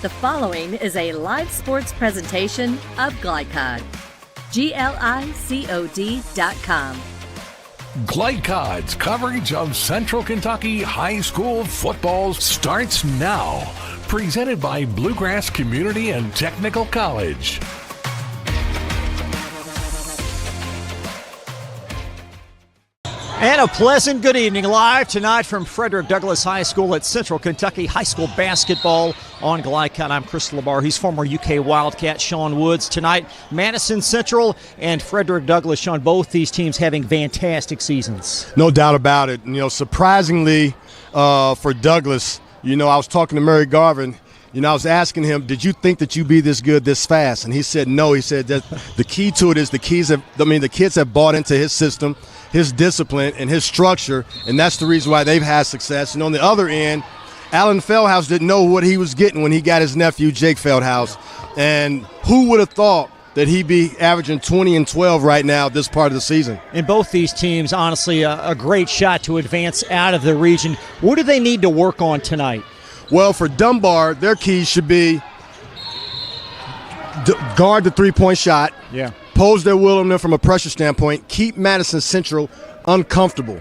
The following is a live sports presentation of Glycod. GLICOD.com. Glycod's coverage of Central Kentucky high school football starts now. Presented by Bluegrass Community and Technical College. And a pleasant good evening live tonight from Frederick Douglass High School at Central Kentucky High School basketball on Glycod. I'm Chris LaBar. He's former UK Wildcat Sean Woods. Tonight, Madison Central and Frederick Douglass. Sean, both these teams having fantastic seasons. No doubt about it. surprisingly for Douglass, I was talking to Murray Garvin. I was asking him, did you think that you'd be this good this fast? And he said no. He said that the key to it is the kids have bought into his system, his discipline, and his structure, and that's the reason why they've had success. And on the other end, Alan Feldhouse didn't know what he was getting when he got his nephew, Jake Feldhouse. And who would have thought that he'd be averaging 20 and 12 right now this part of the season? And both these teams, honestly, a great shot to advance out of the region. What do they need to work on tonight? Well, for Dunbar, their keys should be guard the three-point shot. Yeah. Pose their will on them from a pressure standpoint. Keep Madison Central uncomfortable.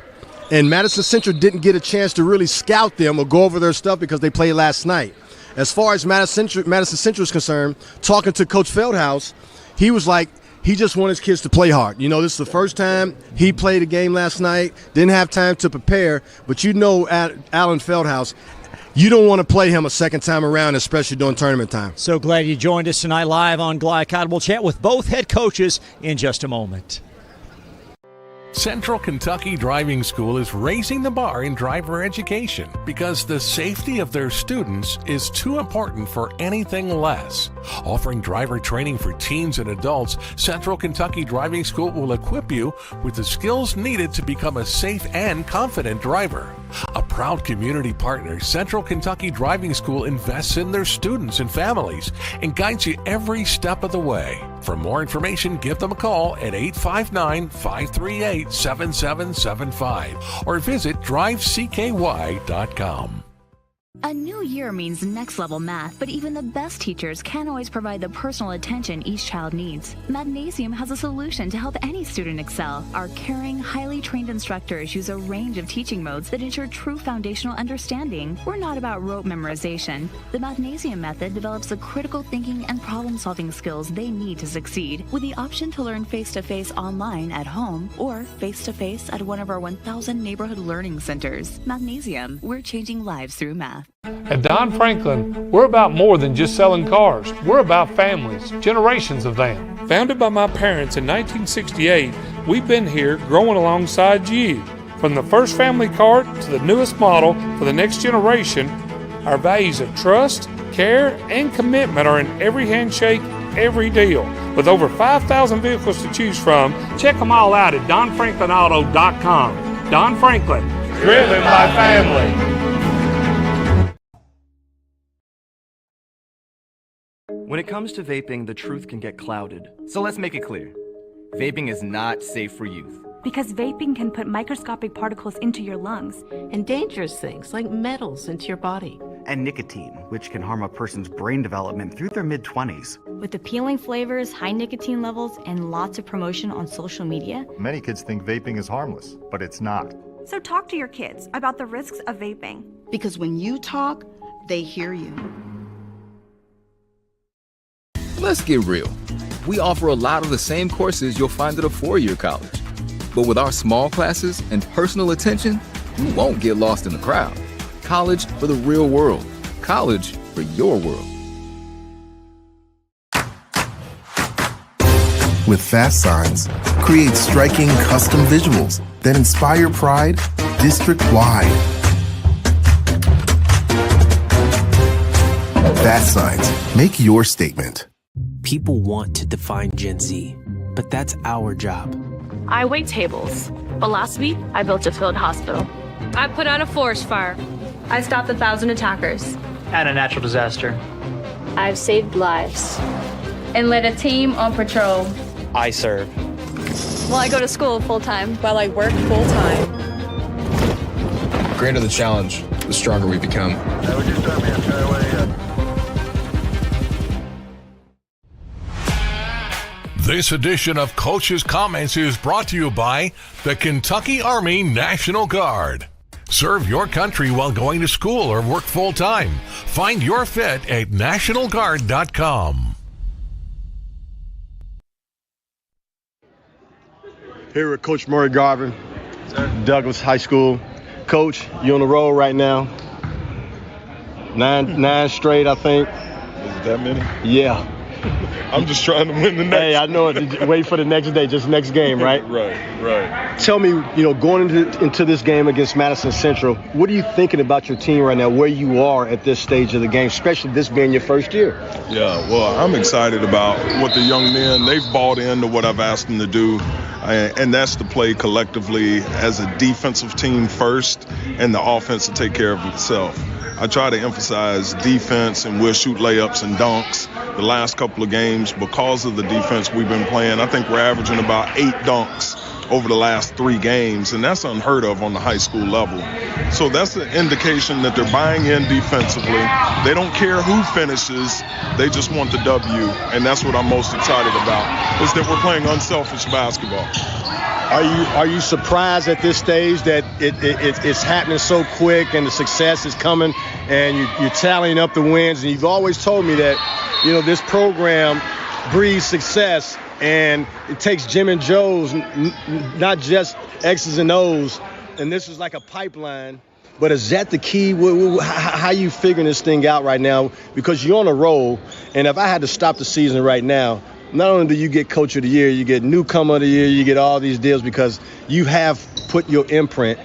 And Madison Central didn't get a chance to really scout them or go over their stuff because they played last night. As far as Madison Central is concerned, talking to Coach Feldhouse, he was like, he just wanted his kids to play hard. This is the first time he played a game last night, didn't have time to prepare, but Alan Feldhouse, you don't want to play him a second time around, especially during tournament time. So glad you joined us tonight live on Glycod. We'll chat with both head coaches in just a moment. Central Kentucky Driving School is raising the bar in driver education because the safety of their students is too important for anything less. Offering driver training for teens and adults, Central Kentucky Driving School will equip you with the skills needed to become a safe and confident driver. A proud community partner, Central Kentucky Driving School invests in their students and families and guides you every step of the way. For more information, give them a call at 859-538-7775 or visit drivecky.com. A new year means next level math, but even the best teachers can't always provide the personal attention each child needs. Madnasium has a solution to help any student excel. Our caring, highly trained instructors use a range of teaching modes that ensure true foundational understanding. We're not about rote memorization. The Madnasium method develops the critical thinking and problem-solving skills they need to succeed, with the option to learn face-to-face online at home or face-to-face at one of our 1,000 neighborhood learning centers. Madnasium, we're changing lives through math. At Don Franklin, we're about more than just selling cars. We're about families, generations of them. Founded by my parents in 1968, we've been here growing alongside you. From the first family car to the newest model for the next generation, our values of trust, care, and commitment are in every handshake, every deal. With over 5,000 vehicles to choose from, check them all out at DonFranklinAuto.com. Don Franklin, driven by family. When it comes to vaping, the truth can get clouded. So let's make it clear. Vaping is not safe for youth. Because vaping can put microscopic particles into your lungs. And dangerous things like metals into your body. And nicotine, which can harm a person's brain development through their mid-20s. With appealing flavors, high nicotine levels, and lots of promotion on social media. Many kids think vaping is harmless, but it's not. So talk to your kids about the risks of vaping. Because when you talk, they hear you. Let's get real. We offer a lot of the same courses you'll find at a four-year college. But with our small classes and personal attention, you won't get lost in the crowd. College for the real world. College for your world. With Fast Signs, create striking custom visuals that inspire pride district-wide. Fast Signs, make your statement. People want to define Gen Z, but that's our job. I wait tables, but last week I built a field hospital. I put out a forest fire. I stopped 1,000 attackers. And a natural disaster. I've saved lives and led a team on patrol. I serve. Well, I go to school full-time while I work full-time. The greater the challenge, the stronger we become. This edition of Coach's Comments is brought to you by the Kentucky Army National Guard. Serve your country while going to school or work full-time. Find your fit at nationalguard.com. Here with Coach Murray Garvin, Douglas High School. Coach, you on the road right now. Nine straight, I think. Is it that many? Yeah. I'm just trying to win the next. Hey, I know it. Wait for the next day, just next game, right? Right. Tell me, going into this game against Madison Central, what are you thinking about your team right now, where you are at this stage of the game, especially this being your first year? Yeah, well, I'm excited about what the young men, they've bought into what I've asked them to do, and that's to play collectively as a defensive team first and the offense to take care of itself. I try to emphasize defense, and we'll shoot layups and dunks. The last couple of games, because of the defense we've been playing, I think we're averaging about 8 dunks over the last 3 games, and that's unheard of on the high school level. So that's an indication that they're buying in defensively. They don't care who finishes, they just want the W, and that's what I'm most excited about, is that we're playing unselfish basketball. Are you surprised at this stage that it's happening so quick and the success is coming and you're tallying up the wins? And you've always told me that, this program breeds success, and it takes Jim and Joe's, not just X's and O's. And this is like a pipeline. But is that the key? How are you figuring this thing out right now? Because you're on a roll, and if I had to stop the season right now, not only do you get Coach of the Year, you get Newcomer of the Year, you get all these deals because you have put your imprint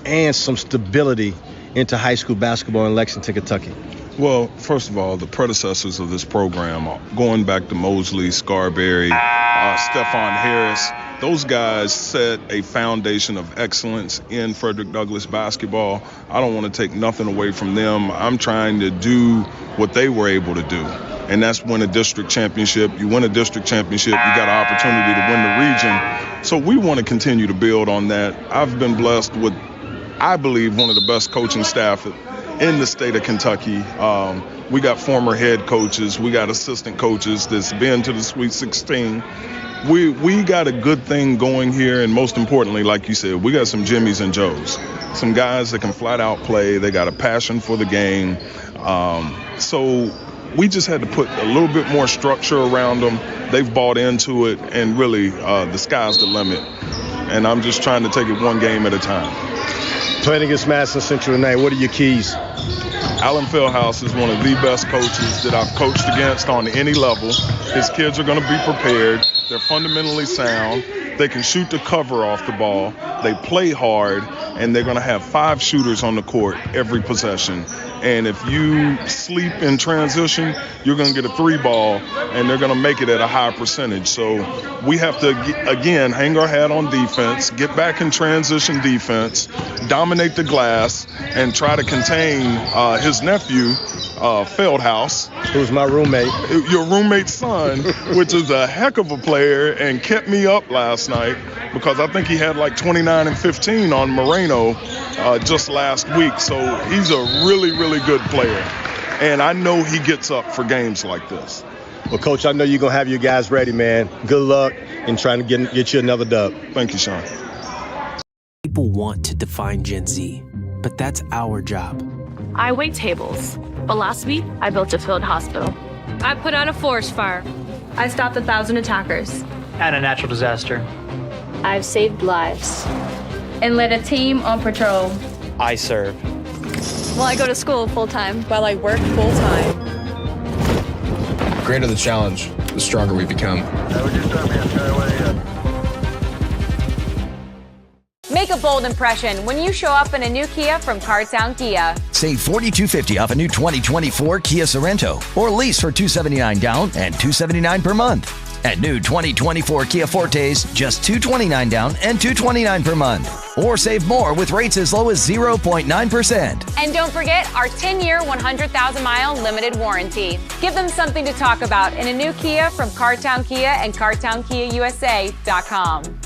and some stability into high school basketball in Lexington, Kentucky. Well, first of all, the predecessors of this program, going back to Mosley, Scarberry, Stephon Harris, those guys set a foundation of excellence in Frederick Douglass basketball. I don't want to take nothing away from them. I'm trying to do what they were able to do, and that's win a district championship. You win a district championship, you got an opportunity to win the region. So we want to continue to build on that. I've been blessed with, I believe, one of the best coaching staff in the state of Kentucky. We got former head coaches, we got assistant coaches that's been to the Sweet 16. We got a good thing going here, and most importantly, like you said, we got some Jimmies and Joes, some guys that can flat out play. They got a passion for the game. So we just had to put a little bit more structure around them. They've bought into it, and really the sky's the limit. And I'm just trying to take it one game at a time. Playing against Madison Central tonight, what are your keys? Alan Fieldhouse is one of the best coaches that I've coached against on any level. His kids are going to be prepared. They're fundamentally sound. They can shoot the cover off the ball. They play hard, and they're going to have 5 shooters on the court every possession. And if you sleep in transition, you're going to get a 3 ball, and they're going to make it at a high percentage. So we have to, again, hang our hat on defense, get back in transition defense, dominate the glass, and try to contain his nephew, Feldhouse. Who's my roommate. Your roommate's son, which is a heck of a player, and kept me up last night because I think he had like 29 and 15 on Moreno just last week. So he's a really, really good player. And I know he gets up for games like this. Well, Coach, I know you're going to have your guys ready, man. Good luck in trying to get you another dub. Thank you, Sean. People want to define Gen Z, but that's our job. I wait tables, but last week I built a field hospital. I put out a forest fire. I stopped 1,000 attackers. And a natural disaster. I've saved lives. And led a team on patrol. I serve. Well, I go to school full-time. While I work full-time. The greater the challenge, the stronger we become. Make a bold impression when you show up in a new Kia from Cartown Kia. Save $4,250 off a new 2024 Kia Sorento, or lease for $279 down and $279 per month. And new 2024 Kia Fortes, just $229 down and $229 per month. Or save more with rates as low as 0.9%. And don't forget our 10-year, 100,000-mile limited warranty. Give them something to talk about in a new Kia from Cartown Kia and CartownKiaUSA.com.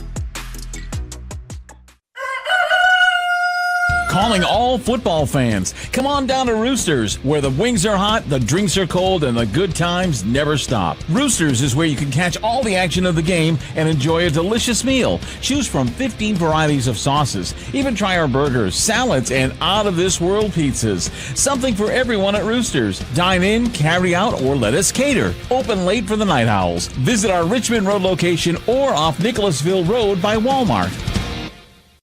Calling all football fans. Come on down to Roosters, where the wings are hot, the drinks are cold, and the good times never stop. Roosters is where you can catch all the action of the game and enjoy a delicious meal. Choose from 15 varieties of sauces. Even try our burgers, salads, and out-of-this-world pizzas. Something for everyone at Roosters. Dine in, carry out, or let us cater. Open late for the Night Owls. Visit our Richmond Road location or off Nicholasville Road by Walmart.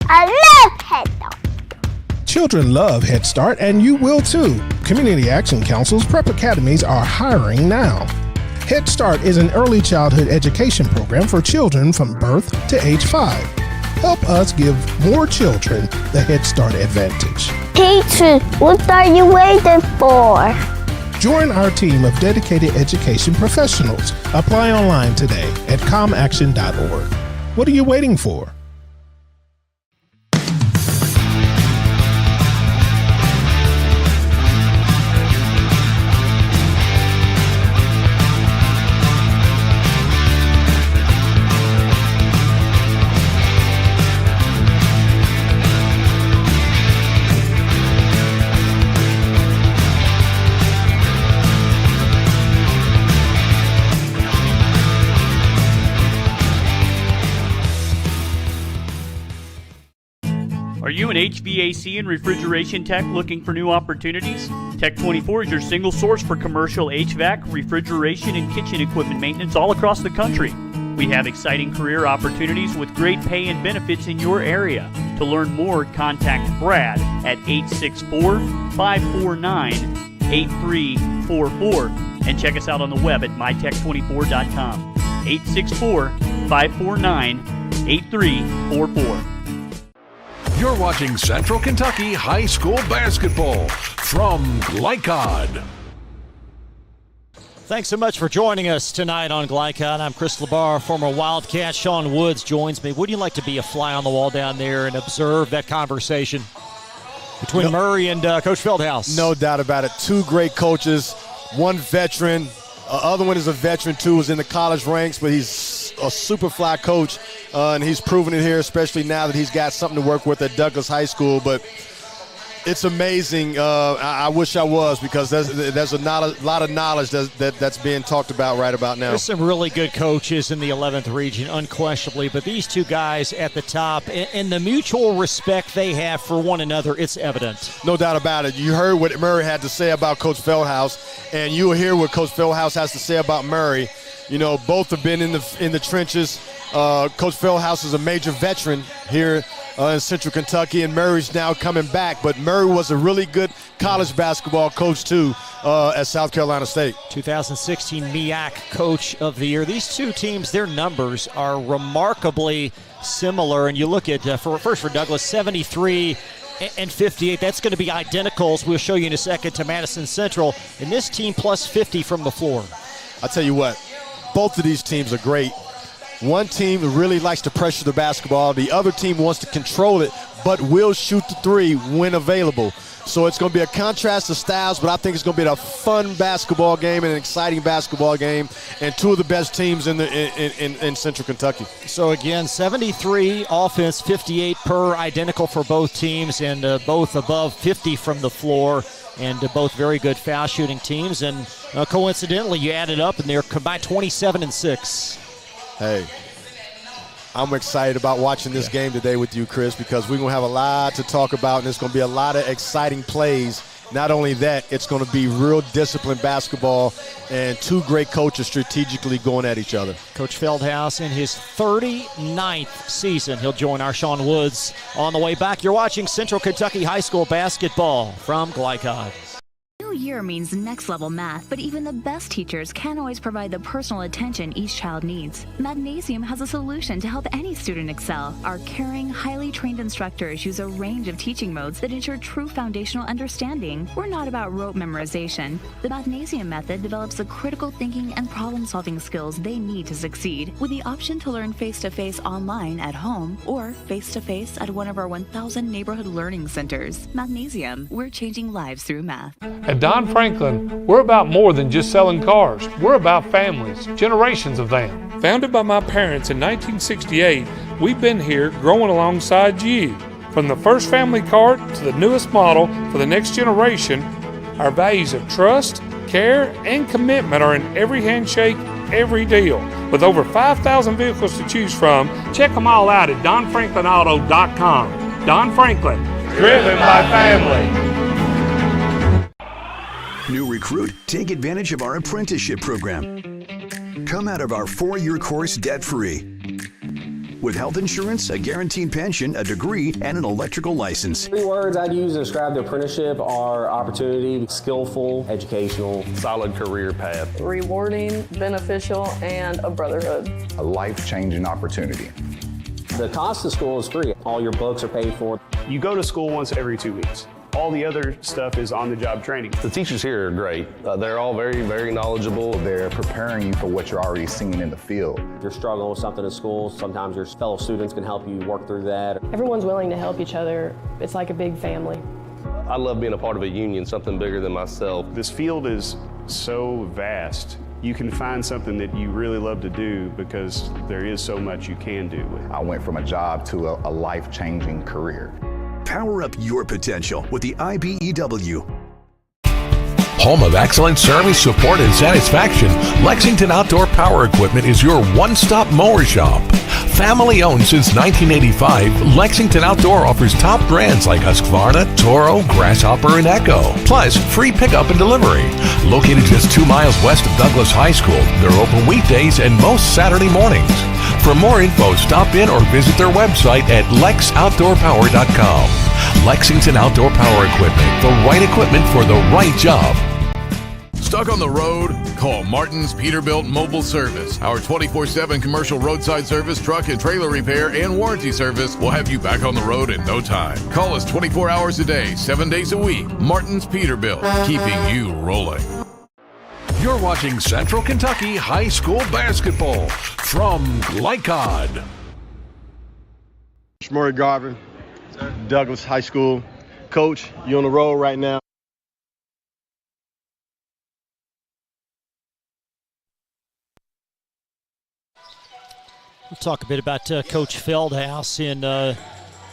I love Head Start. Children love Head Start, and you will too. Community Action Council's prep academies are hiring now. Head Start is an early childhood education program for children from birth to age 5. Help us give more children the Head Start advantage. Teacher, what are you waiting for? Join our team of dedicated education professionals. Apply online today at comaction.org. What are you waiting for? Are you an HVAC and refrigeration tech looking for new opportunities? Tech24 is your single source for commercial HVAC, refrigeration, and kitchen equipment maintenance all across the country. We have exciting career opportunities with great pay and benefits in your area. To learn more, contact Brad at 864-549-8344 and check us out on the web at mytech24.com. 864-549-8344. You're watching Central Kentucky High School Basketball from Glycod. Thanks so much for joining us tonight on Glycod. I'm Chris LeBar. Former Wildcat Sean Woods joins me. Wouldn't you like to be a fly on the wall down there and observe that conversation between Murray and Coach Feldhaus? No doubt about it. Two great coaches, one veteran. Other one is a veteran, too, was in the college ranks, but he's a super fly coach, and he's proven it here, especially now that he's got something to work with at Douglas High School. But it's amazing. I wish I was, because there's a lot of knowledge that's being talked about right about now. There's some really good coaches in the 11th region, unquestionably, but these two guys at the top and the mutual respect they have for one another, it's evident. No doubt about it. You heard what Murray had to say about Coach Feldhaus, and you will hear what Coach Feldhaus has to say about Murray. You know, both have been in the trenches. Coach Feldhaus is a major veteran here in Central Kentucky, and Murray's now coming back. But Murray was a really good college basketball coach, too, at South Carolina State. 2016 MEAC Coach of the Year. These two teams, their numbers are remarkably similar. And you look at, for Douglas, 73 and 58. That's going to be identicals. We'll show you in a second to Madison Central. And this team plus 50 from the floor. I'll tell you what, both of these teams are great. One team really likes to pressure the basketball. The other team wants to control it, but will shoot the three when available. So it's going to be a contrast of styles, but I think it's going to be a fun basketball game and an exciting basketball game, and two of the best teams in Central Kentucky. So again, 73 offense, 58 per, identical for both teams, and both above 50 from the floor, and both very good foul shooting teams. And coincidentally, you add it up, and they're combined 27 and 6. Hey, I'm excited about watching this game today with you, Chris, because we're going to have a lot to talk about, and it's going to be a lot of exciting plays. Not only that, it's going to be real disciplined basketball and two great coaches strategically going at each other. Coach Feldhaus in his 39th season. He'll join our Sean Woods on the way back. You're watching Central Kentucky High School Basketball from Glycod. New year means next level math, but even the best teachers can't always provide the personal attention each child needs. Madnasium has a solution to help any student excel. Our caring, highly trained instructors use a range of teaching modes that ensure true foundational understanding. We're not about rote memorization. The Madnasium method develops the critical thinking and problem-solving skills they need to succeed, with the option to learn face-to-face online at home or face-to-face at one of our 1,000 neighborhood learning centers. Madnasium, we're changing lives through math. At Don Franklin, we're about more than just selling cars. We're about families, generations of them. Founded by my parents in 1968, we've been here growing alongside you. From the first family cart to the newest model for the next generation, our values of trust, care, and commitment are in every handshake, every deal. With over 5,000 vehicles to choose from, check them all out at DonFranklinAuto.com. Don Franklin, driven by family. New recruit, take advantage of our apprenticeship program. Come out of our 4-year course debt-free. With health insurance, a guaranteed pension, a degree, and an electrical license. 3 words I'd use to describe the apprenticeship are opportunity, skillful, educational, solid career path, rewarding, beneficial, and a brotherhood. A life-changing opportunity. The cost of school is free. All your books are paid for. You go to school once every 2 weeks. All the other stuff is on-the-job training. The teachers here are great. They're all very, very knowledgeable. They're preparing you for what you're already seeing in the field. If you're struggling with something at school, sometimes your fellow students can help you work through that. Everyone's willing to help each other. It's like a big family. I love being a part of a union, something bigger than myself. This field is so vast. You can find something that you really love to do because there is so much you can do. I went from a job to a life-changing career. Power up your potential with the IBEW. Home of excellent service, support, and satisfaction, Lexington Outdoor Power Equipment is your one-stop mower shop. Family owned since 1985, Lexington Outdoor offers top brands like Husqvarna, Toro, Grasshopper, and Echo. Plus, free pickup and delivery. Located just 2 miles west of Douglas High School, they're open weekdays and most Saturday mornings. For more info, stop in or visit their website at lexoutdoorpower.com. Lexington Outdoor Power Equipment, the right equipment for the right job. Stuck on the road? Call Martin's Peterbilt Mobile Service. Our 24/7 commercial roadside service, truck and trailer repair, and warranty service will have you back on the road in no time. Call us 24 hours a day, 7 days a week. Martin's Peterbilt, keeping you rolling. You're watching Central Kentucky High School Basketball from Glycod. Murray Garvin, Douglas High School. Coach, you on the road right now. We'll talk a bit about Coach Feldhaus in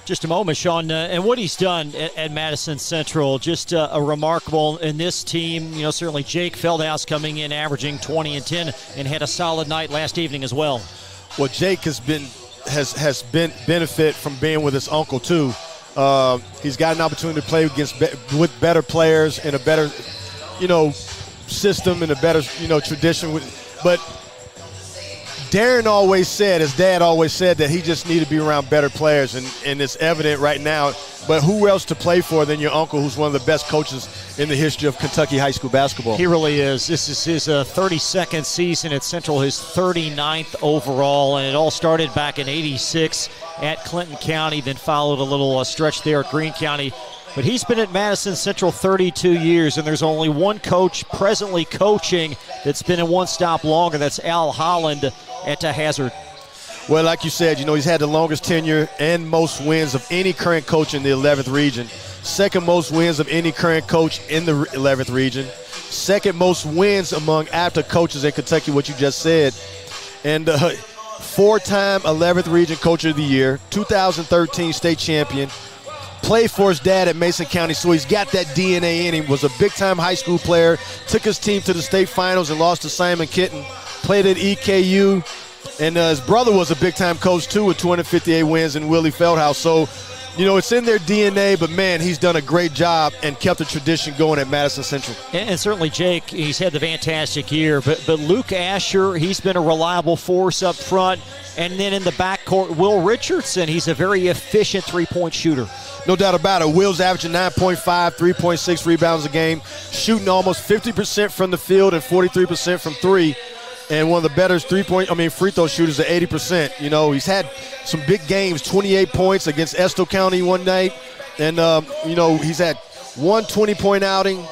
just a moment, Sean, and what he's done at Madison Central. Just a remarkable in this team. You know, certainly Jake Feldhaus coming in, averaging 20 and 10, and had a solid night last evening as well. Well, Jake has been benefit from being with his uncle too. He's got an opportunity to play with better players in a better, system and a better, tradition. But Darren always said, his dad always said, that he just needed to be around better players, and it's evident right now. But who else to play for than your uncle, who's one of the best coaches in the history of Kentucky high school basketball? He really is. This is his 32nd season at Central, his 39th overall, and it all started back in '86 at Clinton County, then followed a little stretch there at Greene County. But he's been at Madison Central 32 years, and there's only one coach presently coaching that's been in one stop longer. That's Al Holland at Hazard. Well, like you said, he's had the longest tenure and most wins of any current coach in the 11th region. Second most wins of any current coach in the 11th region. Second most wins among active coaches in Kentucky, what you just said. And 4-time 11th region coach of the year, 2013 state champion. Played for his dad at Mason County, so he's got that DNA in him. Was a big-time high school player, took his team to the state finals and lost to Simon Kitten. Played at EKU, and his brother was a big-time coach too with 258 wins in Willie Feldhaus. So, it's in their DNA, but man, he's done a great job and kept the tradition going at Madison Central. And certainly Jake, he's had the fantastic year, but Luke Asher, he's been a reliable force up front. And then in the backcourt, Will Richardson, he's a very efficient three-point shooter. No doubt about it. Will's averaging 9.5, 3.6 rebounds a game, shooting almost 50% from the field and 43% from three. And one of the better free throw shooters at 80%. He's had some big games, 28 points against Estill County one night. And, he's had one 20-point outing,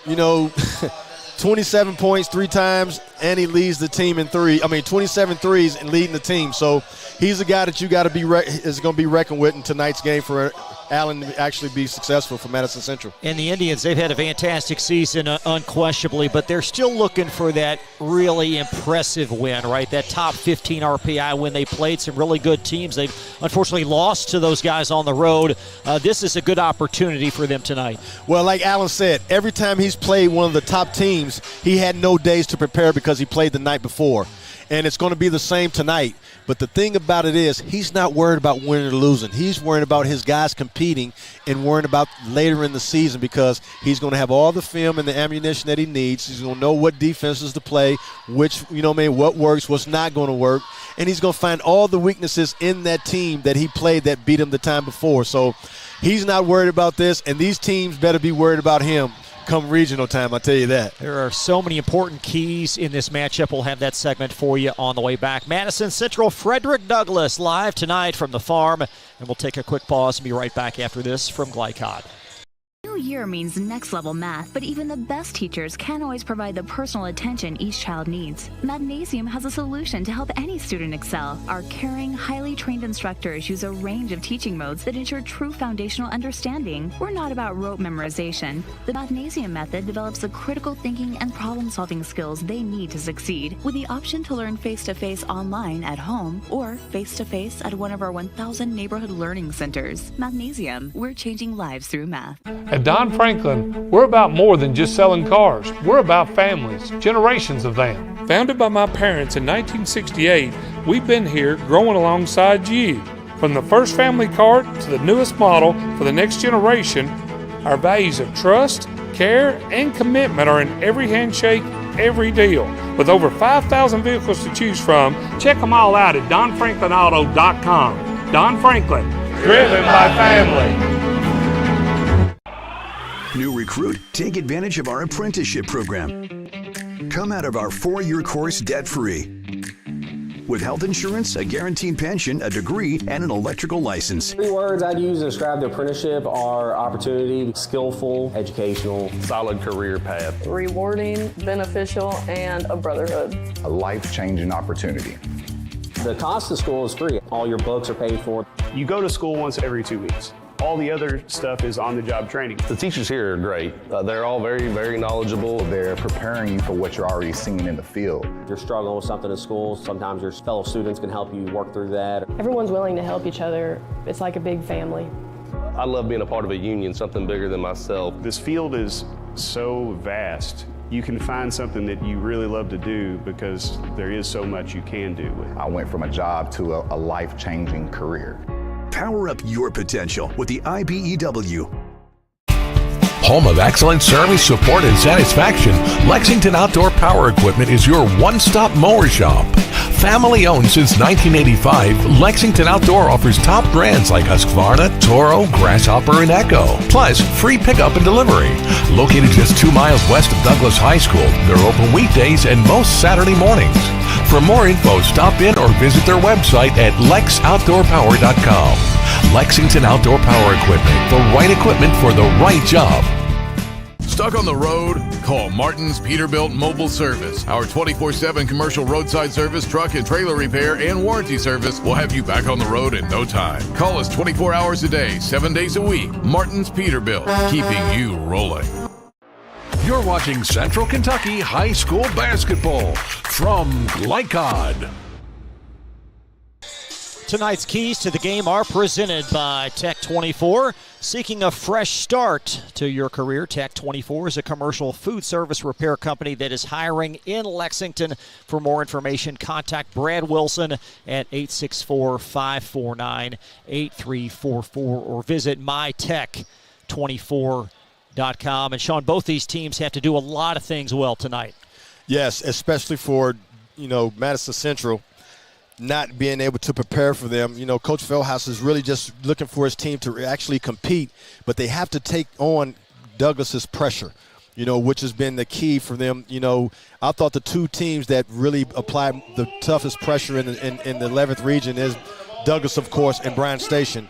27 points 3 times. and he leads the team in 27 threes and leading the team. So he's a guy that you got to be is going to be reckoned with in tonight's game for Allen to actually be successful for Madison Central. And the Indians, they've had a fantastic season, unquestionably, but they're still looking for that really impressive win, right? That top 15 RPI win. They played some really good teams. They've unfortunately lost to those guys on the road. This is a good opportunity for them tonight. Well, like Allen said, every time he's played one of the top teams, he had no days to prepare because he played the night before. And it's going to be the same tonight. But the thing about it is he's not worried about winning or losing. He's worried about his guys competing and worrying about later in the season because he's going to have all the film and the ammunition that he needs. He's going to know what defenses to play, what works, what's not going to work. And he's going to find all the weaknesses in that team that he played that beat him the time before. So he's not worried about this, and these teams better be worried about him come regional time, I'll tell you that. There are so many important keys in this matchup. We'll have that segment for you on the way back. Madison Central, Frederick Douglass live tonight from the farm. And we'll take a quick pause and be right back after this from Glycod. New year means next level math, but even the best teachers can't always provide the personal attention each child needs. Madnasium has a solution to help any student excel. Our caring, highly trained instructors use a range of teaching modes that ensure true foundational understanding. We're not about rote memorization. The Madnasium method develops the critical thinking and problem-solving skills they need to succeed, with the option to learn face-to-face online at home or face-to-face at one of our 1,000 neighborhood learning centers. Madnasium, we're changing lives through math. At Don Franklin, we're about more than just selling cars. We're about families, generations of them. Founded by my parents in 1968, we've been here growing alongside you. From the first family car to the newest model for the next generation, our values of trust, care, and commitment are in every handshake, every deal. With over 5,000 vehicles to choose from, check them all out at donfranklinauto.com. Don Franklin, driven by family. New recruit? Take advantage of our apprenticeship program. Come out of our 4-year course debt-free. With health insurance, a guaranteed pension, a degree, and an electrical license. 3 words I'd use to describe the apprenticeship are opportunity, skillful, educational, solid career path, rewarding, beneficial, and a brotherhood. A life-changing opportunity. The cost of school is free. All your books are paid for. You go to school once every 2 weeks. All the other stuff is on-the-job training. The teachers here are great. They're all very, very knowledgeable. They're preparing you for what you're already seeing in the field. If you're struggling with something at school, sometimes your fellow students can help you work through that. Everyone's willing to help each other. It's like a big family. I love being a part of a union, something bigger than myself. This field is so vast. You can find something that you really love to do because there is so much you can do with it. I went from a job to a life-changing career. Power up your potential with the IBEW. Home of excellent service, support, and satisfaction, Lexington Outdoor Power Equipment is your one-stop mower shop. Family owned since 1985, Lexington Outdoor offers top brands like Husqvarna, Toro, Grasshopper, and Echo. Plus, free pickup and delivery. Located just 2 miles west of Douglas High School, they're open weekdays and most Saturday mornings. For more info, stop in or visit their website at lexoutdoorpower.com. Lexington Outdoor Power Equipment, the right equipment for the right job. Stuck on the road? Call Martin's Peterbilt Mobile Service. Our 24/7 commercial roadside service, truck and trailer repair, and warranty service will have you back on the road in no time. Call us 24 hours a day, 7 days a week. Martin's Peterbilt, keeping you rolling. You're watching Central Kentucky High School Basketball from Glycod. Tonight's keys to the game are presented by Tech 24. Seeking a fresh start to your career, Tech 24 is a commercial food service repair company that is hiring in Lexington. For more information, contact Brad Wilson at 864-549-8344 or visit mytech24.com. And Sean, both these teams have to do a lot of things well tonight. Yes, especially for, Madison Central. Not being able to prepare for them. Coach Feldhaus is really just looking for his team to actually compete, but they have to take on Douglas's pressure, which has been the key for them. I thought the 2 teams that really applied the toughest pressure in the 11th region is Douglas, of course, and Bryan Station.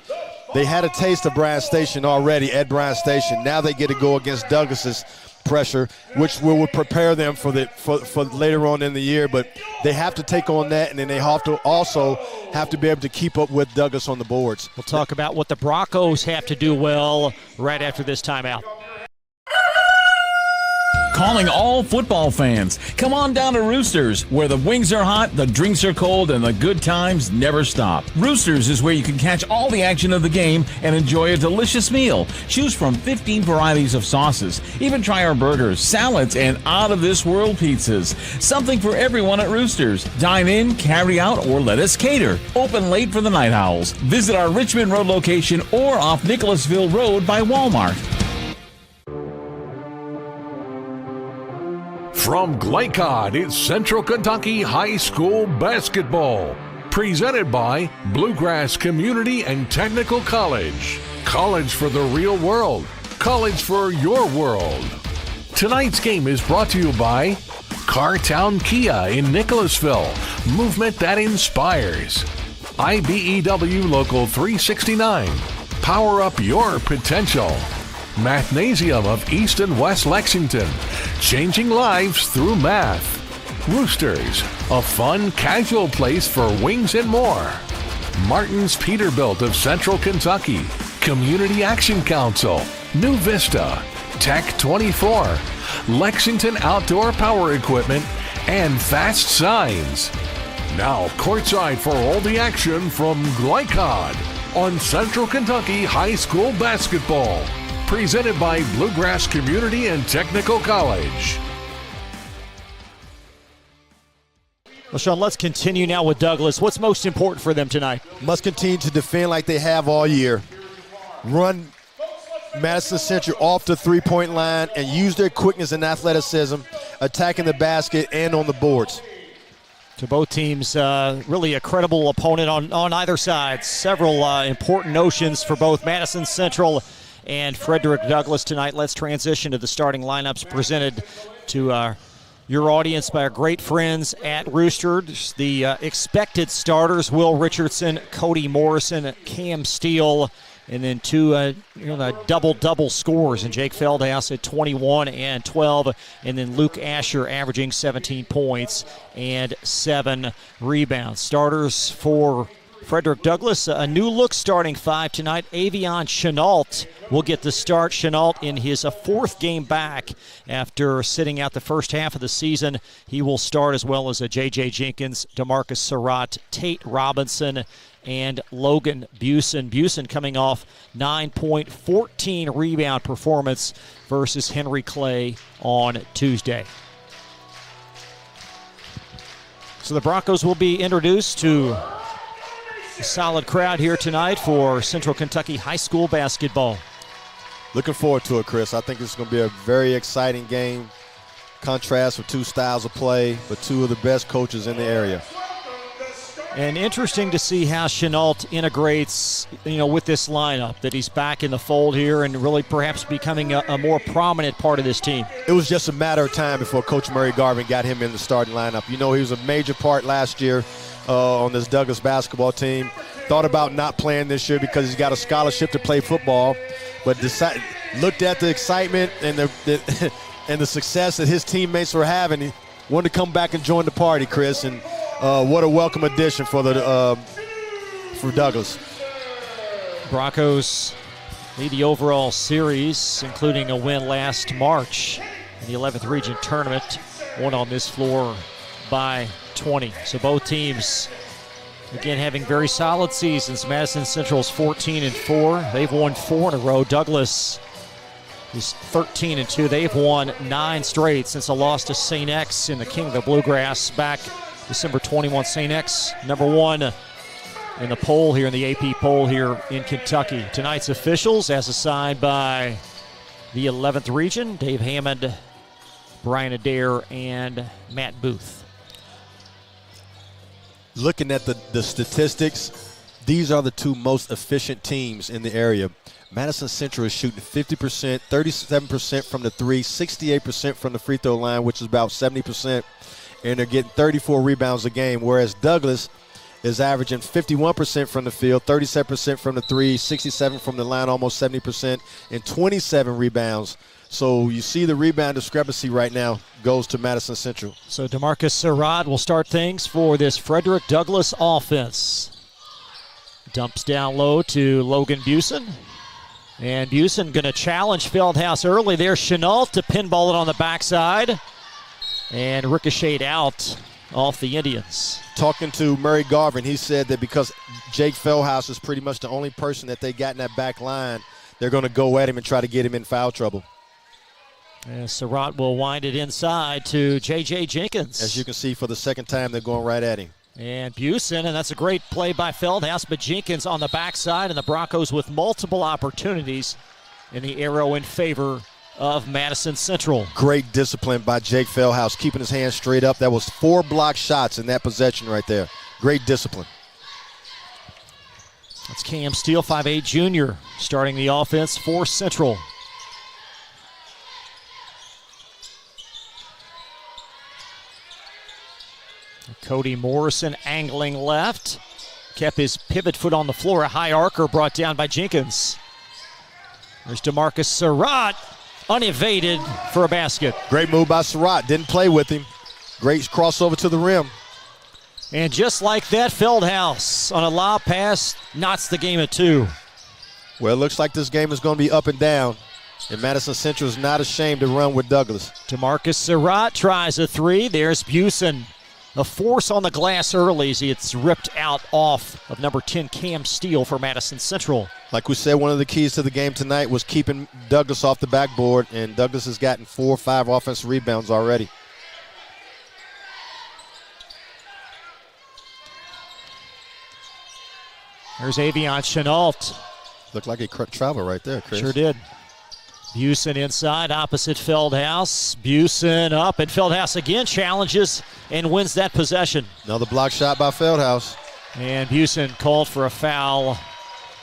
They had a taste of Bryan Station already at Bryan Station. Now they get to go against Douglas's pressure, which will prepare them for later on in the year. But they have to take on that, and then they also have to be able to keep up with Douglas on the boards. We'll talk about what the Broncos have to do well right after this timeout. Calling all football fans. Come on down to Roosters, where the wings are hot, the drinks are cold, and the good times never stop. Roosters is where you can catch all the action of the game and enjoy a delicious meal. Choose from 15 varieties of sauces. Even try our burgers, salads, and out-of-this-world pizzas. Something for everyone at Roosters. Dine in, carry out, or let us cater. Open late for the Night Owls. Visit our Richmond Road location or off Nicholasville Road by Walmart. From Glycod, it's Central Kentucky High School basketball. Presented by Bluegrass Community and Technical College. College for the real world. College for your world. Tonight's game is brought to you by Cartown Kia in Nicholasville. Movement that inspires. IBEW Local 369. Power up your potential. Mathnasium of East and West Lexington, changing lives through math. Roosters, a fun, casual place for wings and more. Martin's Peterbilt of Central Kentucky, Community Action Council, New Vista, Tech 24, Lexington Outdoor Power Equipment, and Fast Signs. Now courtside for all the action from Glycod on Central Kentucky High School basketball. Presented by Bluegrass Community and Technical College. Well, Sean, let's continue now with Douglas. What's most important for them tonight? Must continue to defend like they have all year. Run Madison Central off the three-point line and use their quickness and athleticism, attacking the basket and on the boards. To both teams, really a credible opponent on either side. Several important notions for both Madison Central and Frederick Douglass tonight. Let's transition to the starting lineups presented to your audience by our great friends at Roosters. The expected starters: Will Richardson, Cody Morrison, Cam Steele, and then two double scores, and Jake Feldhaus at 21 and 12, and then Luke Asher averaging 17 points and 7 rebounds. Starters for Frederick Douglass, a new look starting five tonight. Avion Chenault will get the start. Chenault in his fourth game back after sitting out the first half of the season. He will start, as well as J.J. Jenkins, DeMarcus Surratt, Tate Robinson, and Logan Busen. Busen coming off 9-point, 14-rebound performance versus Henry Clay on Tuesday. So the Broncos will be introduced to a solid crowd here tonight for Central Kentucky High School basketball. Looking forward to it, Chris. I think it's going to be a very exciting game. Contrast with two styles of play, but two of the best coaches in the area. And interesting to see how Chenault integrates, with this lineup, that he's back in the fold here and really perhaps becoming a more prominent part of this team. It was just a matter of time before Coach Murray Garvin got him in the starting lineup. He was a major part last year on this Douglas basketball team. Thought about not playing this year because he's got a scholarship to play football, but looked at the excitement and the success that his teammates were having. He wanted to come back and join the party, Chris, and what a welcome addition for Douglas. Broncos lead the overall series, including a win last March in the 11th region tournament, won on this floor by 20. So both teams, again, having very solid seasons. Madison Central's 14-4. They've won 4 in a row. Douglas is 13-2. They've won 9 straight since a loss to St. X in the King of the Bluegrass back December 21. St. X, number 1 in the poll here, in the AP poll here in Kentucky. Tonight's officials, as assigned by the 11th region: Dave Hammond, Brian Adair, and Matt Booth. Looking at the statistics, these are the two most efficient teams in the area. Madison Central is shooting 50%, 37% from the three, 68% from the free throw line, which is about 70%, and they're getting 34 rebounds a game, whereas Douglas is averaging 51% from the field, 37% from the three, 67% from the line, almost 70%, and 27 rebounds. So you see the rebound discrepancy right now goes to Madison Central. So DeMarcus Surratt will start things for this Frederick Douglass offense. Dumps down low to Logan Busen. And Busen going to challenge Feldhaus early there. Chenault to pinball it on the backside. And ricocheted out off the Indians. Talking to Murray Garvin, he said that because Jake Feldhaus is pretty much the only person that they got in that back line, they're going to go at him and try to get him in foul trouble. And Surratt will wind it inside to J.J. Jenkins. As you can see, for the second time, they're going right at him. And Busen, and that's a great play by Feldhaus, but Jenkins on the backside, and the Broncos with multiple opportunities in the arrow in favor of Madison Central. Great discipline by Jake Feldhaus, keeping his hands straight up. That was 4 block shots in that possession right there. Great discipline. That's Cam Steele, 5'8" junior, starting the offense for Central. Cody Morrison angling left. Kept his pivot foot on the floor. A high arcer brought down by Jenkins. There's DeMarcus Surratt, unevaded for a basket. Great move by Surratt. Didn't play with him. Great crossover to the rim. And just like that, Feldhaus on a lob pass knots the game at 2. Well, it looks like this game is going to be up and down. And Madison Central is not ashamed to run with Douglass. DeMarcus Surratt tries a 3. There's Busen. A force on the glass early as it's ripped out off of number 10, Cam Steele, for Madison Central. Like we said, one of the keys to the game tonight was keeping Douglass off the backboard, and Douglass has gotten 4 or 5 offensive rebounds already. There's Avion Chenault. Looked like he traveled right there, Chris. Sure did. Busen inside, opposite Feldhaus. Busen up, and Feldhaus again challenges and wins that possession. Another block shot by Feldhaus. And Busen called for a foul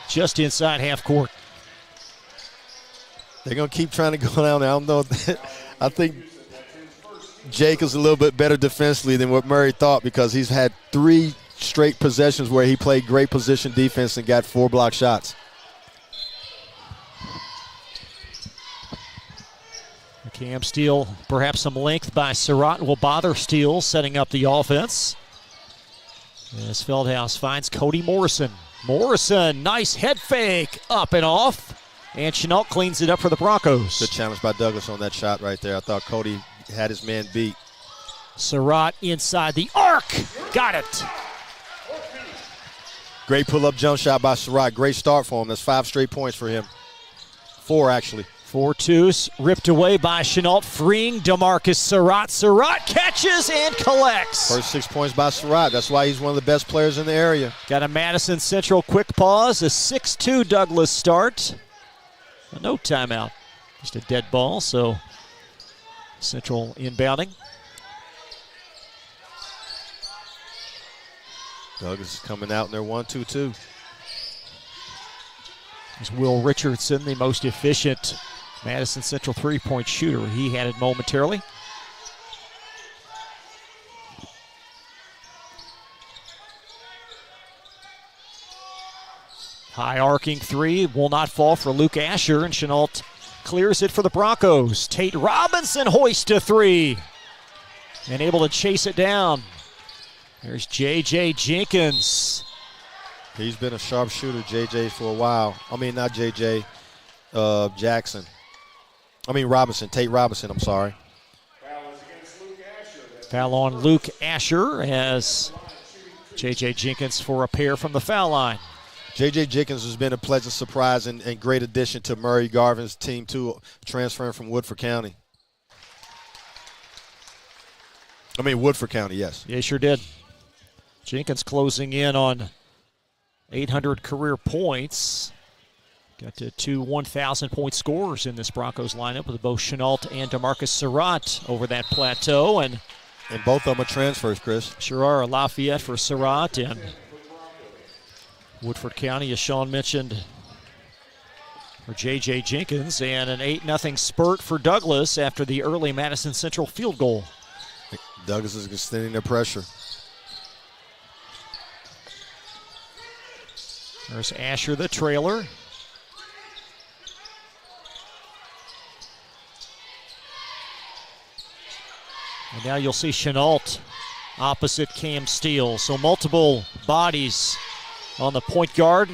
just inside half court. They're going to keep trying to go down there. I don't know. I think Jake is a little bit better defensively than what Murray thought, because he's had 3 straight possessions where he played great position defense and got 4 block shots. Cam Steele, perhaps some length by Surratt will bother Steele, setting up the offense. As Feldhaus finds Cody Morrison. Morrison, nice head fake, up and off. And Chenault cleans it up for the Broncos. Good challenge by Douglass on that shot right there. I thought Cody had his man beat. Surratt inside the arc. Got it. Great pull-up jump shot by Surratt. Great start for him. That's 5 straight points for him. 4, actually. 4-2s ripped away by Chenault, freeing DeMarcus Surratt. Surratt catches and collects. First 6 points by Surratt. That's why he's one of the best players in the area. Got a Madison Central quick pause. A 6-2 Douglass start. No timeout. Just a dead ball, so Central inbounding. Douglass is coming out in their 1-2-2. There's Will Richardson, the most efficient Madison Central three-point shooter. He had it momentarily. High arcing 3 will not fall for Luke Asher, and Chenault clears it for the Broncos. Tate Robinson hoists a 3 and able to chase it down. There's J.J. Jenkins. He's been a sharp shooter, J.J., for a while. I mean, not J.J. Jackson. I mean Robinson, Tate Robinson, I'm sorry. Foul on Luke Asher as J.J. Jenkins for a pair from the foul line. J.J. Jenkins has been a pleasant surprise and great addition to Murray Garvin's team, too, transferring from Woodford County. I mean, Woodford County, yes. Yeah, sure did. Jenkins closing in on 800 career points. Got to 2 1,000-point scorers in this Broncos lineup with both Chenault and DeMarcus Surratt over that plateau. And both of them are transfers, Chris. Sure are. Lafayette for Surratt and Woodford County, as Sean mentioned, for J.J. Jenkins. And an 8-0 spurt for Douglass after the early Madison Central field goal. Douglass is extending their pressure. There's Asher, the trailer. And now you'll see Chenault opposite Cam Steele. So multiple bodies on the point guard.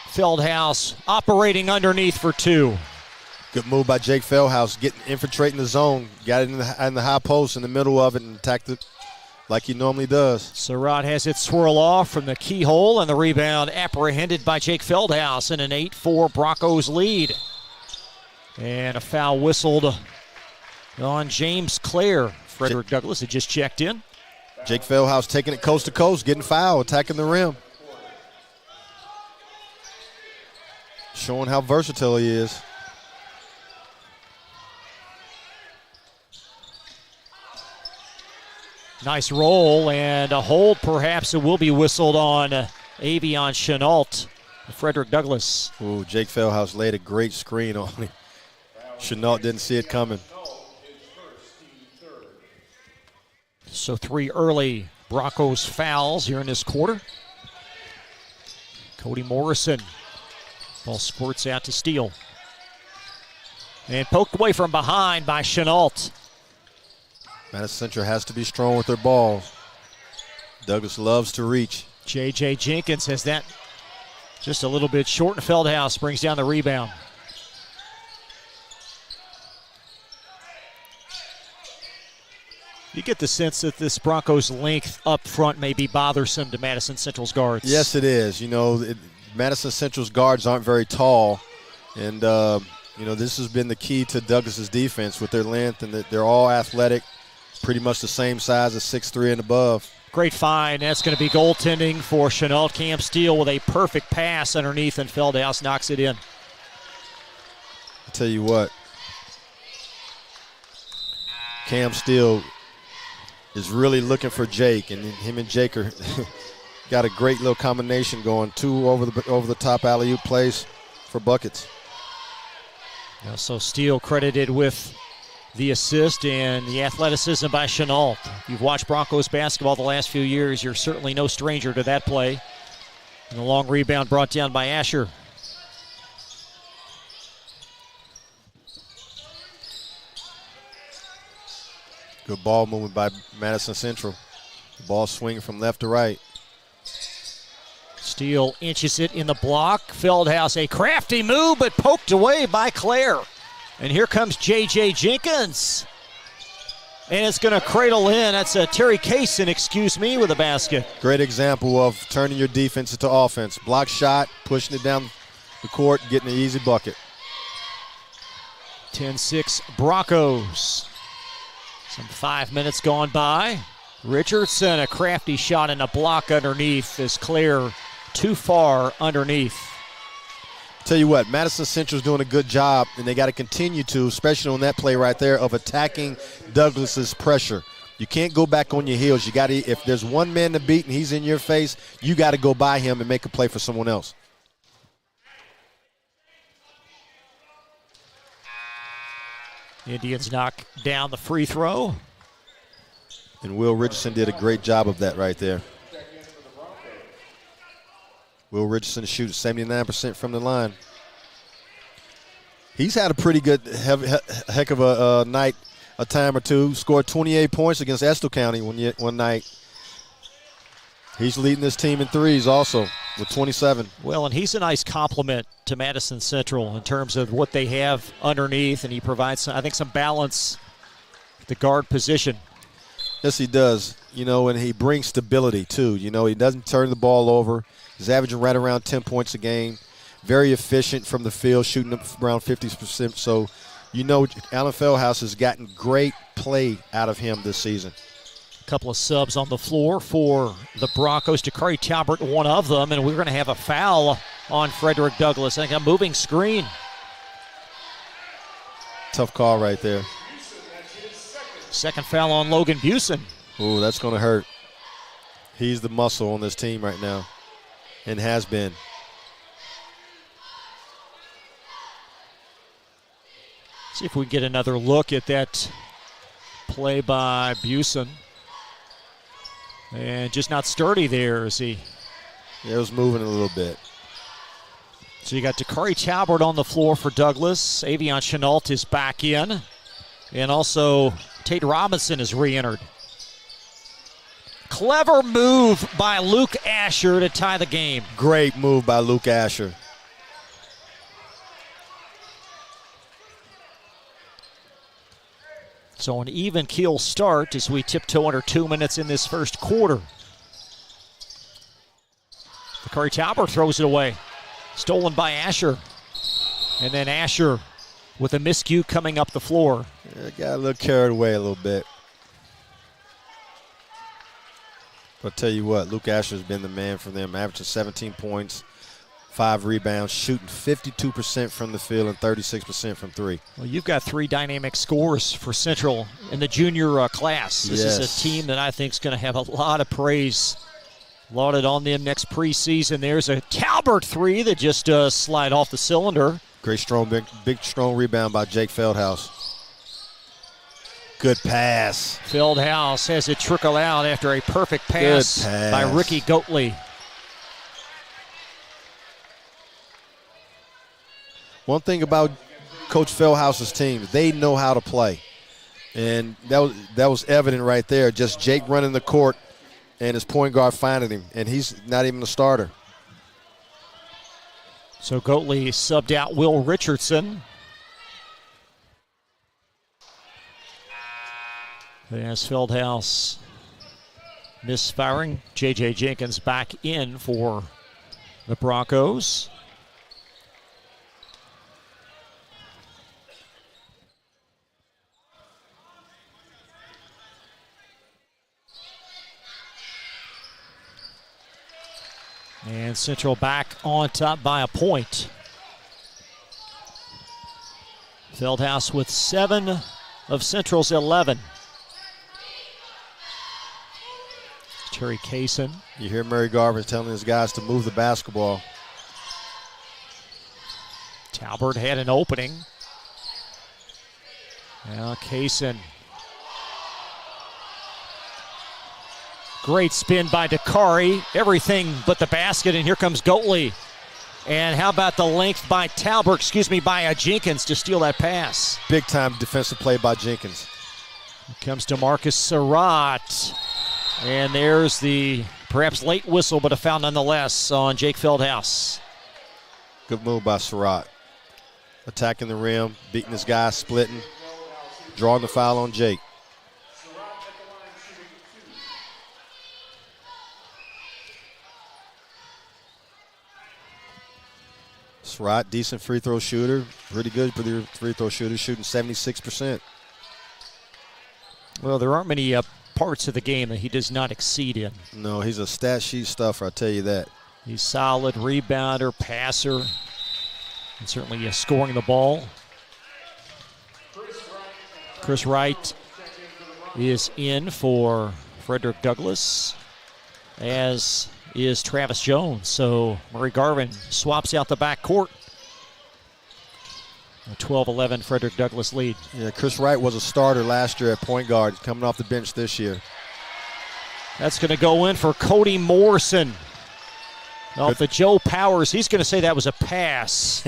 Feldhaus operating underneath for 2. Good move by Jake Feldhaus, infiltrating the zone. Got it in the high post in the middle of it and attacked it like he normally does. Surratt has it swirl off from the keyhole, and the rebound apprehended by Jake Feldhaus in an 8-4 Broncos lead. And a foul whistled on James Clare. Frederick Douglass had just checked in. Jake Feldhaus taking it coast to coast, getting fouled, attacking the rim. Showing how versatile he is. Nice roll and a hold, perhaps. It will be whistled on Avion Chenault. Frederick Douglass. Ooh, Jake Feldhaus laid a great screen on him. Chenault didn't see it coming. So 3 early Broncos fouls here in this quarter. Cody Morrison. Ball squirts out to Steele. And poked away from behind by Chenault. Madison Central has to be strong with their balls. Douglas loves to reach. J.J. Jenkins has that just a little bit short, and Feldhaus brings down the rebound. You get the sense that this Broncos length up front may be bothersome to Madison Central's guards. Yes, it is. You know, Madison Central's guards aren't very tall, and you know, this has been the key to Douglas's defense with their length, and that they're all athletic, pretty much the same size as 6'3" and above. Great find. That's going to be goaltending for Chenault. Cam Steele with a perfect pass underneath, and Feldhaus knocks it in. I'll tell you what, Cam Steele is really looking for Jake, and him and Jake are got a great little combination going. 2 over the top alley-oop plays for buckets. Yeah, so Steele credited with the assist and the athleticism by Chenault. If you've watched Broncos basketball the last few years, you're certainly no stranger to that play. And the long rebound brought down by Asher. Good ball movement by Madison Central. The ball swinging from left to right. Steele inches it in the block. Feldhaus, a crafty move, but poked away by Clare. And here comes J.J. Jenkins. And it's going to cradle in. That's Terry Kaysen, with a basket. Great example of turning your defense into offense. Block shot, pushing it down the court, getting an easy bucket. 10-6 Broncos. Some 5 minutes gone by. Richardson, a crafty shot and a block underneath as Clare too far underneath. Tell you what, Madison Central's doing a good job, and they got to continue to, especially on that play right there, of attacking Douglas's pressure. You can't go back on your heels. You got to, if there's one man to beat and he's in your face, you got to go by him and make a play for someone else. Indians knock down the free throw. And Will Richardson did a great job of that right there. Will Richardson shoots 79% from the line. He's had a pretty good, heck of a night, a time or two. Scored 28 points against Estill County one night. He's leading this team in threes also with 27. Well, and he's a nice complement to Madison Central in terms of what they have underneath, and he provides, I think, some balance at the guard position. Yes, he does. You know, and he brings stability, too. You know, he doesn't turn the ball over. He's averaging right around 10 points a game. Very efficient from the field, shooting around 50%. So, you know, Alan Feldhaus has gotten great play out of him this season. A couple of subs on the floor for the Broncos. Dakari Talbert, one of them, and we're going to have a foul on Frederick Douglass. I think a moving screen. Tough call right there. Second foul on Logan Busen. Ooh, that's going to hurt. He's the muscle on this team right now and has been. See if we can get another look at that play by Busen. And just not sturdy there, is he? Yeah, it was moving a little bit. So you got Dakari Talbert on the floor for Douglas. Avion Chenault is back in. And also Tate Robinson is re-entered. clever move by Luke Asher to tie the game. Great move by Luke Asher. So an even keel start as we tiptoe under 2 minutes in this first quarter. Curry Talbert throws it away. Stolen by Asher. And then Asher with a miscue coming up the floor. Yeah, got a little carried away a little bit. But I'll tell you what, Luke Asher's been the man for them, averaging 17 points, 5 rebounds, shooting 52% from the field and 36% from three. Well, you've got 3 dynamic scores for Central in the junior class. This is a team that I think is going to have a lot of praise lauded on them next preseason. There's a Talbert 3 that just slide off the cylinder. Great, strong, big, strong rebound by Jake Feldhaus. Good pass. Feldhaus has it trickle out after a perfect pass by Ricky Goatley. One thing about Coach Feldhaus's team, they know how to play. And that was evident right there. Just Jake running the court and his point guard finding him, and he's not even a starter. So Goatley subbed out Will Richardson. There's Feldhaus misfiring. J.J. Jenkins back in for the Broncos. And Central back on top by a point. Feldhaus with 7 of Central's 11. Terry Kaysen. You hear Murray Garvin telling his guys to move the basketball. Talbert had an opening. Now Kaysen. Great spin by Dakari. Everything but the basket, and here comes Goatley. And how about the length by by Jenkins to steal that pass. Big time defensive play by Jenkins. Here comes DeMarcus Surratt. And there's the perhaps late whistle, but a foul nonetheless on Jake Feldhaus. Good move by Surratt. Attacking the rim, beating his guy, splitting, drawing the foul on Jake. Surratt, decent free throw shooter. Pretty good for the free throw shooter, shooting 76%. Well, there aren't many parts of the game that he does not exceed in. No, he's a stat sheet stuffer, I'll tell you that. He's solid rebounder, passer, and certainly scoring the ball. Chris Wright is in for Frederick Douglass, as is Travis Jones. So Murray Garvin swaps out the backcourt. A 12-11 Frederick Douglass lead. Yeah, Chris Wright was a starter last year at point guard, coming off the bench this year. That's going to go in for Cody Morrison. Off the Joe Powers, he's going to say that was a pass.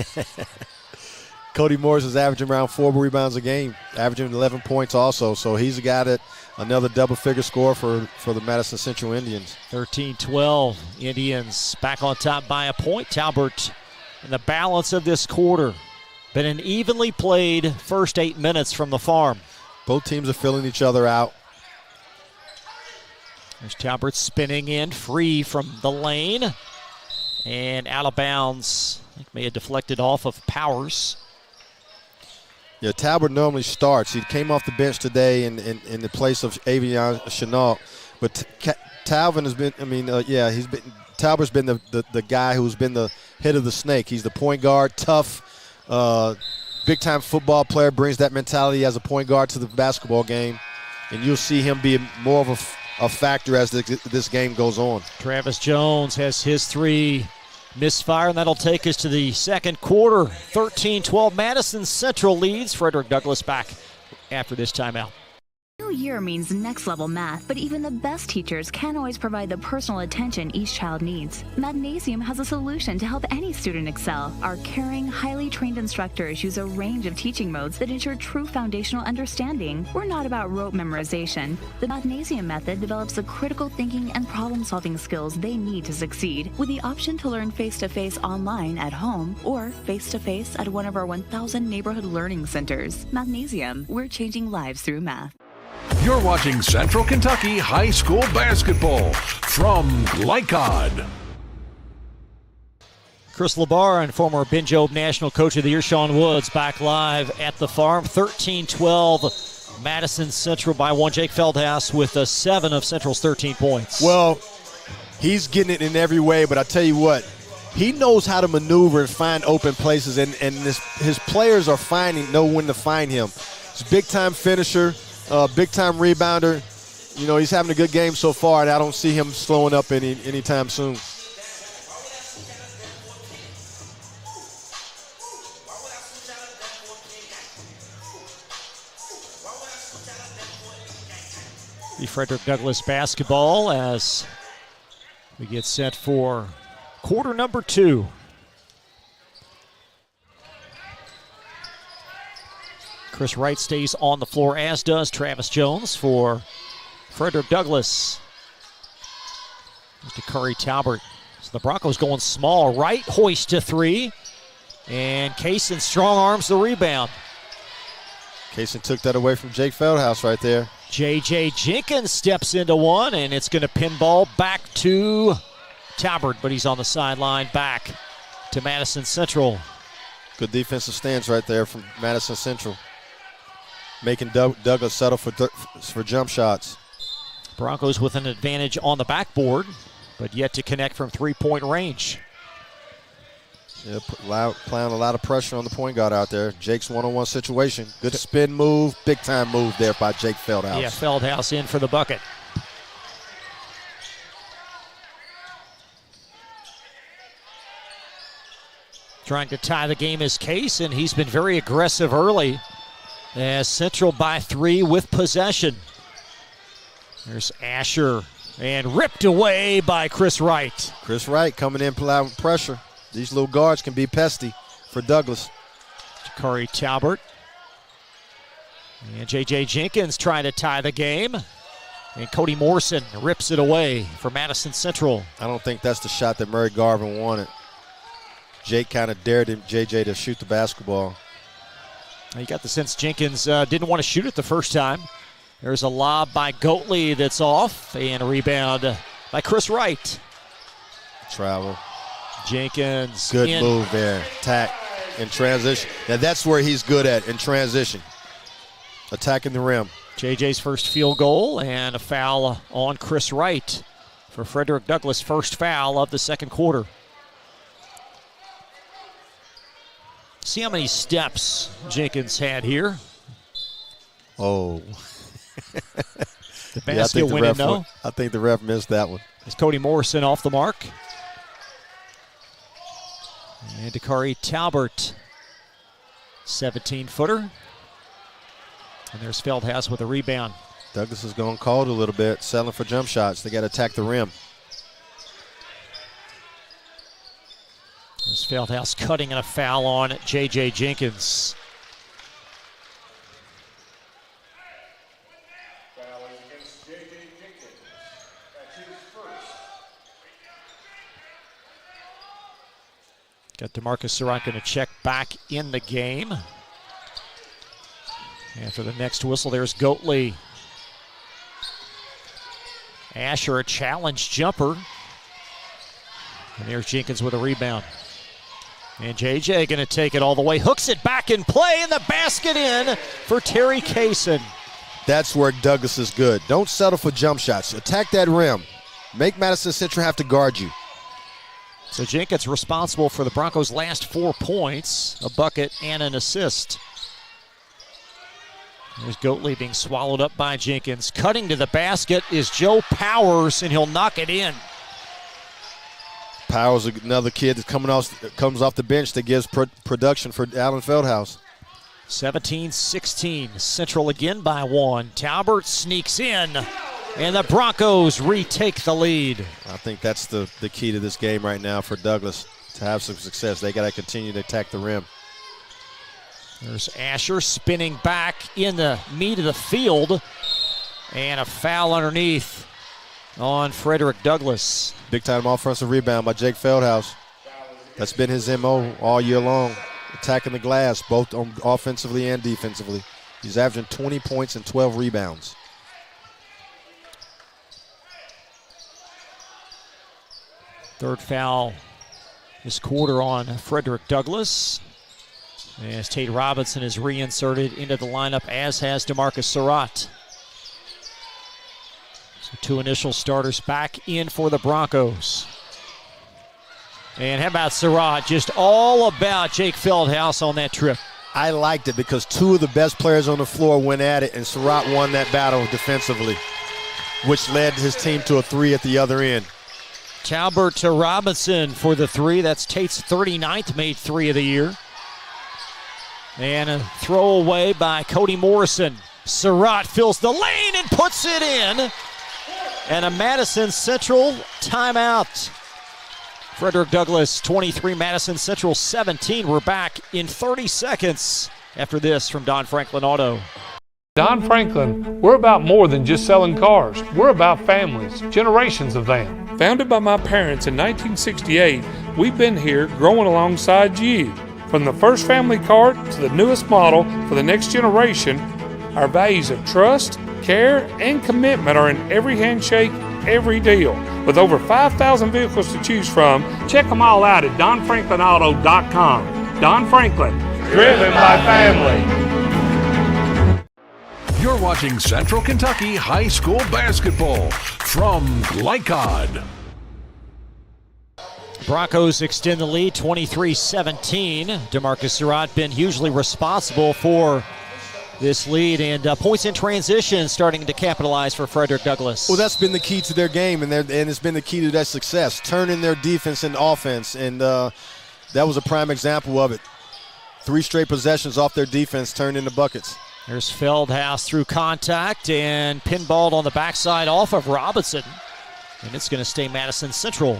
Cody Morrison's averaging around 4 rebounds a game, averaging 11 points also. So he's a guy that another double-figure score for the Madison Central Indians. 13-12, Indians back on top by a point. Talbert in the balance of this quarter. Been an evenly played first 8 minutes from the farm. Both teams are filling each other out. There's Talbert spinning in, free from the lane. And out of bounds. I think may have deflected off of Powers. Yeah, Talbert normally starts. He came off the bench today in the place of Avion Chenault. But Talvin has been, Talbert's been the guy who's been the head of the snake. He's the point guard, tough, big-time football player, brings that mentality as a point guard to the basketball game. And you'll see him be more of a factor as this game goes on. Travis Jones has his 3 misfire, and that'll take us to the second quarter. 13-12, Madison Central leads. Frederick Douglass back after this timeout. New year means next level math, but even the best teachers can't always provide the personal attention each child needs. Madnasium has a solution to help any student excel. Our caring, highly trained instructors use a range of teaching modes that ensure true foundational understanding. We're not about rote memorization. The Madnasium method develops the critical thinking and problem-solving skills they need to succeed, with the option to learn face-to-face online at home or face-to-face at one of our 1,000 neighborhood learning centers. Madnasium, we're changing lives through math. You're watching Central Kentucky High School Basketball from Glycod. Chris Labar and former Ben Jobe National Coach of the Year Sean Woods back live at the farm. 13-12 Madison Central by 1. Jake Feldhaus with 7 of Central's 13 points. Well, he's getting it in every way, but I tell you what, he knows how to maneuver and find open places, and his players are know when to find him. He's a big-time finisher. Big-time rebounder. You know, he's having a good game so far, and I don't see him slowing up anytime soon. The Frederick Douglass basketball as we get set for quarter number 2. Chris Wright stays on the floor, as does Travis Jones for Frederick Douglass. To Curry Talbert. So the Broncos going small. Wright hoist to 3. And Kaysen strong arms the rebound. Kaysen took that away from Jake Feldhaus right there. J.J. Jenkins steps into one, and it's going to pinball back to Talbert, but he's on the sideline. Back to Madison Central. Good defensive stance right there from Madison Central, making Douglas settle for jump shots. Broncos with an advantage on the backboard, but yet to connect from three-point range. Yeah, applying a lot of pressure on the point guard out there. Jake's one-on-one situation. Good spin move, big-time move there by Jake Feldhaus. Yeah, Feldhaus in for the bucket. Trying to tie the game is Case, and he's been very aggressive early as Central by 3 with possession. There's Asher, and ripped away by Chris Wright. Chris Wright coming in applying pressure. These little guards can be pesky for Douglas. Curry Talbert. And J.J. Jenkins trying to tie the game. And Cody Morrison rips it away for Madison Central. I don't think that's the shot that Murray Garvin wanted. Jake kind of dared him, J.J. to shoot the basketball. You got the sense Jenkins didn't want to shoot it the first time. There's a lob by Goatley that's off, and a rebound by Chris Wright. Travel. Jenkins. Good move there. Attack in transition. Now that's where he's good at, in transition. Attacking the rim. JJ's first field goal, and a foul on Chris Wright for Frederick Douglass' first foul of the second quarter. See how many steps Jenkins had here. Oh. The basket went in, no? I think the ref missed that one. It's Cody Morrison off the mark. And Dakari Talbert, 17-footer. And there's Feldhaus with a rebound. Douglas is going cold a little bit, settling for jump shots. They got to attack the rim. There's Feldhaus cutting and a foul on J.J. Jenkins. Got DeMarcus Surratt going to check back in the game. After the next whistle, there's Goatley. Asher, a challenge jumper. And there's Jenkins with a rebound. And JJ going to take it all the way. Hooks it back in play, and the basket in for Terry Kaysen. That's where Douglas is good. Don't settle for jump shots. Attack that rim. Make Madison Central have to guard you. So Jenkins responsible for the Broncos' last 4 points, a bucket and an assist. There's Goatley being swallowed up by Jenkins. Cutting to the basket is Joe Powers, and he'll knock it in. Powers, another kid that comes off the bench that gives production for Allen Feldhaus. 17-16. Central again by 1. Talbert sneaks in, and the Broncos retake the lead. I think that's the key to this game right now for Douglas to have some success. They got to continue to attack the rim. There's Asher spinning back in the meat of the field, and a foul underneath on Frederick Douglass. Big-time offensive rebound by Jake Feldhouse. That's been his MO all year long, attacking the glass, both offensively and defensively. He's averaging 20 points and 12 rebounds. Third foul this quarter on Frederick Douglass, as Tate Robinson is reinserted into the lineup, as has DeMarcus Surratt. So 2 initial starters back in for the Broncos. And how about Surratt? Just all about Jake Feldhouse on that trip. I liked it because 2 of the best players on the floor went at it, and Surratt won that battle defensively, which led his team to a 3 at the other end. Talbert to Robinson for the 3. That's Tate's 39th made 3 of the year. And a throwaway by Cody Morrison. Surratt fills the lane and puts it in. And a Madison Central timeout. Frederick Douglass 23, Madison Central 17. We're back in 30 seconds after this from Don Franklin Auto. Don Franklin, we're about more than just selling cars. We're about families, generations of them. Founded by my parents in 1968, we've been here growing alongside you. From the first family car to the newest model for the next generation, our values of trust, care, and commitment are in every handshake, every deal. With over 5,000 vehicles to choose from, check them all out at DonFranklinAuto.com. Don Franklin, driven by family. You're watching Central Kentucky High School basketball from Glycod. Broncos extend the lead 23-17. DeMarcus Surratt been hugely responsible for this lead, and points in transition starting to capitalize for Frederick Douglass. Well, that's been the key to their game, and it's been the key to their success, turning their defense into offense, and that was a prime example of it. 3 straight possessions off their defense turned into buckets. There's Feldhouse through contact and pinballed on the backside off of Robinson, and it's going to stay Madison Central.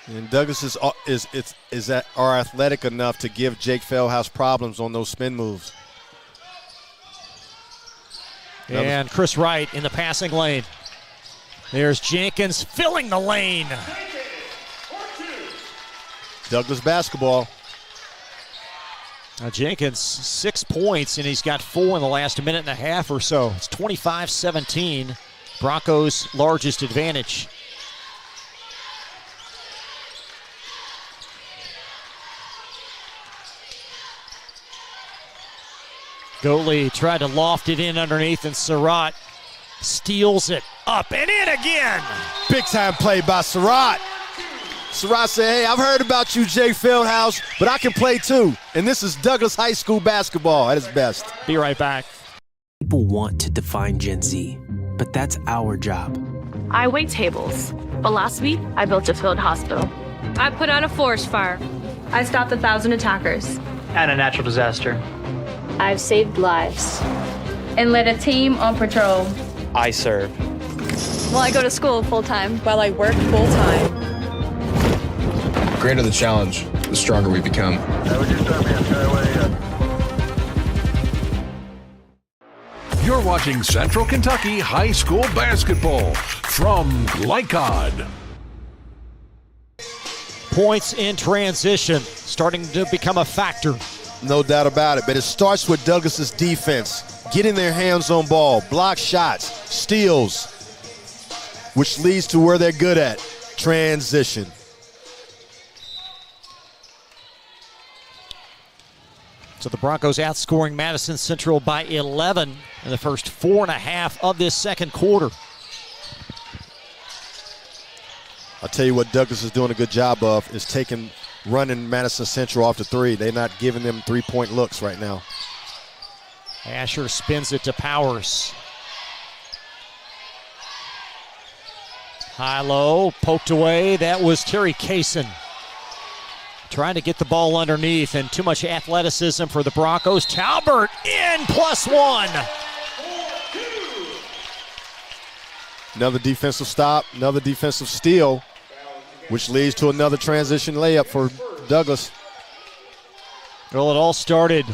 And Douglas are athletic enough to give Jake Feldhouse problems on those spin moves. And Chris Wright in the passing lane. There's Jenkins filling the lane. Douglas basketball. Jenkins, 6 points, and he's got 4 in the last minute and a half or so. It's 25-17, Broncos' largest advantage. Goalie tried to loft it in underneath, and Surratt steals it up and in again. Big time play by Surratt. Surratt said, hey, I've heard about you, Jake Feldhouse, but I can play too. And this is Douglas High School basketball at its best. Be right back. People want to define Gen Z, but that's our job. I wait tables, but last week I built a field hospital. I put out a forest fire. I stopped 1,000 attackers. And a natural disaster. I've saved lives. And led a team on patrol. I serve. Well, I go to school full-time while I work full-time. The greater the challenge, the stronger we become. You're watching Central Kentucky High School basketball from Glycod. Points in transition starting to become a factor. No doubt about it, but it starts with Douglas's defense, getting their hands on ball, block shots, steals, which leads to where they're good at, transition. So the Broncos outscoring Madison Central by 11 in the first 4.5 of this second quarter. I'll tell you what Douglas is doing a good job of is running Madison Central off the 3. They're not giving them 3-point looks right now. Asher spins it to Powers. High-low, poked away. That was Terry Kaysen. trying to get the ball underneath, and too much athleticism for the Broncos. Talbert in, +1. Another defensive stop, another defensive steal, which leads to another transition layup for Douglas. Well, it all started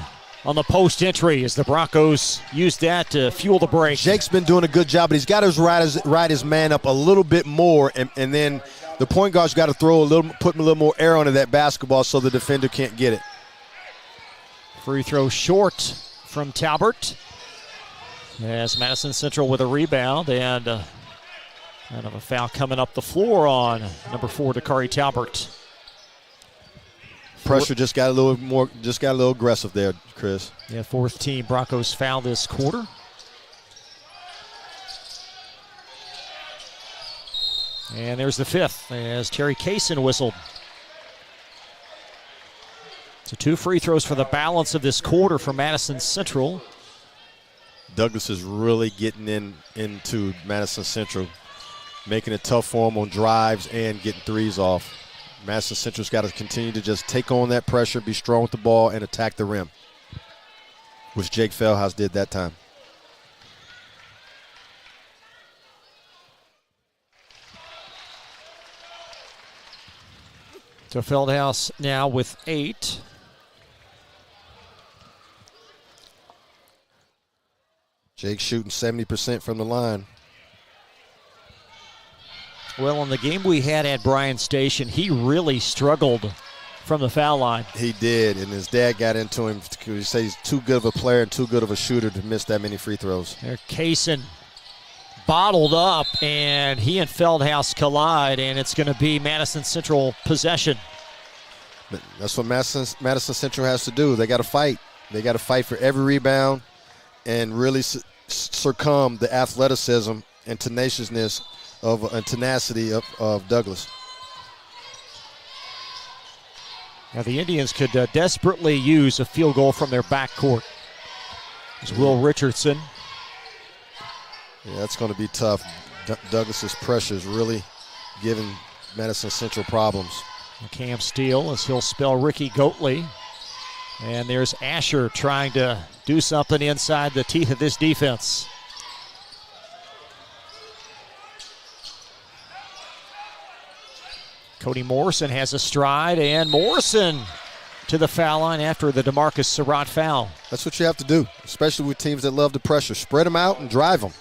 on the post entry as the Broncos used that to fuel the break. Jake's been doing a good job, but he's got to ride his man up a little bit more, and then the point guard's got to put a little more air onto that basketball so the defender can't get it. Free throw short from Talbert. As Madison Central with a rebound, and kind of a foul coming up the floor on number 4, Dakari Talbert. Pressure just got a little aggressive there, Chris. Yeah, 4th team Broncos foul this quarter. And there's the 5th as Terry Kaysen whistled. So 2 free throws for the balance of this quarter for Madison Central. Douglas is really getting into Madison Central, making it tough for them on drives and getting threes off. Madison Central's got to continue to just take on that pressure, be strong with the ball, and attack the rim, which Jake Feldhaus did that time. So Feldhaus now with 8. Jake shooting 70% from the line. Well, in the game we had at Bryan Station, he really struggled from the foul line. He did, and his dad got into him. He says he's too good of a player and too good of a shooter to miss that many free throws. There, Kaysen bottled up, and he and Feldhaus collide, and it's going to be Madison Central possession. But that's what Madison Central has to do. They got to fight. They got to fight for every rebound and really succumb the athleticism and tenaciousness and tenacity of Douglas. Now the Indians could desperately use a field goal from their backcourt. There's Will Richardson. Yeah, that's going to be tough. Douglas's pressure is really giving Madison Central problems. Cam Steele, as he'll spell Ricky Goatley. And there's Asher trying to do something inside the teeth of this defense. Cody Morrison has a stride, and Morrison to the foul line after the DeMarcus Surratt foul. That's what you have to do, especially with teams that love the pressure. Spread them out and drive them.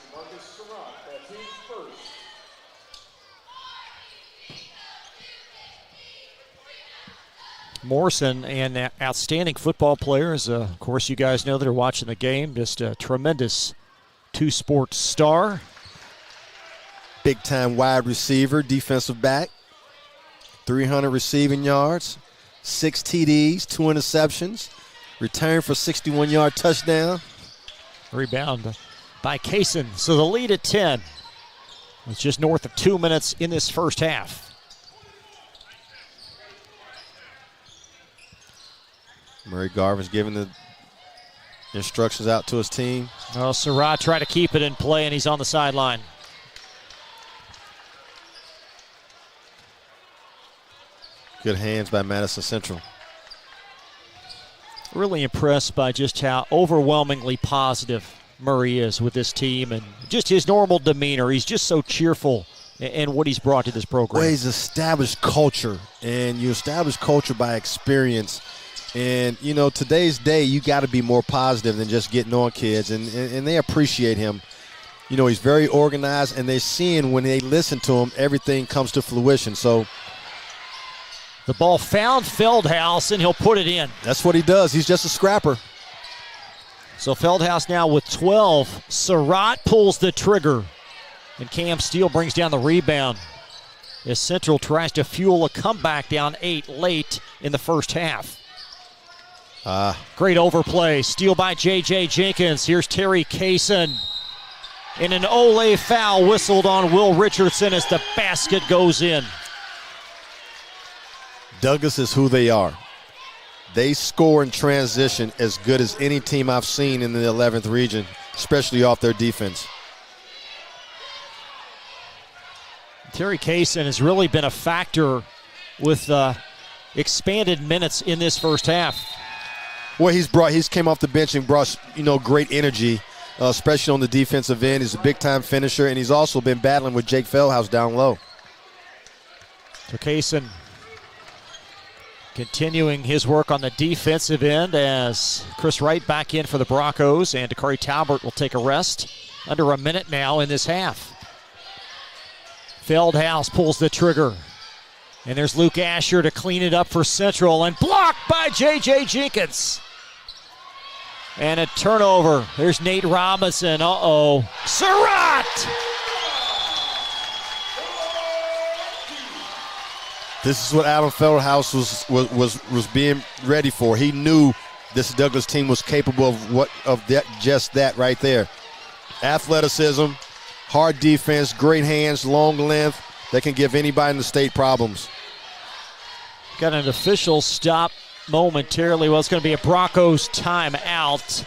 Morrison, an outstanding football player, of course you guys know that are watching the game, just a tremendous two-sport star. Big-time wide receiver, defensive back. 300 receiving yards, 6 TDs, 2 interceptions, return for 61-yard touchdown. Rebound by Kaysen. So the lead at 10. It's just north of 2 minutes in this first half. Murray Garvin's giving the instructions out to his team. Oh, Surratt tried to keep it in play, and he's on the sideline. Good hands by Madison Central. Really impressed by just how overwhelmingly positive Murray is with this team and just his normal demeanor. He's just so cheerful in what he's brought to this program. Well, he's established culture, and you establish culture by experience. And, you know, today's day, you got to be more positive than just getting on kids, and they appreciate him. You know, he's very organized, and they're seeing when they listen to him, everything comes to fruition. So the ball found Feldhaus, and he'll put it in. That's what he does. He's just a scrapper. So Feldhaus now with 12. Surratt pulls the trigger, and Cam Steele brings down the rebound as Central tries to fuel a comeback down 8 late in the first half. Great overplay. Steal by J.J. Jenkins. Here's Terry Kaysen. And an Olay foul whistled on Will Richardson as the basket goes in. Douglas is who they are. They score in transition as good as any team I've seen in the 11th region, especially off their defense. Terry Kaysen has really been a factor with expanded minutes in this first half. Well, he's came off the bench and brought, great energy, especially on the defensive end. He's a big-time finisher, and he's also been battling with Jake Feldhaus down low. So Kaysen continuing his work on the defensive end as Chris Wright back in for the Broncos, and Dakari Talbert will take a rest. Under a minute now in this half. Feldhaus pulls the trigger. And there's Luke Asher to clean it up for Central, and blocked by J.J. Jenkins. And a turnover. There's Nate Robinson. Surratt! This is what Adam Feldhaus was being ready for. He knew this Douglas team was capable of just that right there. Athleticism, hard defense, great hands, long length that can give anybody in the state problems. Got an official stop momentarily. Well, it's going to be a Broncos timeout.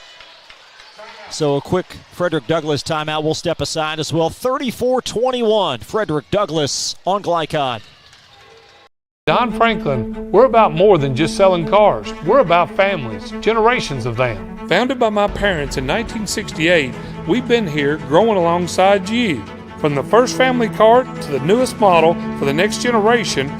So a quick Frederick Douglass timeout. We'll step aside as well. 34-21, Frederick Douglass on Glycod. Don Franklin, we're about more than just selling cars. We're about families, generations of them. Founded by my parents in 1968, we've been here growing alongside you. From the first family car to the newest model for the next generation,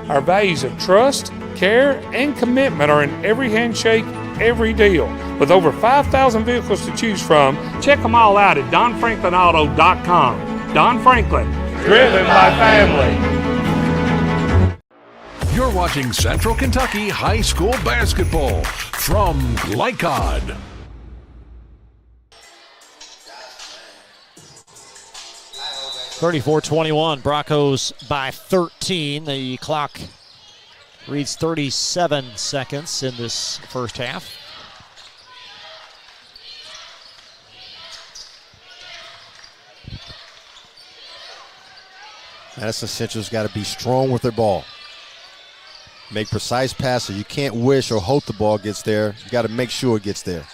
our values of trust, care, and commitment are in every handshake, every deal. With over 5,000 vehicles to choose from, check them all out at DonFranklinAuto.com. Don Franklin, driven by family. You're watching Central Kentucky High School Basketball from Glycod. (34-21), Broncos by 13. The clock reads 37 seconds in this first half. Madison Central's got to be strong with their ball. Make precise passes. You can't wish or hope the ball gets there. You got to make sure it gets there.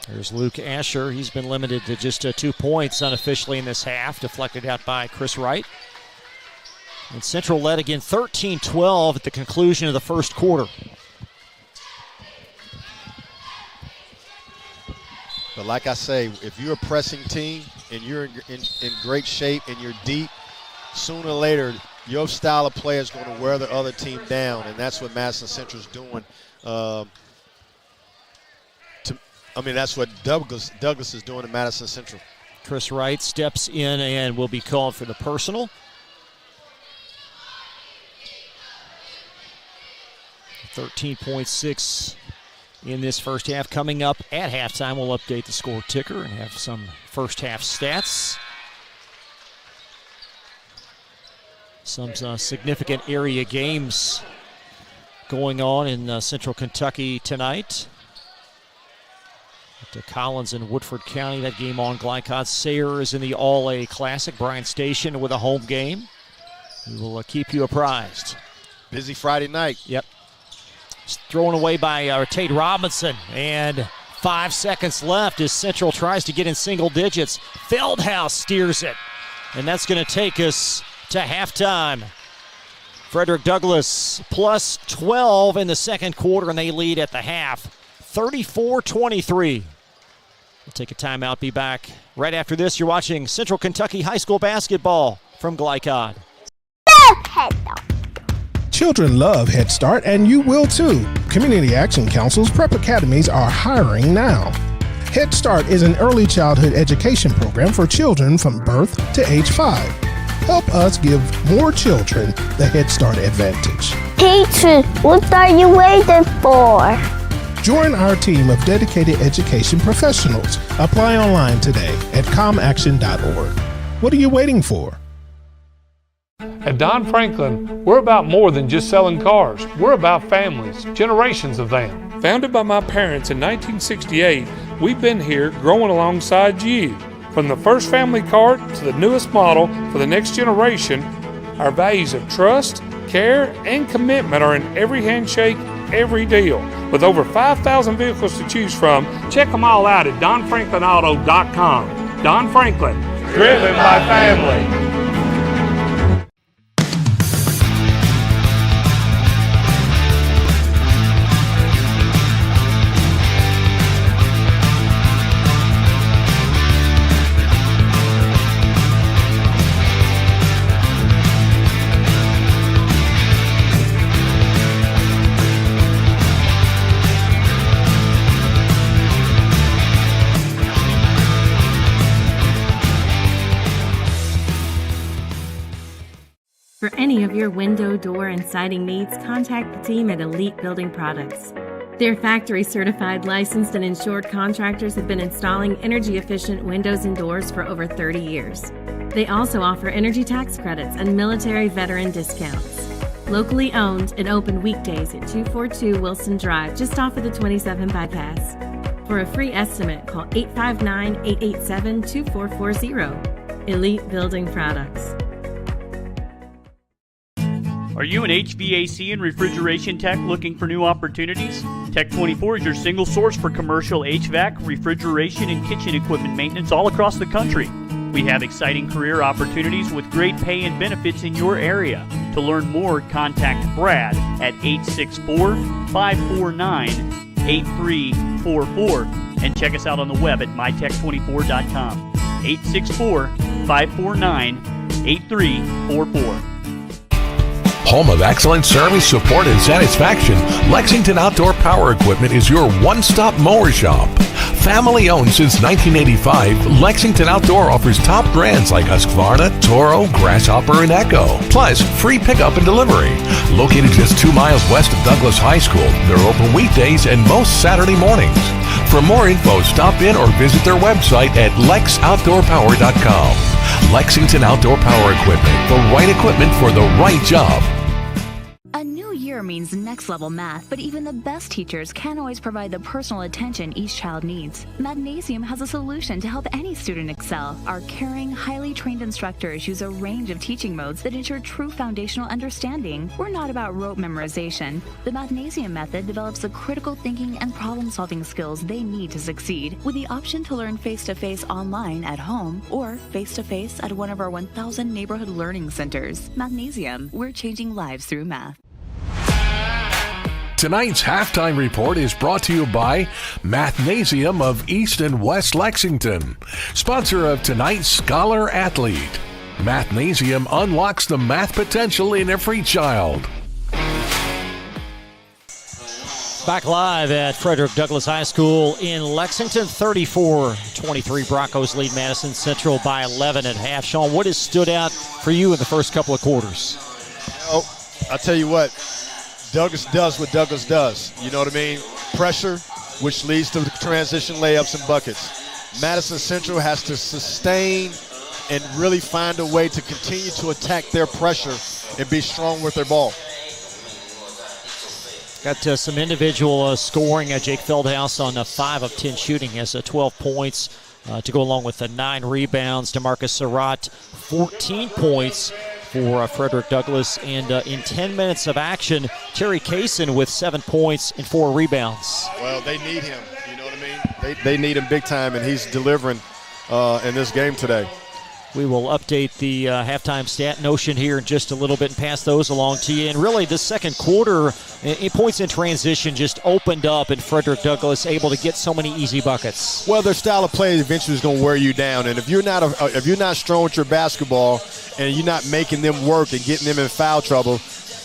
There's Luke Asher. He's been limited to just 2 points unofficially in this half, deflected out by Chris Wright. And Central led again 13-12 at the conclusion of the first quarter. But like I say, if you're a pressing team and you're in great shape and you're deep, sooner or later, your style of play is going to wear the other team down, and that's what Madison Central's doing. That's what Douglas is doing to Madison Central. Chris Wright steps in and will be called for the personal. 13.6 in this first half. Coming up at halftime, we'll update the score ticker and have some first half stats. Some significant area games going on in Central Kentucky tonight. To Collins and Woodford County, that game on Glycod. Sayre is in the All-A Classic. Bryan Station with a home game. We will keep you apprised. Busy Friday night. Yep. It's thrown away by Tate Robinson, and 5 seconds left as Central tries to get in single digits. Feldhaus steers it, and that's going to take us to halftime. Frederick Douglass plus 12 in the second quarter, and they lead at the half, 34-23. We'll take a timeout, be back right after this. You're watching Central Kentucky High School Basketball from Glycod. Children love Head Start, and you will too. Community Action Council's prep academies are hiring now. Head Start is an early childhood education program for children from birth to age 5. Help us give more children the Head Start advantage. Teacher, what are you waiting for? Join our team of dedicated education professionals. Apply online today at comaction.org. What are you waiting for? At Don Franklin, we're about more than just selling cars. We're about families, generations of them. Founded by my parents in 1968, we've been here growing alongside you. From the first family car to the newest model for the next generation, our values of trust, care, and commitment are in every handshake, every deal. With over 5,000 vehicles to choose from, check them all out at DonFranklinAuto.com. Don Franklin, driven by family. of your window, door, and siding needs, contact the team at Elite Building Products. Their factory-certified, licensed, and insured contractors have been installing energy-efficient windows and doors for over 30 years. They also offer energy tax credits and military veteran discounts. Locally owned and open weekdays at 242 Wilson Drive, just off of the 27 bypass. For a free estimate, call 859-887-2440. Elite Building Products. Are you an HVAC and refrigeration tech looking for new opportunities? Tech 24 is your single source for commercial HVAC, refrigeration, and kitchen equipment maintenance all across the country. We have exciting career opportunities with great pay and benefits in your area. To learn more, contact Brad at 864-549-8344 and check us out on the web at mytech24.com. 864-549-8344. Home of excellent service, support, and satisfaction, Lexington Outdoor Power Equipment is your one-stop mower shop. Family owned since 1985, Lexington Outdoor offers top brands like Husqvarna, Toro, Grasshopper, and Echo. Plus, free pickup and delivery. Located just 2 miles west of Douglas High School, they're open weekdays and most Saturday mornings. For more info, stop in or visit their website at lexoutdoorpower.com. Lexington Outdoor Power Equipment, the right equipment for the right job. A new year means next level math, but even the best teachers can't always provide the personal attention each child needs. Magnesium has a solution to help any student excel. Our caring, highly trained instructors use a range of teaching modes that ensure true foundational understanding. We're not about rote memorization. The Magnesium method develops the critical thinking and problem-solving skills they need to succeed, with the option to learn face-to-face online at home or face-to-face at one of our 1,000 neighborhood learning centers. Magnesium, we're changing lives through math. Tonight's halftime report is brought to you by Mathnasium of East and West Lexington, sponsor of tonight's Scholar Athlete. Mathnasium unlocks the math potential in every child. Back live at Frederick Douglass High School in Lexington, 34-23. Broncos lead Madison Central by 11 at half. Sean, what has stood out for you in the first couple of quarters? Oh, I'll tell you what. Douglas does what Douglas does. You know what I mean? Pressure, which leads to transition layups and buckets. Madison Central has to sustain and really find a way to continue to attack their pressure and be strong with their ball. Got some individual scoring. Jake Feldhaus on 5 of 10 shooting has 12 points to go along with 9 rebounds. DeMarcus Surratt, 14 points for Frederick Douglass. And in 10 minutes of action, Terry Kaysen with 7 points and 4 rebounds. Well, they need him. You know what I mean? They need him big time, and he's delivering in this game today. We will update the halftime stat notion here in just a little bit and pass those along to you. And really, the second quarter, points in transition just opened up, and Frederick Douglass able to get so many easy buckets. Well, their style of play eventually is going to wear you down, and if you're not strong with your basketball and you're not making them work and getting them in foul trouble,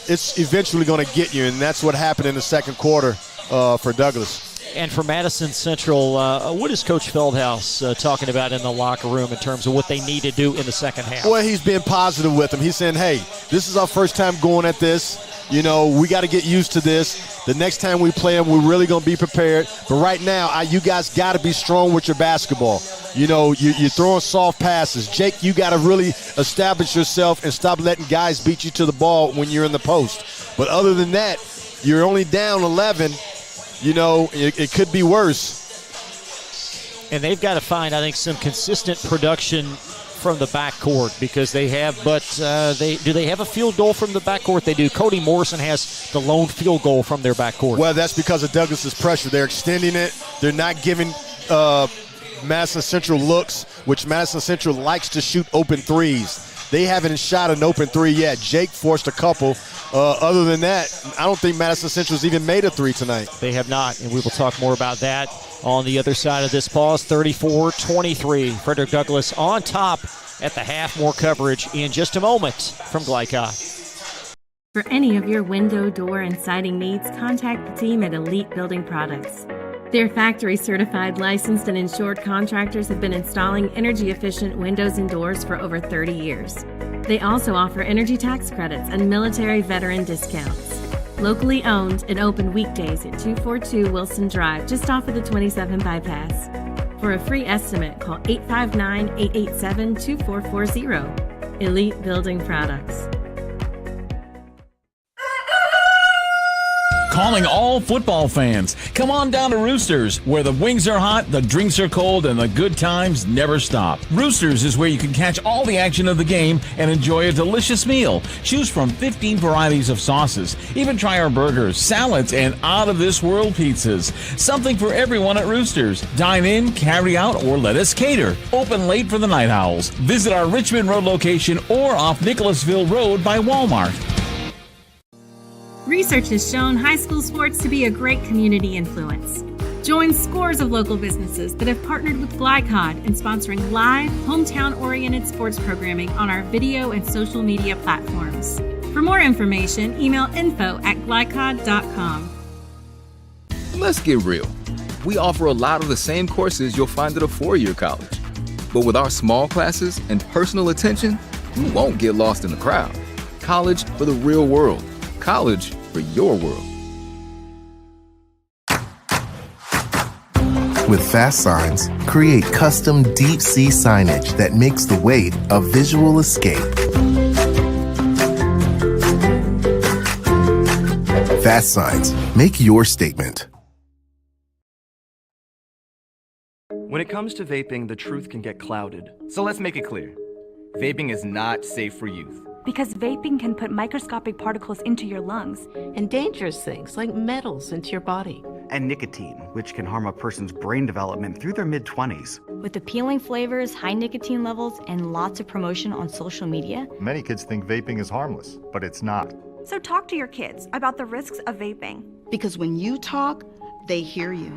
it's eventually going to get you, and that's what happened in the second quarter for Douglass. And for Madison Central, what is Coach Feldhaus talking about in the locker room in terms of what they need to do in the second half? Well, he's being positive with them. He's saying, hey, this is our first time going at this. You know, we got to get used to this. The next time we play them, we're really going to be prepared. But right now, you guys got to be strong with your basketball. You know, you're throwing soft passes. Jake, you got to really establish yourself and stop letting guys beat you to the ball when you're in the post. But other than that, you're only down 11. You know, it could be worse. And they've got to find, I think, some consistent production from the backcourt because they have, but do they have a field goal from the backcourt? They do. Cody Morrison has the lone field goal from their backcourt. Well, that's because of Douglas's pressure. They're extending it. They're not giving Madison Central looks, which Madison Central likes to shoot open threes. They haven't shot an open three yet. Jake forced a couple. Other than that, I don't think Madison Central's even made a three tonight. They have not, and we will talk more about that on the other side of this pause. 34-23. Frederick Douglass on top at the half. More coverage in just a moment from Glycott. For any of your window, door, and siding needs, contact the team at Elite Building Products. Their factory-certified, licensed, and insured contractors have been installing energy-efficient windows and doors for over 30 years. They also offer energy tax credits and military veteran discounts. Locally owned and open weekdays at 242 Wilson Drive, just off of the 27 bypass. For a free estimate, call 859-887-2440. Elite Building Products. Calling all football fans. Come on down to Roosters, where the wings are hot, the drinks are cold, and the good times never stop. Roosters is where you can catch all the action of the game and enjoy a delicious meal. Choose from 15 varieties of sauces. Even try our burgers, salads, and out-of-this-world pizzas. Something for everyone at Roosters. Dine in, carry out, or let us cater. Open late for the Night Owls. Visit our Richmond Road location or off Nicholasville Road by Walmart. Research has shown high school sports to be a great community influence. Join scores of local businesses that have partnered with Glycod in sponsoring live, hometown-oriented sports programming on our video and social media platforms. For more information, email info@glycod.com. Let's get real. We offer a lot of the same courses you'll find at a four-year college. But with our small classes and personal attention, you won't get lost in the crowd. College for the real world. College for your world. With Fast Signs, create custom deep sea signage that makes the wait a visual escape. Fast Signs, make your statement. When it comes to vaping, the truth can get clouded. So let's make it clear. Vaping is not safe for youth. Because vaping can put microscopic particles into your lungs. And dangerous things like metals into your body. And nicotine, which can harm a person's brain development through their mid-20s. With appealing flavors, high nicotine levels, and lots of promotion on social media. Many kids think vaping is harmless, but it's not. So talk to your kids about the risks of vaping. Because when you talk, they hear you.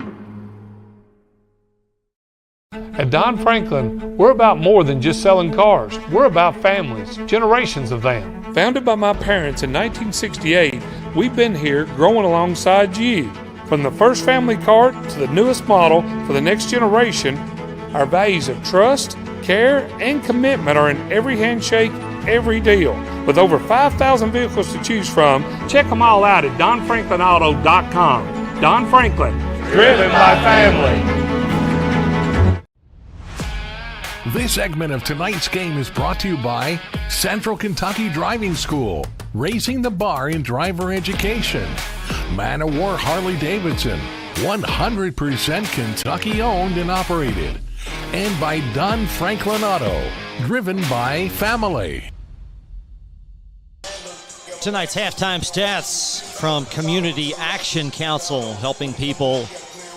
At Don Franklin, we're about more than just selling cars. We're about families, generations of them. Founded by my parents in 1968, we've been here growing alongside you. From the first family car to the newest model for the next generation, our values of trust, care, and commitment are in every handshake, every deal. With over 5,000 vehicles to choose from, check them all out at donfranklinauto.com. Don Franklin, driven by family. This segment of tonight's game is brought to you by Central Kentucky Driving School, raising the bar in driver education. Man of War Harley-Davidson, 100% Kentucky owned and operated. And by Don Franklin Auto, driven by family. Tonight's halftime stats from Community Action Council, helping people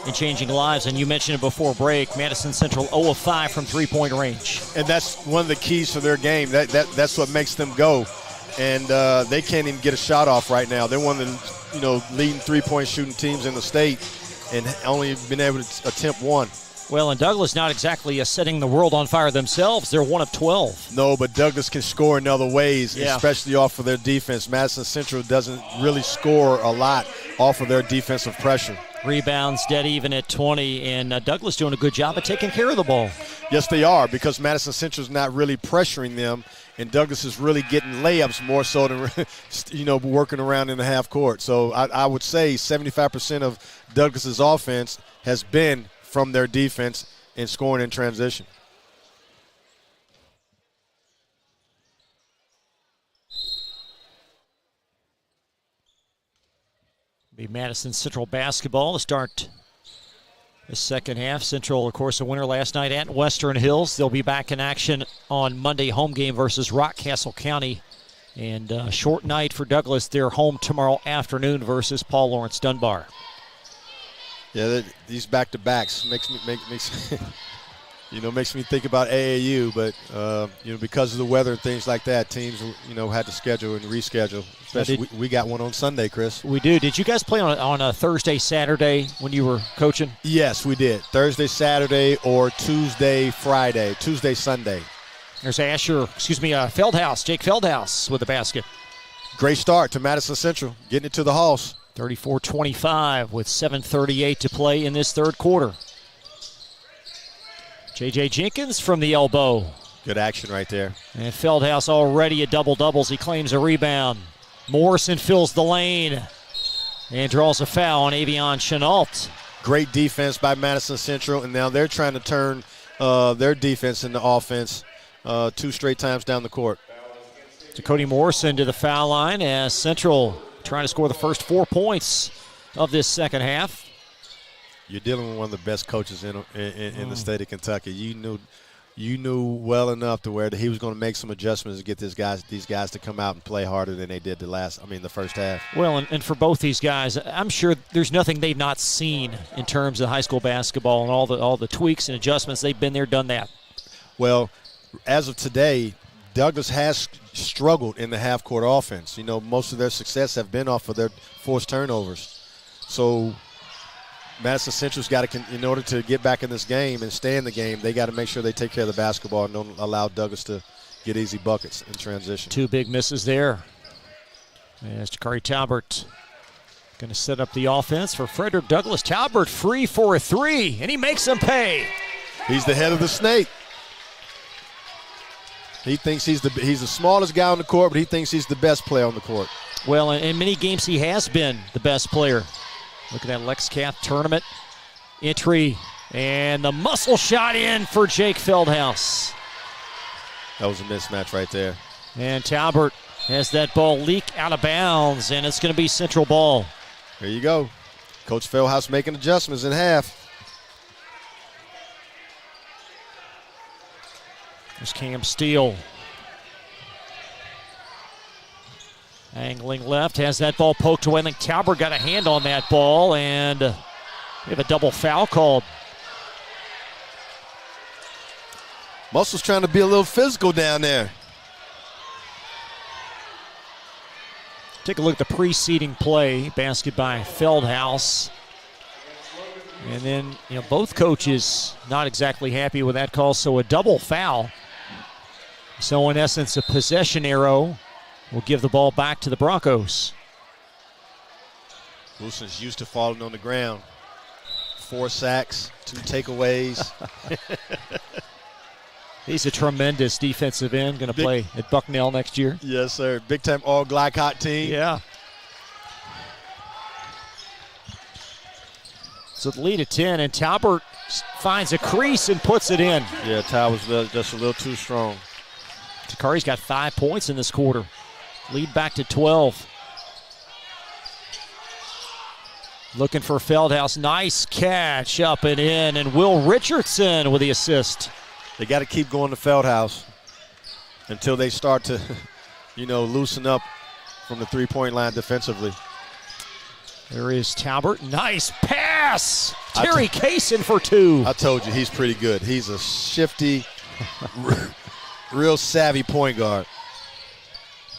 and changing lives. And you mentioned it before break, Madison Central 0 of 5 from three-point range. And that's one of the keys to their game. That's what makes them go. And they can't even get a shot off right now. They're one of the leading three-point shooting teams in the state and only been able to attempt one. Well, and Douglas not exactly setting the world on fire themselves. They're 1 of 12. No, but Douglas can score in other ways, especially off of their defense. Madison Central doesn't really score a lot off of their defensive pressure. Rebounds dead even at 20, and Douglas doing a good job of taking care of the ball. Yes, they are, because Madison Central's not really pressuring them, and Douglas is really getting layups more so than working around in the half court. So I would say 75% of Douglas's offense has been from their defense and scoring in transition. Be Madison Central basketball to start the second half. Central, of course, a winner last night at Western Hills. They'll be back in action on Monday, home game versus Rockcastle County. And a short night for Douglas. They're home tomorrow afternoon versus Paul Lawrence Dunbar. Yeah, these back-to-backs makes me think about AAU, but because of the weather and things like that, teams had to schedule and reschedule. Especially we got one on Sunday, Chris. We do. Did you guys play on a Thursday, Saturday when you were coaching? Yes, we did. Thursday, Saturday, or Tuesday, Friday. Tuesday, Sunday. There's Feldhaus, Jake Feldhaus with the basket. Great start to Madison Central, getting it to the Halls. 34-25 with 7:38 to play in this third quarter. J.J. Jenkins from the elbow. Good action right there. And Feldhaus already at double-doubles. He claims a rebound. Morrison fills the lane and draws a foul on Avion Chenault. Great defense by Madison Central, and now they're trying to turn their defense into offense 2 straight times down the court. To Cody Morrison to the foul line as Central trying to score the first 4 points of this second half. You're dealing with one of the best coaches in the state of Kentucky. You knew well enough to where he was going to make some adjustments to get these guys to come out and play harder than they did the first half. Well, and for both these guys, I'm sure there's nothing they've not seen in terms of high school basketball and all the tweaks and adjustments. They've been there, done that. Well, as of today, Douglas has struggled in the half-court offense. You know, most of their success have been off of their forced turnovers. So Madison Central's got to, in order to get back in this game and stay in the game, they got to make sure they take care of the basketball and don't allow Douglas to get easy buckets in transition. 2 big misses there. As Jakari Talbert going to set up the offense for Frederick Douglass. Talbert free for a 3, and he makes them pay. He's the head of the snake. He thinks he's the smallest guy on the court, but he thinks he's the best player on the court. Well, in many games he has been the best player. Look at that Lex Cath tournament entry, and the muscle shot in for Jake Feldhaus. That was a mismatch right there. And Talbert has that ball leak out of bounds, and it's going to be Central ball. There you go. Coach Feldhaus making adjustments in half. There's Cam Steele. Angling left, has that ball poked away. I think Talbert got a hand on that ball, and we have a double foul called. Muscle's trying to be a little physical down there. Take a look at the preceding play. Basket by Feldhaus. And then, both coaches not exactly happy with that call, so a double foul. So, in essence, a possession arrow will give the ball back to the Broncos. Wilson's used to falling on the ground. 4 sacks, 2 takeaways. He's a tremendous defensive end, going to play at Bucknell next year. Yes, sir. Big-time all-Glycott team. Yeah. So the lead at 10, and Talbert finds a crease and puts it in. Yeah, Tal was just a little too strong. Takari's got 5 points in this quarter. Lead back to 12. Looking for Feldhaus. Nice catch up and in, and Will Richardson with the assist. They got to keep going to Feldhaus until they start to, loosen up from the three-point line defensively. There is Talbert. Nice pass. Terry Kaysen for 2. I told you, he's pretty good. He's a shifty, real savvy point guard.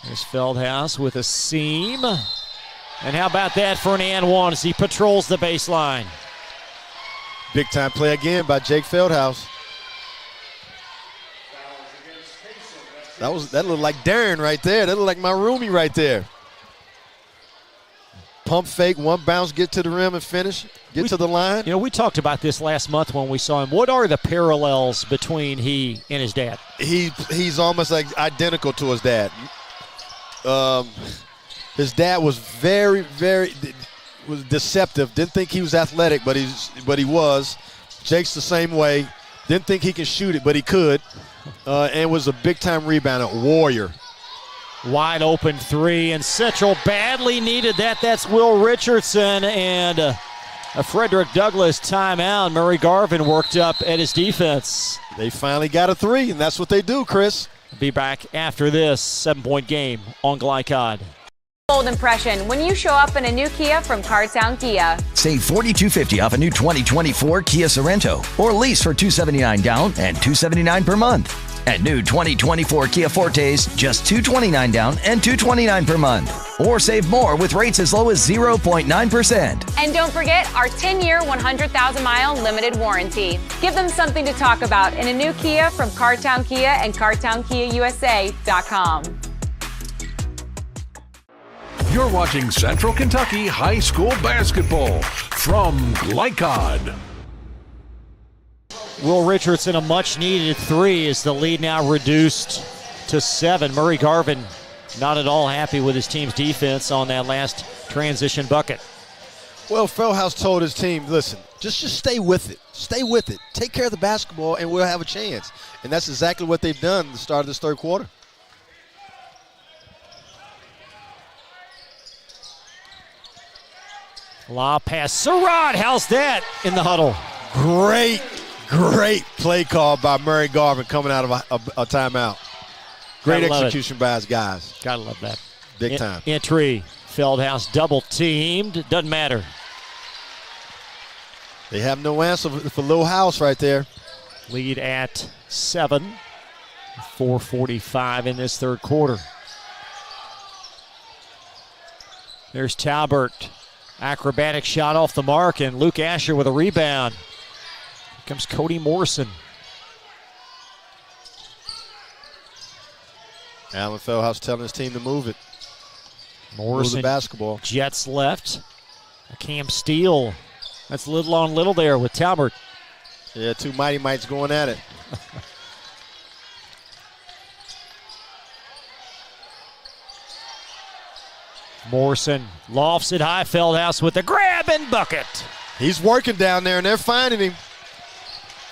There's Feldhaus with a seam. And how about that for an and one as he patrols the baseline. Big-time play again by Jake Feldhaus. That looked like Darren right there. That looked like my roomie right there. Pump fake, 1 bounce, get to the rim and finish. Get to the line. We talked about this last month when we saw him. What are the parallels between he and his dad? He's almost like identical to his dad. His dad was very, very was deceptive. Didn't think he was athletic, but he was. Jake's the same way. Didn't think he could shoot it, but he could. And was a big-time rebounder, warrior. Wide open 3, and Central badly needed that. That's Will Richardson, and a Frederick Douglass timeout. Murray Garvin worked up at his defense. They finally got a 3, and that's what they do, Chris. Be back after this 7-point game on Glycod. Bold impression when you show up in a new Kia from Cartown Kia. Save $4,250 off a new 2024 Kia Sorento, or lease for $279 down and $279 per month. And new 2024 Kia Fortes, just $229 down and $229 per month. Or save more with rates as low as 0.9%. And don't forget our 10-year, 100,000-mile limited warranty. Give them something to talk about in a new Kia from Cartown Kia and CartownKiaUSA.com. You're watching Central Kentucky High School Basketball from Glycod. Will Richardson, a much-needed 3, is the lead now reduced to 7. Murray Garvin not at all happy with his team's defense on that last transition bucket. Well, Feldhouse told his team, listen, just stay with it. Stay with it. Take care of the basketball, and we'll have a chance. And that's exactly what they've done at the start of this third quarter. Lob pass. Surratt, how's that in the huddle? Great play call by Murray Garvin coming out of a timeout. Great execution by his guys. Gotta love that. Big time. Entry. Feldhouse double teamed. Doesn't matter. They have no answer for Lil House right there. Lead at 7. 4:45 in this third quarter. There's Talbert. Acrobatic shot off the mark, and Luke Asher with a rebound. Here comes Cody Morrison. Alan Feldhouse telling his team to move it. Morrison, move the basketball. Jets left. Cam Steele. That's little on little there with Talbert. Yeah, 2 Mighty Mites going at it. Morrison lofts it high. Feldhouse with the grab and bucket. He's working down there, and they're finding him.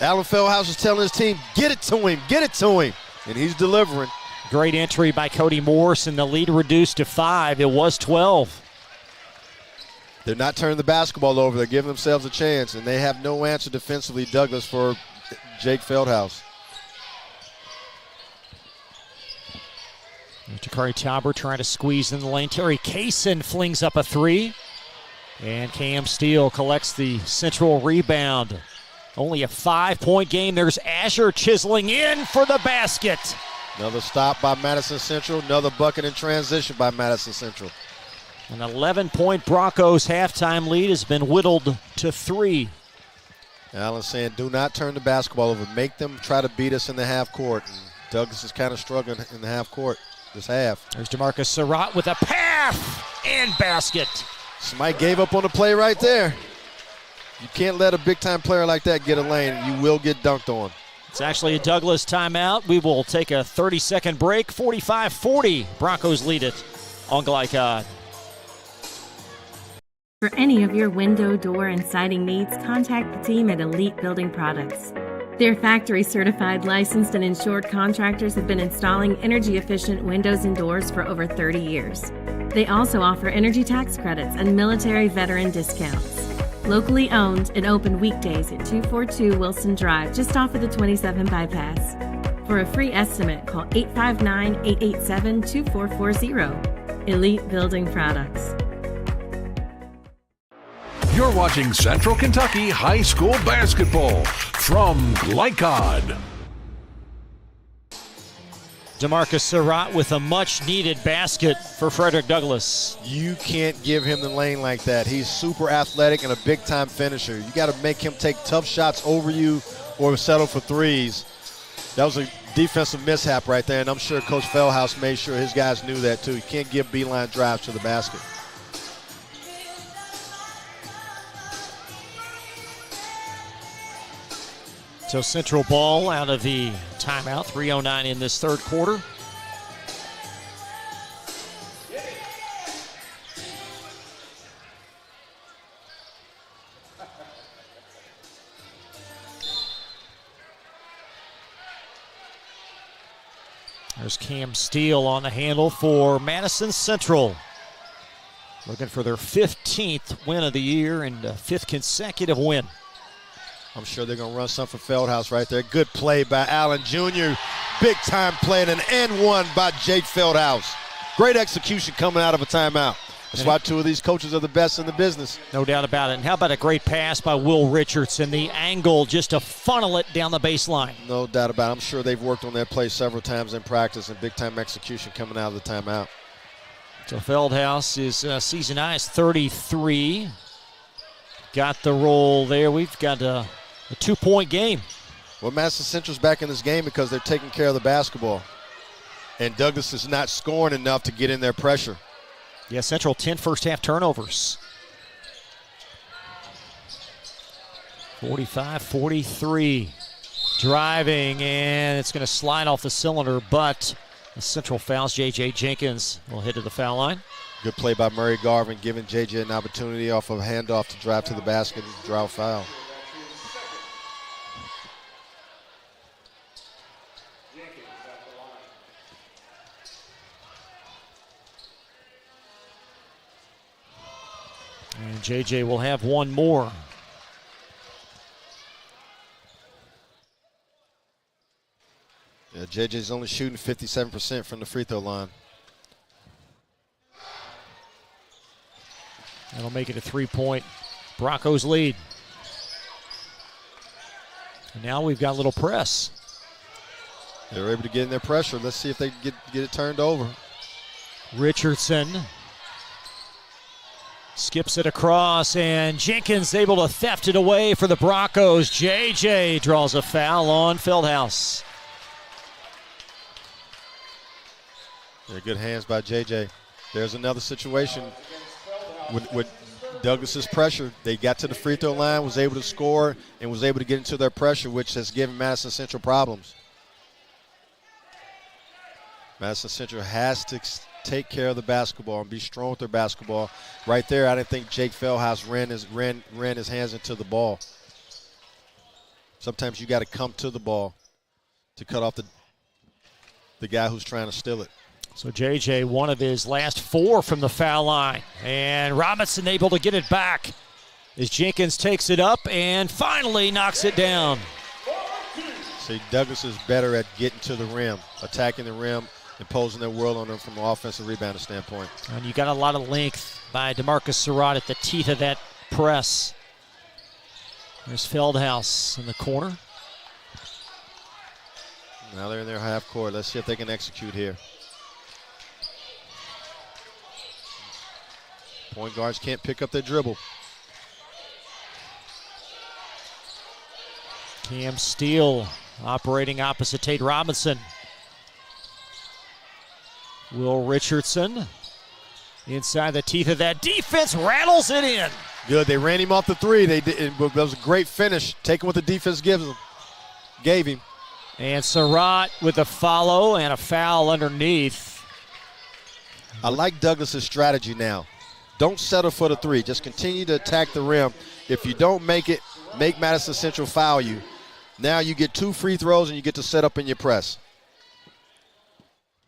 Alan Feldhouse is telling his team, get it to him, get it to him. And he's delivering. Great entry by Cody Morrison. The lead reduced to 5. It was 12. They're not turning the basketball over. They're giving themselves a chance, and they have no answer defensively, Douglas, for Jake Feldhouse. Jakari Talbert trying to squeeze in the lane. Terry Kaysen flings up a 3. And Cam Steele collects the central rebound. Only a 5-point game. There's Asher chiseling in for the basket. Another stop by Madison Central. Another bucket in transition by Madison Central. An 11-point Broncos halftime lead has been whittled to 3. Allen's saying, do not turn the basketball over. Make them try to beat us in the half court. And Douglas is kind of struggling in the half court this half. There's DeMarcus Surratt with a pass and basket. Somebody gave up on the play right there. You can't let a big-time player like that get a lane. You will get dunked on. It's actually a Douglas timeout. We will take a 30-second break. 45-40. Broncos lead it on Glycod. For any of your window, door, and siding needs, contact the team at Elite Building Products. Their factory-certified, licensed, and insured contractors have been installing energy-efficient windows and doors for over 30 years. They also offer energy tax credits and military veteran discounts. Locally owned and open weekdays at 242 Wilson Drive, just off of the 27 bypass. For a free estimate, call 859-887-2440. Elite Building Products. You're watching Central Kentucky High School Basketball from Glycod. DeMarcus Surratt with a much-needed basket for Frederick Douglass. You can't give him the lane like that. He's super athletic and a big-time finisher. You got to make him take tough shots over you or settle for threes. That was a defensive mishap right there, and I'm sure Coach Feldhouse made sure his guys knew that too. You can't give beeline drives to the basket. So Central ball out of the timeout. 3:09 in this third quarter. There's Cam Steele on the handle for Madison Central. Looking for their 15th win of the year and a 5th consecutive win. I'm sure they're going to run something for Feldhouse right there. Good play by Allen Jr. Big time play and an N1 by Jake Feldhouse. Great execution coming out of a timeout. That's why 2 of these coaches are the best in the business. No doubt about it. And how about a great pass by Will Richardson? The angle just to funnel it down the baseline. No doubt about it. I'm sure they've worked on that play several times in practice, and big time execution coming out of the timeout. So Feldhouse is season high is 33. Got the roll there. We've got a 2-point game. Well, Madison Central's back in this game because they're taking care of the basketball. And Douglas is not scoring enough to get in their pressure. Yeah, Central 10 first-half turnovers. 45-43. driving, and it's going to slide off the cylinder, but the Central fouls. J.J. Jenkins will head to the foul line. Good play by Murray Garvin, giving J.J. an opportunity off of a handoff to drive to the basket and draw a foul. And J.J. will have one more. Yeah, J.J.'s only shooting 57% from the free throw line. That'll make it a 3-point Broncos lead. And now we've got a little press. They're able to get in their pressure. Let's see if they can get it turned over. Richardson skips it across, and Jenkins able to theft it away for the Broncos. J.J. draws a foul on Feldhaus. Yeah, good hands by J.J. There's another situation with Douglas's pressure. They got to the free throw line, was able to score, and was able to get into their pressure, which has given Madison Central problems. Madison Central has to take care of the basketball and be strong with their basketball. Right there, I didn't think Jake Feldhaus ran his hands into the ball. Sometimes you got to come to the ball to cut off the guy who's trying to steal it. So J.J., one of his last 4 from the foul line. And Robinson able to get it back as Jenkins takes it up and finally knocks it down. See, Douglas is better at getting to the rim, attacking the rim, imposing their will on them from an offensive rebounding standpoint. And you got a lot of length by DeMarcus Surratt at the teeth of that press. There's Feldhaus in the corner. Now they're in their half court. Let's see if they can execute here. Point guards can't pick up their dribble. Cam Steele operating opposite Tate Robinson. Will Richardson inside the teeth of that defense, rattles it in. Good, they ran him off the 3. That was a great finish, taking what the defense gave him. And Surratt with a follow and a foul underneath. I like Douglas's strategy now. Don't settle for the 3. Just continue to attack the rim. If you don't make it, make Madison Central foul you. Now you get 2 free throws and you get to set up in your press.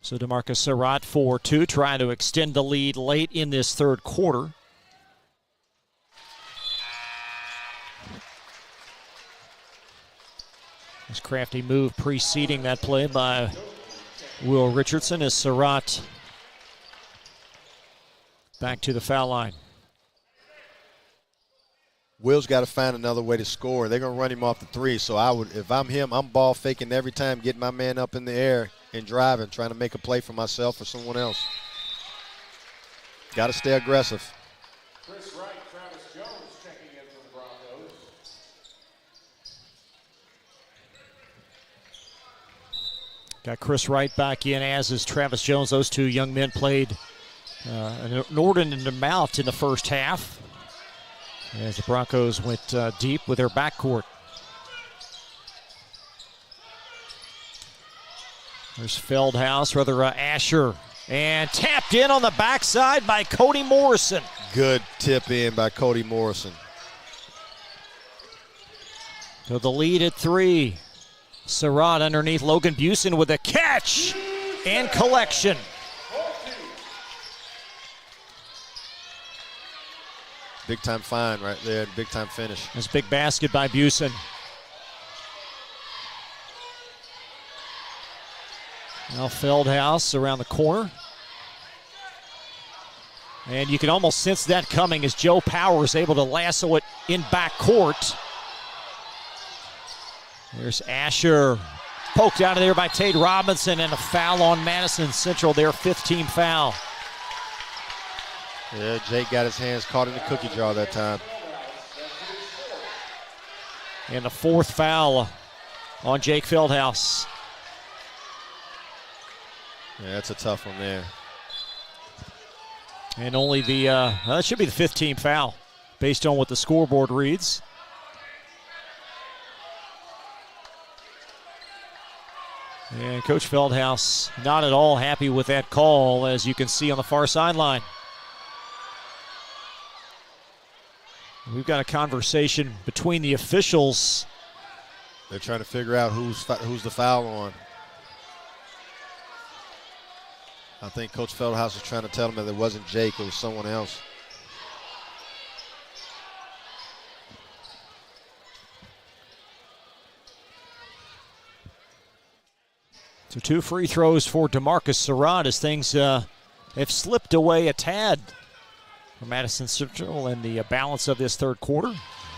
So DeMarcus Surratt 4-2, trying to extend the lead late in this third quarter. This crafty move preceding that play by Will Richardson as Surratt back to the foul line. Will's got to find another way to score. They're going to run him off the 3, so if I'm him, I'm ball faking every time, getting my man up in the air and driving, trying to make a play for myself or someone else. Got to stay aggressive. Chris Wright, Travis Jones checking in for the Broncos. Got Chris Wright back in, as is Travis Jones. Those 2 young men played an inordinate amount in the first half as the Broncos went deep with their backcourt. There's Feldhaus, Asher, and tapped in on the backside by Cody Morrison. Good tip in by Cody Morrison. So the lead at 3. Surratt underneath Logan Busen with a catch and collection. Big time find right there, big time finish. This big basket by Busen. Now Feldhaus around the corner. And you can almost sense that coming as Joe Powers able to lasso it in backcourt. There's Asher, poked out of there by Tate Robinson, and a foul on Madison Central, their 5th team foul. Yeah, Jake got his hands caught in the cookie jar that time. And the 4th foul on Jake Feldhaus. Yeah, that's a tough one there. And only that should be the 5th team foul based on what the scoreboard reads. And Coach Feldhaus not at all happy with that call, as you can see on the far sideline. We've got a conversation between the officials. They're trying to figure out who's the foul on. I think Coach Feldhaus is trying to tell them that it wasn't Jake, it was someone else. So 2 free throws for DeMarcus Surratt as things have slipped away a tad for Madison Central in the balance of this third quarter.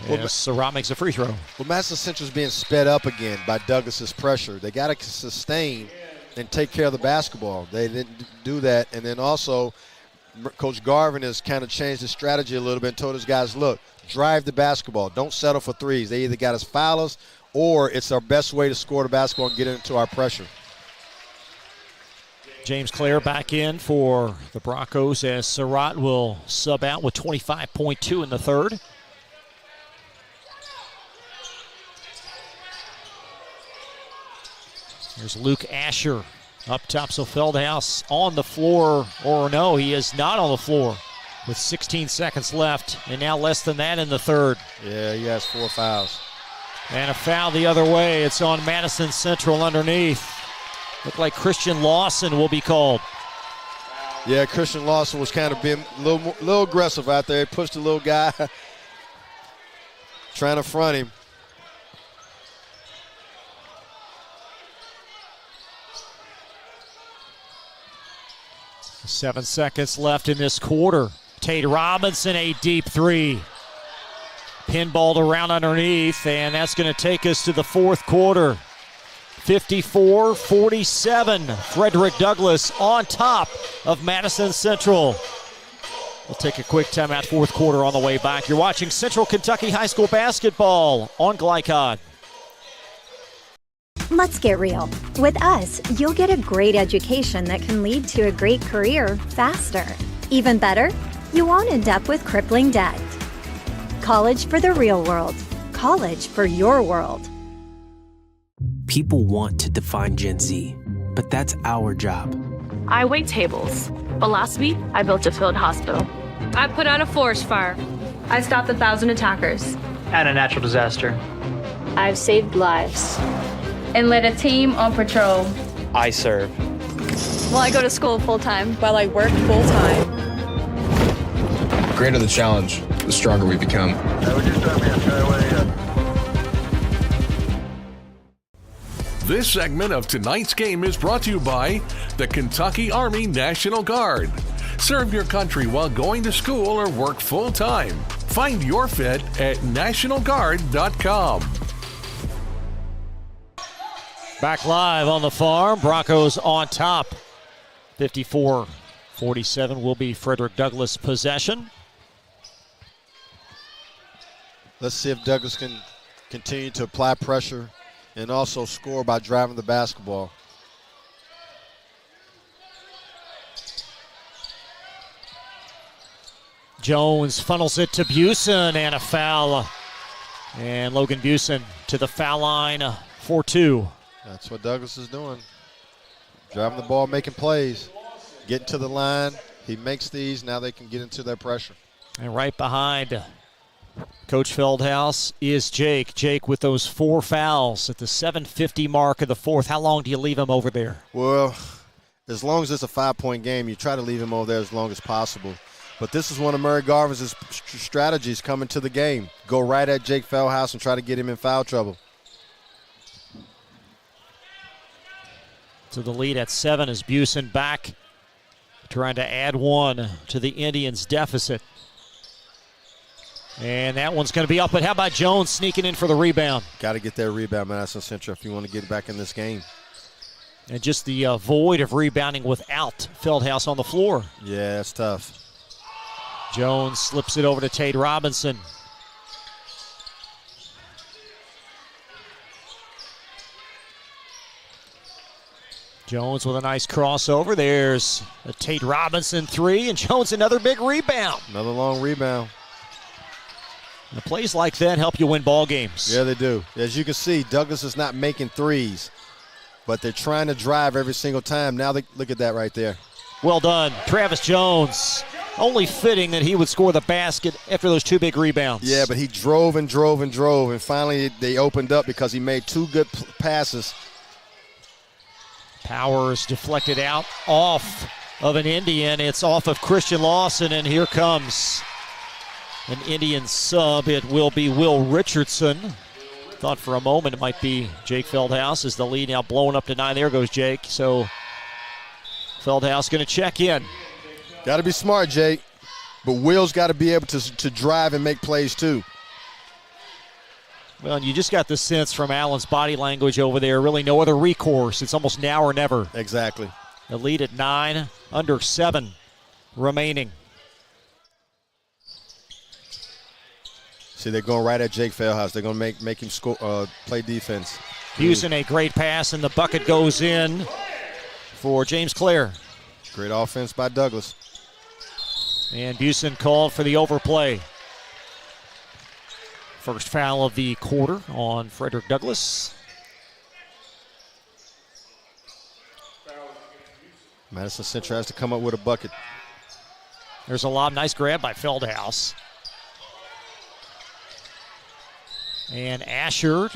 Well, Surratt makes a free throw. Well, Madison Central's being sped up again by Douglas's pressure. They got to sustain and take care of the basketball. They didn't do that. And then also, Coach Garvin has kind of changed his strategy a little bit and told his guys, look, drive the basketball. Don't settle for threes. They either got us foul us or it's our best way to score the basketball and get into our pressure. James Clare back in for the Broncos as Surratt will sub out with 25.2 in the third. There's Luke Asher up top, so Feldhaus on the floor, or no, he is not on the floor with 16 seconds left, and now less than that in the third. Yeah, he has 4 fouls. And a foul the other way. It's on Madison Central underneath. Looked like Christian Lawson will be called. Yeah, Christian Lawson was kind of being a little aggressive out there. He pushed the little guy, trying to front him. Seven seconds left in this quarter. Tate Robinson, a deep three. Pinballed around underneath, and that's going to take us to the fourth quarter. 54-47. Frederick Douglass on top of Madison Central. We'll take a quick timeout, fourth quarter on the way back. You're watching Central Kentucky High School basketball on Glycod. Let's get real. With us, you'll get a great education that can lead to a great career faster. Even better, you won't end up with crippling debt. College for the real world. College for your world. People want to define Gen Z, but that's our job. I wait tables, but last week I built a field hospital. I put out a forest fire. I stopped 1,000 attackers. At a natural disaster. I've saved lives. And led a team on patrol. I serve. Well, I go to school full-time while I work full-time. The greater the challenge, the stronger we become. This segment of tonight's game is brought to you by the Kentucky Army National Guard. Serve your country while going to school or work full-time. Find your fit at nationalguard.com. Back live on the farm. Broncos on top. 54-47 will be Frederick Douglass possession. Let's see if Douglass can continue to apply pressure and also score by driving the basketball. Jones funnels it to Busen, and a foul. And Logan Busen to the foul line for 2. That's what Douglass is doing. Driving the ball, making plays. Getting to the line. He makes these. Now they can get into their pressure. And right behind Coach Feldhaus is Jake. Jake with those 4 fouls at the 7:50 mark of the fourth. How long do you leave him over there? Well, as long as it's a 5-point game, you try to leave him over there as long as possible. But this is one of Murray Garvin's strategies coming to the game. Go right at Jake Feldhaus and try to get him in foul trouble. To the lead at 7 is Busen back, trying to add 1 to the Indians' deficit. And that one's going to be up, but how about Jones sneaking in for the rebound? Got to get that rebound, Madison Central, if you want to get back in this game. And just the void of rebounding without Feldhaus on the floor. Yeah, that's tough. Jones slips it over to Tate Robinson. Jones with a nice crossover. There's a Tate Robinson 3, and Jones another big rebound. Another long rebound. And plays like that help you win ball games. Yeah, they do. As you can see, Douglass is not making threes. but they're trying to drive every single time. Now look at that right there. Well done. Travis Jones. Only fitting that he would score the basket after those 2 big rebounds. Yeah, but he drove and drove and drove, and finally they opened up because he made 2 good passes. Powers deflected out off of an Indian. It's off of Christian Lawson, and here comes an Indian sub. It will be Will Richardson. Thought for a moment it might be Jake Feldhaus as the lead now blowing up to 9. There goes Jake. So Feldhaus going to check in. Got to be smart, Jake. But Will's got to be able to drive and make plays too. Well, and you just got the sense from Allen's body language over there, really no other recourse. It's almost now or never. Exactly. The lead at 9, under 7 remaining. See, they're going right at Jake Feldhaus. They're going to make him score, play defense. Houston, a great pass, and the bucket goes in for James Clare. Great offense by Douglas. And Busen called for the overplay. First foul of the quarter on Frederick Douglass. Madison Central has to come up with a bucket. There's a lob. Nice grab by Feldhaus. And Asher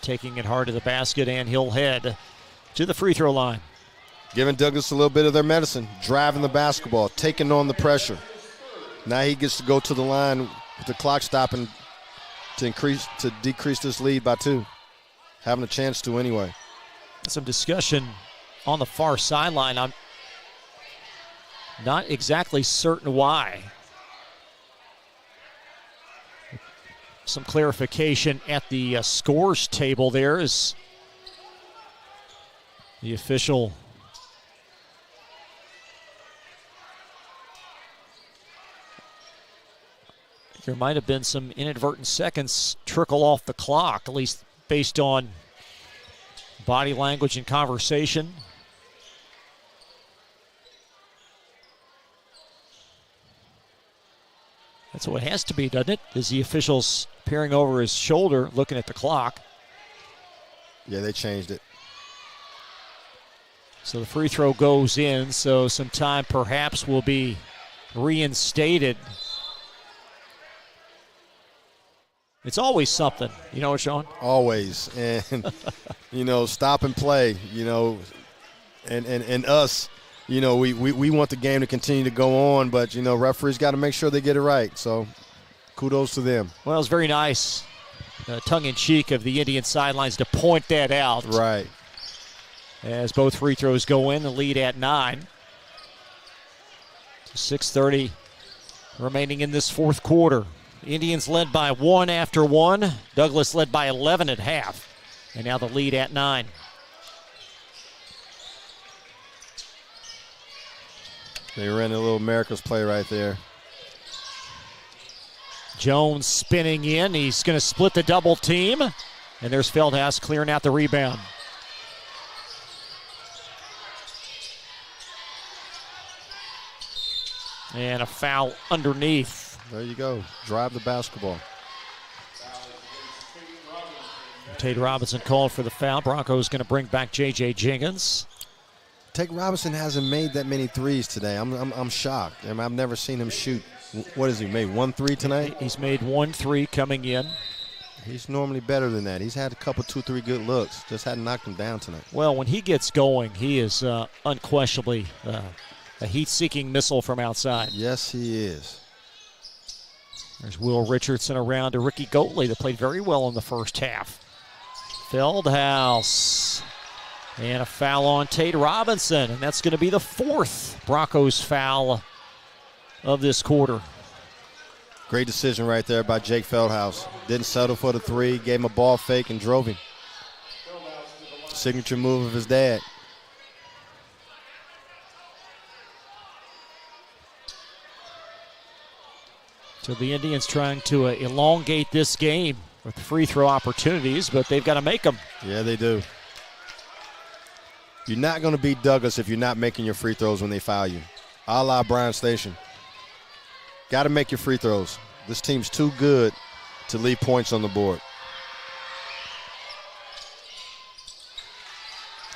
taking it hard to the basket, and he'll head to the free throw line. Giving Douglas a little bit of their medicine, driving the basketball, taking on the pressure. Now he gets to go to the line with the clock stopping to decrease this lead by 2. Having a chance to anyway. Some discussion on the far sideline. I'm not exactly certain why. Some clarification at the scores table there as the official there might have been some inadvertent seconds trickle off the clock, at least based on body language and conversation. That's what it has to be, doesn't it? Is the officials peering over his shoulder, looking at the clock. Yeah, they changed it. So the free throw goes in, so some time perhaps will be reinstated. It's always something. You know what, Sean? Always. And, stop and play, and us, we want the game to continue to go on, but, referees got to make sure they get it right. So kudos to them. Well, it was very nice, tongue-in-cheek of the Indian sidelines to point that out. Right. As both free throws go in, the lead at 9. 6:30 remaining in this fourth quarter. Indians led by 1 after 1. Douglas led by 11 at half. And now the lead at 9. They ran a little America's play right there. Jones spinning in. He's going to split the double team. And there's Feldhaus clearing out the rebound. And a foul underneath. There you go. Drive the basketball. Tate Robinson called for the foul. Broncos going to bring back J.J. Jenkins. Tate Robinson hasn't made that many threes today. I'm shocked. I've never seen him shoot. What has he made? 1 3 tonight? He's made 1 3 coming in. He's normally better than that. He's had a couple 2-3 good looks. Just hadn't knocked him down tonight. Well, when he gets going, he is unquestionably a heat-seeking missile from outside. Yes, he is. There's Will Richardson around to Ricky Goatley that played very well in the first half. Feldhaus. And a foul on Tate Robinson. And that's going to be the 4th Broncos foul of this quarter. Great decision right there by Jake Feldhaus. Didn't settle for the 3. Gave him a ball fake and drove him. Signature move of his dad. So the Indians trying to elongate this game with free throw opportunities, but they've got to make them. Yeah, they do. You're not going to beat Douglas if you're not making your free throws when they foul you. A la Bryan Station. Got to make your free throws. This team's too good to leave points on the board.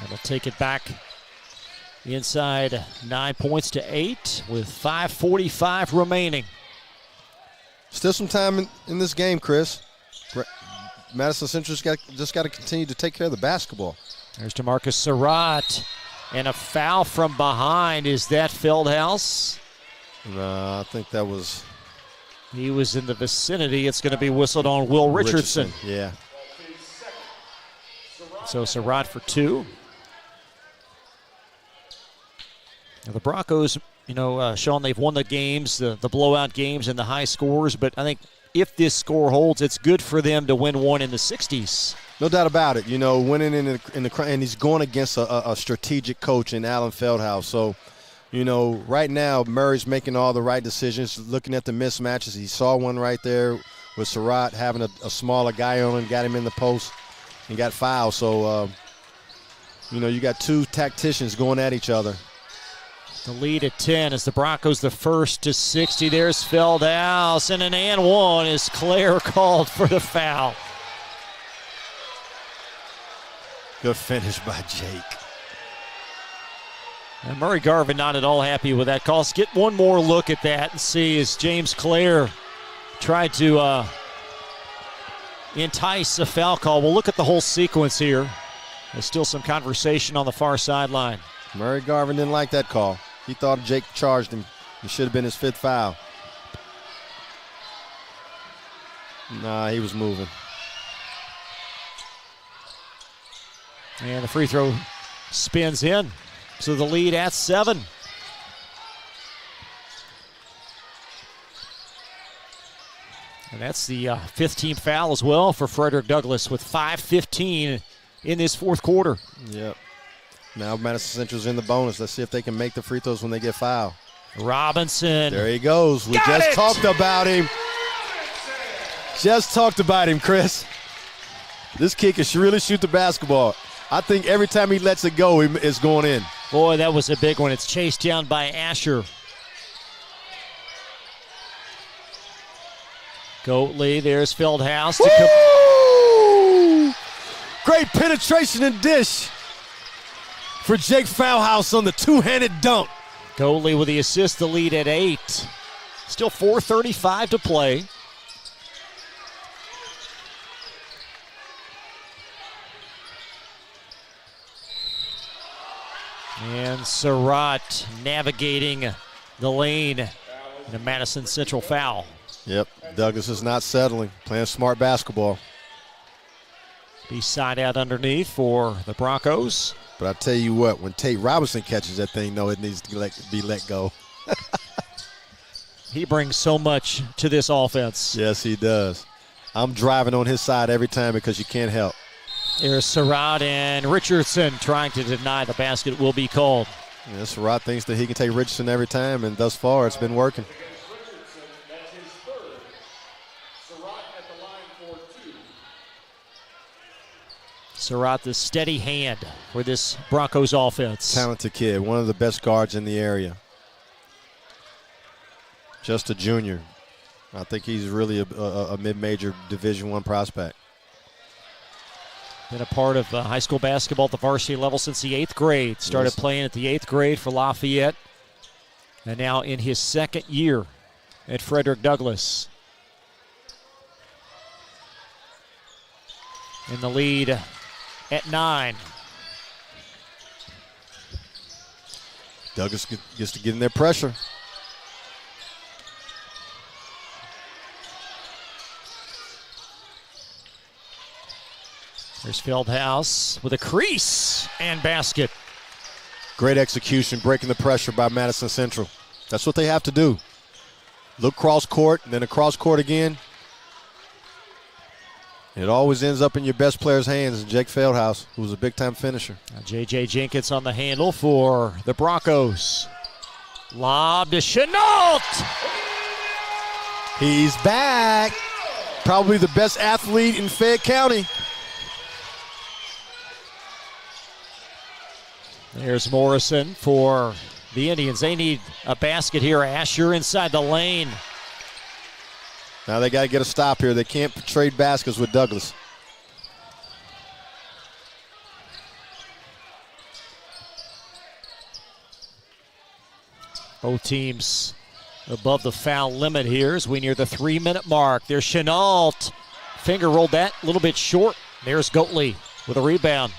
That'll take it back inside 9 points to 8 with 5:45 remaining. Still some time in this game, Chris. Madison Central's just got to continue to take care of the basketball. There's DeMarcus Surratt, and a foul from behind. Is that Feldhouse? No, I think that was... He was in the vicinity. It's going to be whistled on Will Richardson. Yeah. So Surratt for 2. Now the Broncos, Sean, they've won the games, the blowout games and the high scores, but I think if this score holds, it's good for them to win one in the 60s. No doubt about it. Winning in the and he's going against a strategic coach in Alan Feldhouse. So, right now Murray's making all the right decisions, looking at the mismatches. He saw one right there with Surratt having a smaller guy on him, got him in the post and got fouled. So, you got two tacticians going at each other. The lead at 10 as the Broncos the first to 60. There's Feldhouse, and an and one is Claire called for the foul. Good finish by Jake. And Murray Garvin not at all happy with that call. Let's get one more look at that and see as James Clare tried to entice a foul call. We'll look at the whole sequence here. There's still some conversation on the far sideline. Murray Garvin didn't like that call. He thought Jake charged him. It should have been his 5th foul. Nah, he was moving. And the free throw spins in. So the lead at 7. And that's the 5th team foul as well for Frederick Douglass with 5:15 in this 4th quarter. Yep. Now Madison Central's in the bonus. Let's see if they can make the free throws when they get fouled. Robinson. There he goes. We just talked about him. Just talked about him, Chris. This kid can really shoot the basketball. I think every time he lets it go, it's going in. Boy, that was a big one. It's chased down by Asher. Goatley, there's Feldhouse. Great penetration and dish for Jake Feldhouse on the two-handed dunk. Goatley with the assist, the lead at 8. Still 4:35 to play. And Surratt navigating the lane in a Madison Central foul. Yep, Douglas is not settling, playing smart basketball. Be side out underneath for the Broncos. But I tell you what, when Tate Robinson catches that thing, it needs to be let go. He brings so much to this offense. Yes, he does. I'm driving on his side every time because you can't help. There's Surratt and Richardson trying to deny the basket will be called. Yeah, Surratt thinks that he can take Richardson every time, and thus far it's been working. Surratt, the steady hand for this Broncos offense. Talented kid, one of the best guards in the area. Just a junior. I think he's really a mid-major Division I prospect. Been a part of high school basketball at the varsity level since the 8th grade. Started playing at the 8th grade for Lafayette. And now in his 2nd year at Frederick Douglass. In the lead at 9. Douglas gets to get in their pressure. There's Feldhouse with a crease and basket. Great execution, breaking the pressure by Madison Central. That's what they have to do. Look cross court, and then across court again. It always ends up in your best player's hands, Jake Feldhouse, who's a big-time finisher. J.J. Jenkins on the handle for the Broncos. Lob to Chenault. He's back. Probably the best athlete in Fayette County. There's Morrison for the Indians. They need a basket here. Asher inside the lane. Now they got to get a stop here. They can't trade baskets with Douglas. Both teams above the foul limit here as we near the 3-minute mark. There's Chenault. Finger rolled that a little bit short. There's Goatley with a rebound.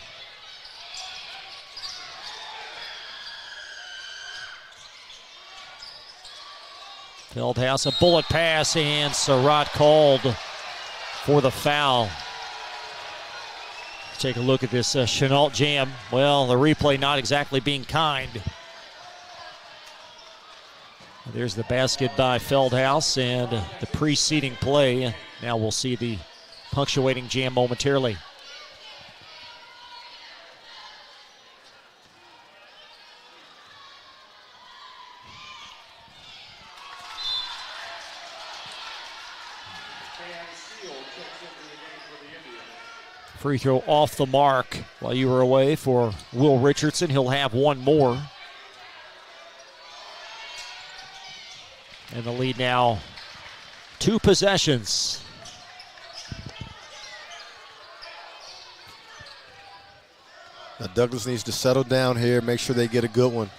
Feldhaus, a bullet pass, and Surratt called for the foul. Let's take a look at this Chenault jam. Well, the replay not exactly being kind. There's the basket by Feldhaus and the preceding play. Now we'll see the punctuating jam momentarily. Free throw off the mark while you were away for Will Richardson. He'll have one more. And the lead now, 2 possessions. Now Douglas needs to settle down here, make sure they get a good one.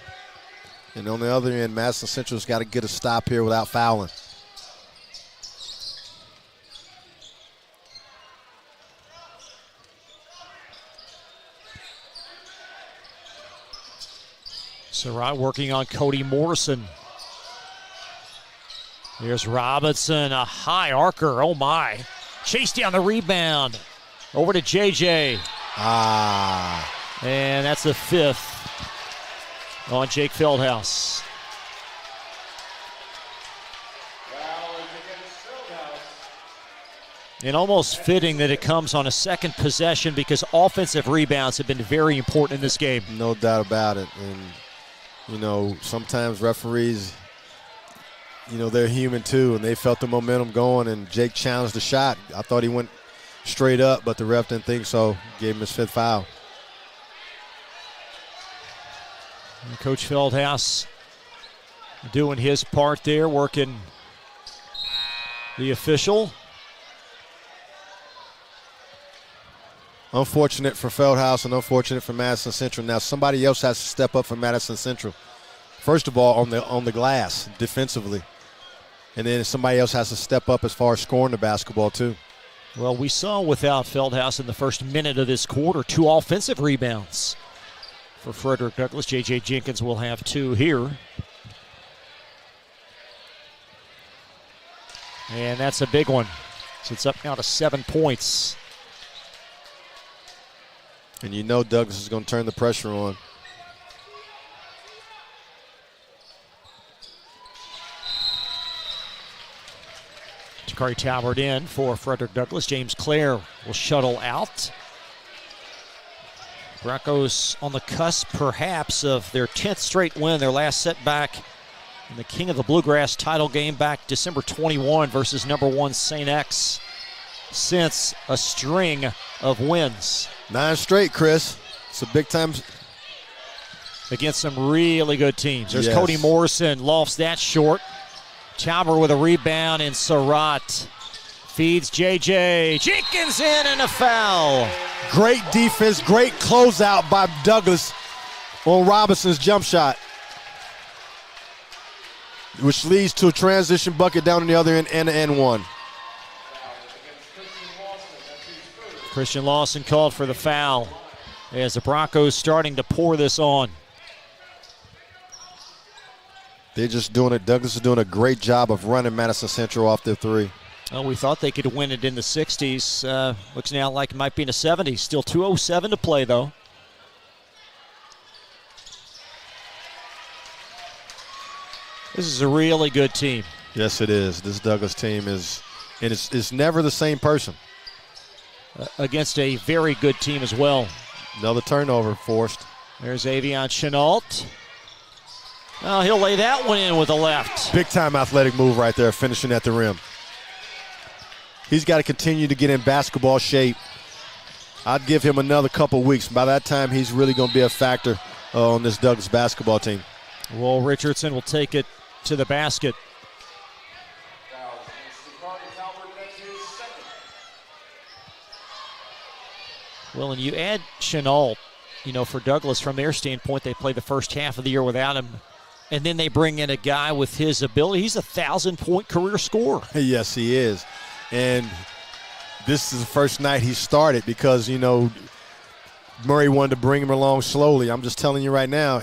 And on the other end, Madison Central's got to get a stop here without fouling. Surratt working on Cody Morrison. Here's Robinson, a high arcer, oh my. Chased down the rebound. Over to JJ. And that's the 5th on Jake Feldhaus. And almost fitting that it comes on a second possession because offensive rebounds have been very important in this game. No doubt about it. And, you know, sometimes referees, you know, they're human too, and they felt the momentum going, and Jake challenged the shot. I thought he went straight up, but the ref didn't think so. Gave him his 5th foul. And Coach Feldhaus doing his part there, working the official. Unfortunate for Feldhaus and unfortunate for Madison Central. Now somebody else has to step up for Madison Central. First of all, on the glass defensively. And then somebody else has to step up as far as scoring the basketball too. Well, we saw without Feldhaus in the first minute of this quarter, 2 offensive rebounds for Frederick Douglass. J.J. Jenkins will have 2 here. And that's a big one. So it's up now to 7 points. And you know Douglas is going to turn the pressure on. Takari Talbert in for Frederick Douglass. James Clare will shuttle out. Broncos on the cusp, perhaps, of their 10th straight win, their last setback in the King of the Bluegrass title game back December 21 versus number 1 St. X. Since a string of wins. 9 straight, Chris. It's a big time. Against some really good teams. There's Yes. Cody Morrison, lofts that short. Talbert with a rebound, and Surratt feeds JJ. Jenkins in and a foul. Great defense, great closeout by Douglas on Robinson's jump shot, which leads to a transition bucket down on the other end and an N1. Christian Lawson called for the foul as the Broncos starting to pour this on. They're just doing it. Douglas is doing a great job of running Madison Central off their 3. Well, we thought they could win it in the 60s. Looks now like it might be in the 70s. Still 2:07 to play, though. This is a really good team. Yes, it is. This Douglas team is, and it's never the same person. Against a very good team as well. Another turnover forced. There's Avion Chenault. Oh, he'll lay that one in with the left. Big time athletic move right there, finishing at the rim. He's got to continue to get in basketball shape. I'd give him another couple weeks. By that time, he's really going to be a factor on this Douglas basketball team. Will Richardson will take it to the basket. Well, and you add Chenault, you know, for Douglas from their standpoint, they play the first half of the year without him And then they bring in a guy with his ability. He's a 1,000-point career scorer. Yes, he is. And this is the first night he started because, Murray wanted to bring him along slowly. I'm just telling you right now,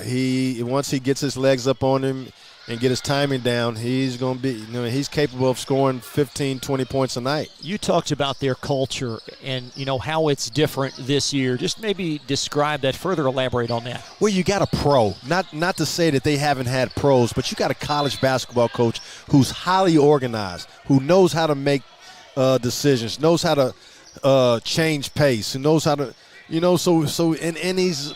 once he gets his legs up on him and get his timing down, he's going to be, he's capable of scoring 15, 20 points a night. You talked about their culture and, how it's different this year. Just maybe describe that, further elaborate on that. Well, you got a pro. Not to say that they haven't had pros, but you got a college basketball coach who's highly organized, who knows how to make decisions, knows how to change pace, who knows how to, and he's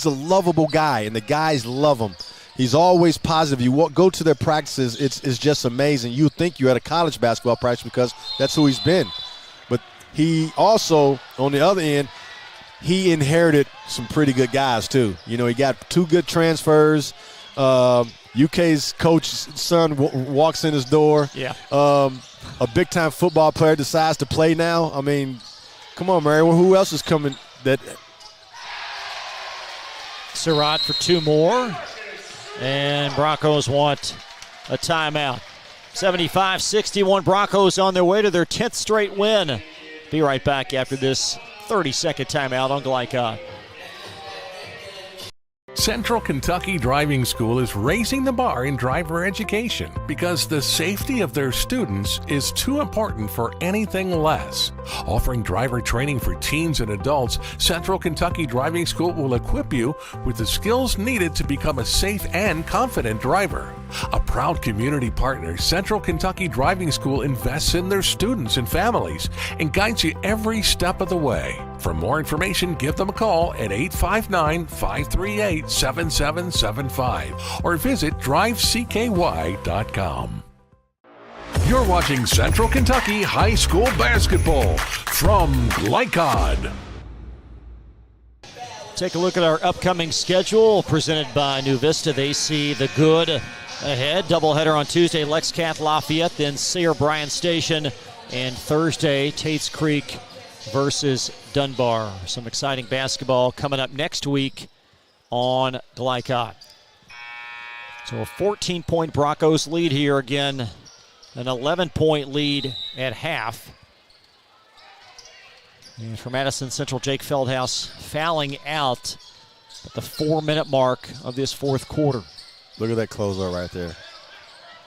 a lovable guy, and the guys love him. He's always positive. You go to their practices, it's just amazing. You think you're at a college basketball practice because that's who he's been. But he also, on the other end, he inherited some pretty good guys too. He got 2 good transfers. UK's coach's son walks in his door. Yeah. A big-time football player decides to play now. I mean, come on, Mary. Well, who else is coming? Surratt for 2 more. And Broncos want a timeout. 75-61, Broncos on their way to their 10th straight win. Be right back after this 30-second timeout on Glycod. Central Kentucky Driving School is raising the bar in driver education because the safety of their students is too important for anything less. Offering driver training for teens and adults, Central Kentucky Driving School will equip you with the skills needed to become a safe and confident driver. A proud community partner, Central Kentucky Driving School invests in their students and families and guides you every step of the way. For more information, give them a call at 859-538-7775 or visit drivecky.com. You're watching Central Kentucky High School Basketball from Glycod. Take a look at our upcoming schedule presented by New Vista. They see the good ahead. Doubleheader on Tuesday, Lexcath Lafayette, then Sayre Bryan Station, and Thursday, Tates Creek versus Dunbar. Some exciting basketball coming up next week on Glycod. So a 14-point Broncos lead here. Again, an 11-point lead at half. And for Madison Central, Jake Feldhouse fouling out at the 4-minute mark of this fourth quarter. Look at that closeout right there.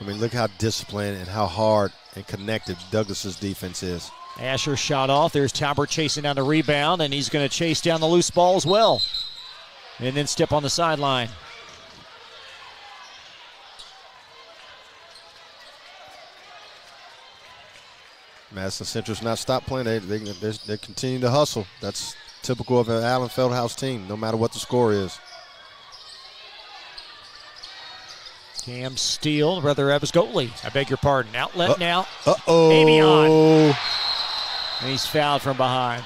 I mean, look how disciplined and how hard and connected Douglas's defense is. Asher shot off. There's Talbert chasing down the rebound, and he's going to chase down the loose ball as well. And then step on the sideline. Madison Central's not stopped playing. They continue to hustle. That's typical of an Allen Feldhouse team, no matter what the score is. Cam Steele, rather Evans-Goatley. I beg your pardon. Outlet now. Uh-oh. Amion. And he's fouled from behind.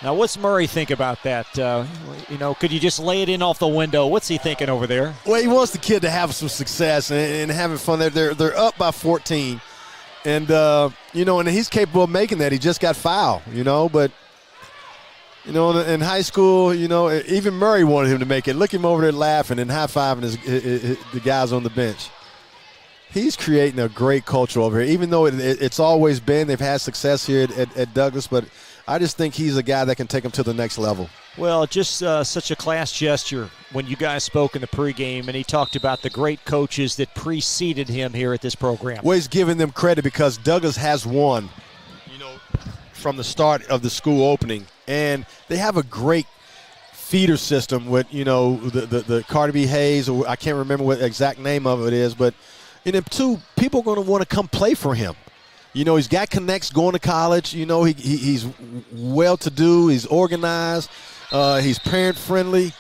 Now, what's Murray think about that? Could you just lay it in off the window? What's he thinking over there? Well, he wants the kid to have some success and having fun. They're up by 14. And, and he's capable of making that. He just got fouled, but, in high school, even Murray wanted him to make it. Look him over there laughing and high-fiving the guys on the bench. He's creating a great culture over here, even though it's always been. They've had success here at Douglas, but I just think he's a guy that can take them to the next level. Well, just such a class gesture when you guys spoke in the pregame, and he talked about the great coaches that preceded him here at this program. Well, he's giving them credit because Douglas has won, from the start of the school opening, and they have a great feeder system with, the Carter B. Hayes, or I can't remember what the exact name of it is, but two, people are going to want to come play for him. He's got connects going to college. He's well-to-do. He's organized. He's parent-friendly.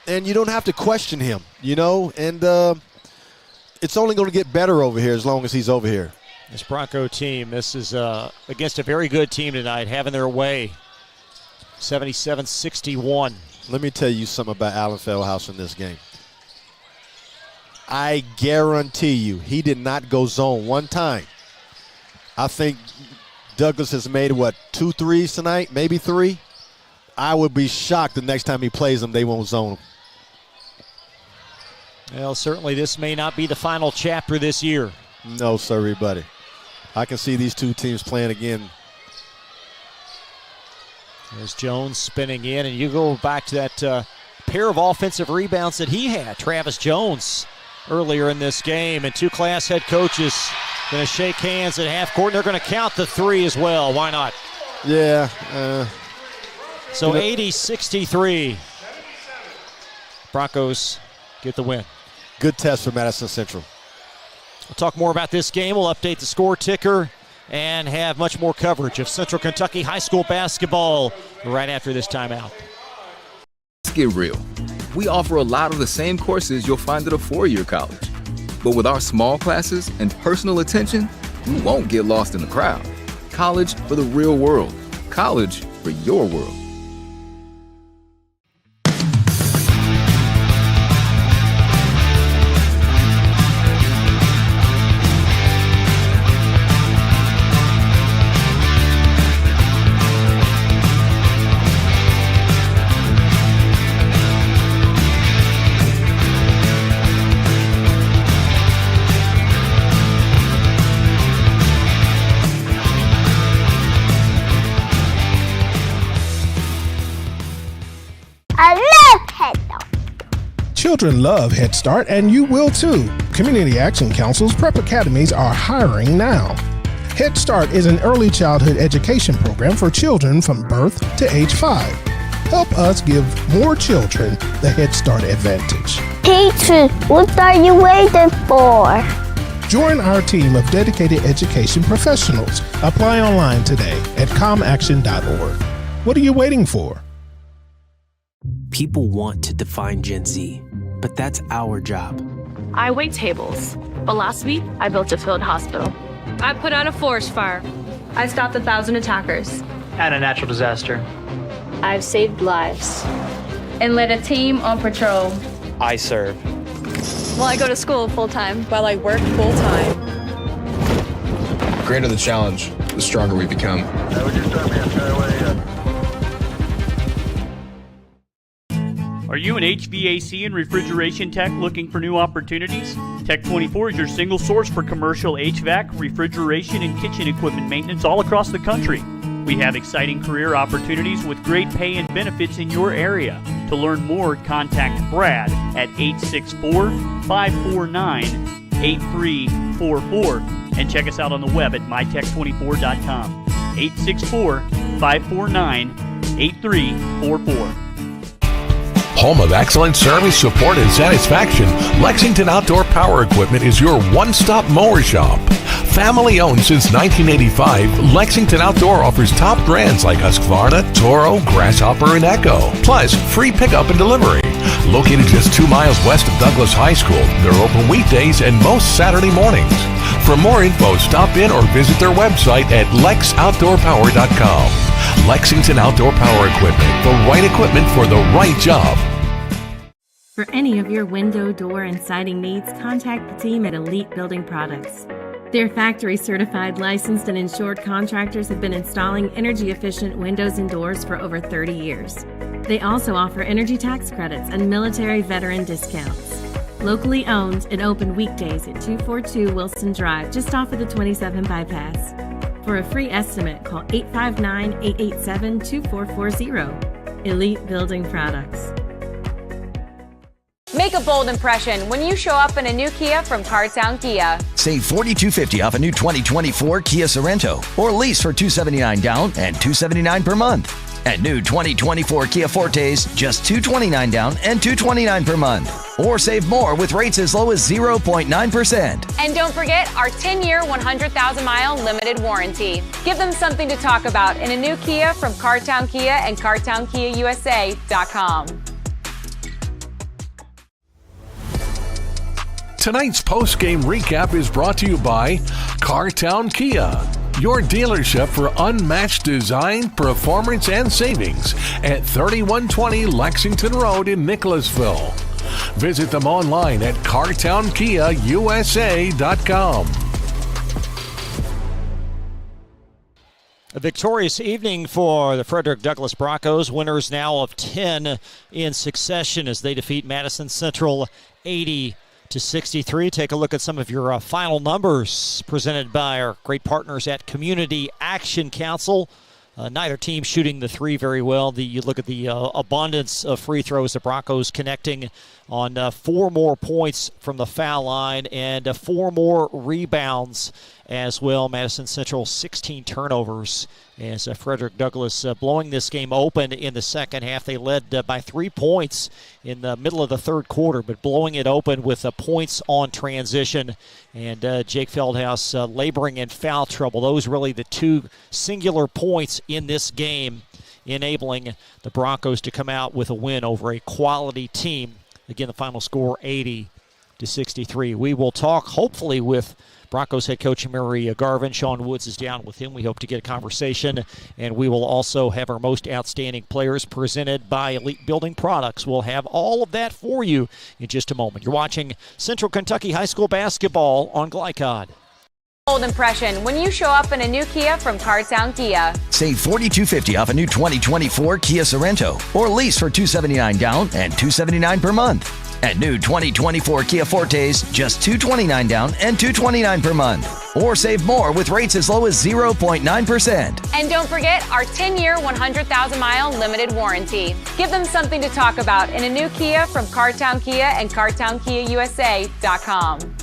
And you don't have to question him, And it's only going to get better over here as long as he's over here. This Bronco team, this is against a very good team tonight, having their way. 77-61. Let me tell you something about Allen Feldhouse in this game. I guarantee you he did not go zone one time. I think Douglas has made, 2 threes tonight, maybe 3. I would be shocked the next time he plays them, they won't zone him. Well, certainly this may not be the final chapter this year. No, sir, everybody. I can see these two teams playing again. There's Jones spinning in, and you go back to that pair of offensive rebounds that he had, Travis Jones, earlier in this game. And two class head coaches going to shake hands at half court, and they're going to count the three as well. Why not? Yeah. So 80-63. Broncos get the win. Good test for Madison Central. We'll talk more about this game. We'll update the score ticker and have much more coverage of Central Kentucky high school basketball right after this timeout. Let's get real. We offer a lot of the same courses you'll find at a four-year college. But with our small classes and personal attention, you won't get lost in the crowd. College for the real world. College for your world. Children love Head Start, and you will too. Community Action Council's prep academies are hiring now. Head Start is an early childhood education program for children from birth to age 5. Help us give more children the Head Start advantage. Teacher, what are you waiting for? Join our team of dedicated education professionals. Apply online today at comaction.org. What are you waiting for? People want to define Gen Z, but that's our job. I wait tables. But last week, I built a field hospital. I put out a forest fire. I stopped 1,000 attackers. And a natural disaster. I've saved lives. And led a team on patrol. I serve. Well, I go to school full-time. While I work full-time. The greater the challenge, the stronger we become. Are you an HVAC and refrigeration tech looking for new opportunities? Tech24 is your single source for commercial HVAC, refrigeration, and kitchen equipment maintenance all across the country. We have exciting career opportunities with great pay and benefits in your area. To learn more, contact Brad at 864-549-8344 and check us out on the web at mytech24.com. 864-549-8344. Home of excellent service, support, and satisfaction, Lexington Outdoor Power Equipment is your one-stop mower shop. Family owned since 1985, Lexington Outdoor offers top brands like Husqvarna, Toro, Grasshopper, and Echo. Plus, free pickup and delivery. Located just 2 miles west of Douglas High School, they're open weekdays and most Saturday mornings. For more info, stop in or visit their website at lexoutdoorpower.com. Lexington Outdoor Power Equipment, the right equipment for the right job. For any of your window, door, and siding needs, contact the team at Elite Building Products. Their factory-certified, licensed, and insured contractors have been installing energy-efficient windows and doors for over 30 years. They also offer energy tax credits and military veteran discounts. Locally owned and open weekdays at 242 Wilson Drive, just off of the 27 bypass. For a free estimate, call 859-887-2440. Elite Building Products. Make a bold impression when you show up in a new Kia from Cartown Kia. Save $4,250 off a new 2024 Kia Sorento, or lease for $279 down and $279 per month. And new 2024 Kia Fortes, just $229 down and $229 per month. Or save more with rates as low as 0.9%. And don't forget our 10-year, 100,000-mile limited warranty. Give them something to talk about in a new Kia from Cartown Kia and CartownKiaUSA.com. Tonight's post-game recap is brought to you by Cartown Kia, your dealership for unmatched design, performance, and savings at 3120 Lexington Road in Nicholasville. Visit them online at CartownKiaUSA.com. A victorious evening for the Frederick Douglass Broncos, winners now of 10 in succession as they defeat Madison Central 80-63. Take a look at some of your final numbers presented by our great partners at Community Action Council. Neither team shooting the three very well. You look at the abundance of free throws. The Broncos connecting on 4 more points from the foul line and 4 more rebounds as well. Madison Central 16 turnovers as Frederick Douglass blowing this game open in the second half. They led by 3 points in the middle of the third quarter, but blowing it open with points on transition. And Jake Feldhaus laboring in foul trouble. Those really the 2 singular points in this game, enabling the Broncos to come out with a win over a quality team. Again, the final score 80-63. We will talk hopefully with Broncos head coach Murray Garvin. Sean Woods is down with him. We hope to get a conversation, and we will also have our most outstanding players presented by Elite Building Products. We'll have all of that for you in just a moment. You're watching Central Kentucky High School basketball on Glycod. Old impression when you show up in a new Kia from Cartown Kia. Save $4,250 off a new 2024 Kia Sorento, or lease for $279 down and $279 per month. And new 2024 Kia Fortes, just $229 down and $229 per month. Or save more with rates as low as 0.9%. And don't forget our 10-year, 100,000-mile limited warranty. Give them something to talk about in a new Kia from Cartown Kia and CartownKiaUSA.com.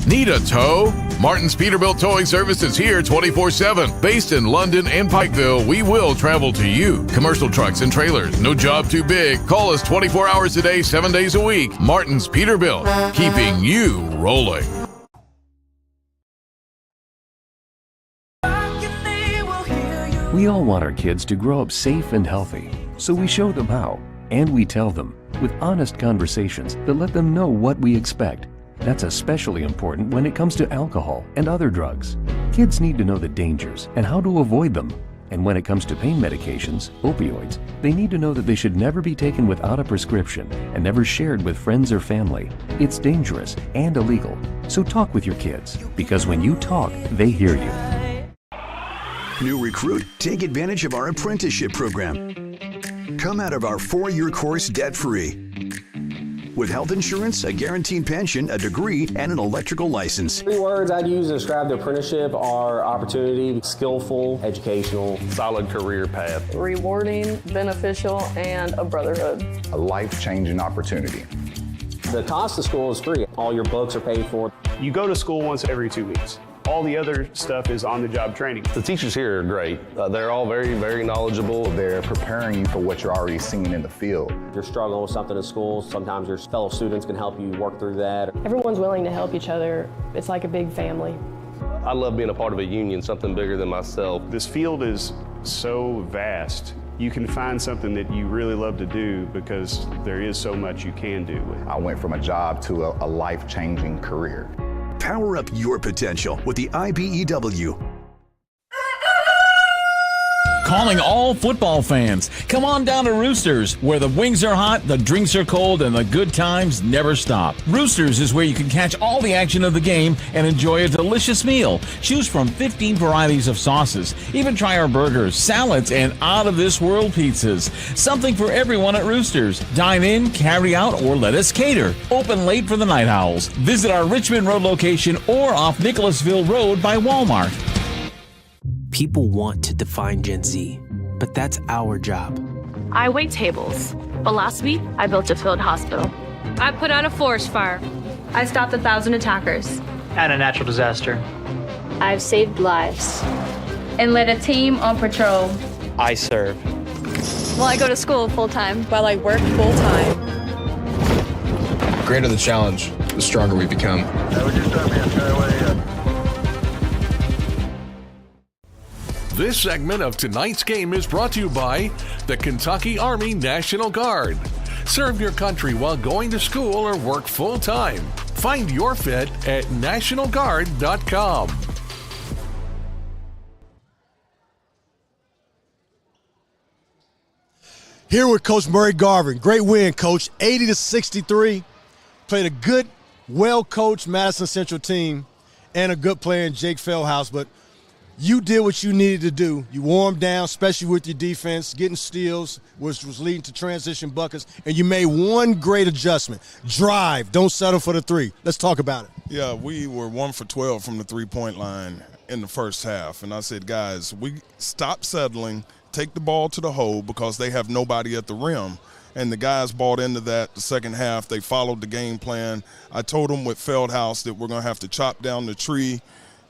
Need a tow? Martin's Peterbilt Towing Service is here 24/7. Based in London and Pikeville, we will travel to you. Commercial trucks and trailers, no job too big. Call us 24 hours a day, 7 days a week. Martin's Peterbilt, keeping you rolling. We all want our kids to grow up safe and healthy, so we show them how, and we tell them with honest conversations that let them know what we expect. That's especially important when it comes to alcohol and other drugs. Kids need to know the dangers and how to avoid them. And when it comes to pain medications, opioids, they need to know that they should never be taken without a prescription and never shared with friends or family. It's dangerous and illegal. So talk with your kids, because when you talk, they hear you. New recruit, take advantage of our apprenticeship program. Come out of our 4-year course debt-free. With health insurance, a guaranteed pension, a degree, and an electrical license. 3 words I'd use to describe the apprenticeship are opportunity, skillful, educational, solid career path, rewarding, beneficial, and a brotherhood. A life-changing opportunity. The cost of school is free. All your books are paid for. You go to school once every 2 weeks. All the other stuff is on-the-job training. The teachers here are great. They're all very, very knowledgeable. They're preparing you for what you're already seeing in the field. If you're struggling with something in school, sometimes your fellow students can help you work through that. Everyone's willing to help each other. It's like a big family. I love being a part of a union, something bigger than myself. This field is so vast. You can find something that you really love to do because there is so much you can do. I went from a job to a life-changing career. Power up your potential with the IBEW. Calling all football fans. Come on down to Roosters, where the wings are hot, the drinks are cold, and the good times never stop. Roosters is where you can catch all the action of the game and enjoy a delicious meal. Choose from 15 varieties of sauces. Even try our burgers, salads, and out-of-this-world pizzas. Something for everyone at Roosters. Dine in, carry out, or let us cater. Open late for the Night Owls. Visit our Richmond Road location or off Nicholasville Road by Walmart. People want to define Gen Z, but that's our job. I wait tables, but last week I built a field hospital. I put out a forest fire. I stopped 1,000 attackers. And a natural disaster. I've saved lives. And led a team on patrol. I serve. Well, I go to school full-time. While I work full-time. The greater the challenge, the stronger we become. This segment of tonight's game is brought to you by the Kentucky Army National Guard. Serve your country while going to school or work full-time. Find your fit at nationalguard.com. Here with Coach Murray Garvin. Great win, Coach. 80-63. Played a good, well-coached Madison Central team and a good player in Jake Feldhaus. But You did what you needed to do. You warmed down, especially with your defense, getting steals, which was leading to transition buckets, and you made one great adjustment. Drive. Don't settle for the three. Let's talk about it. Yeah, we were 1 for 12 from the three-point line in the first half, and I said, guys, we stop settling, take the ball to the hole because they have nobody at the rim. And the guys bought into that the second half. They followed the game plan. I told them with Feldhouse that we're going to have to chop down the tree.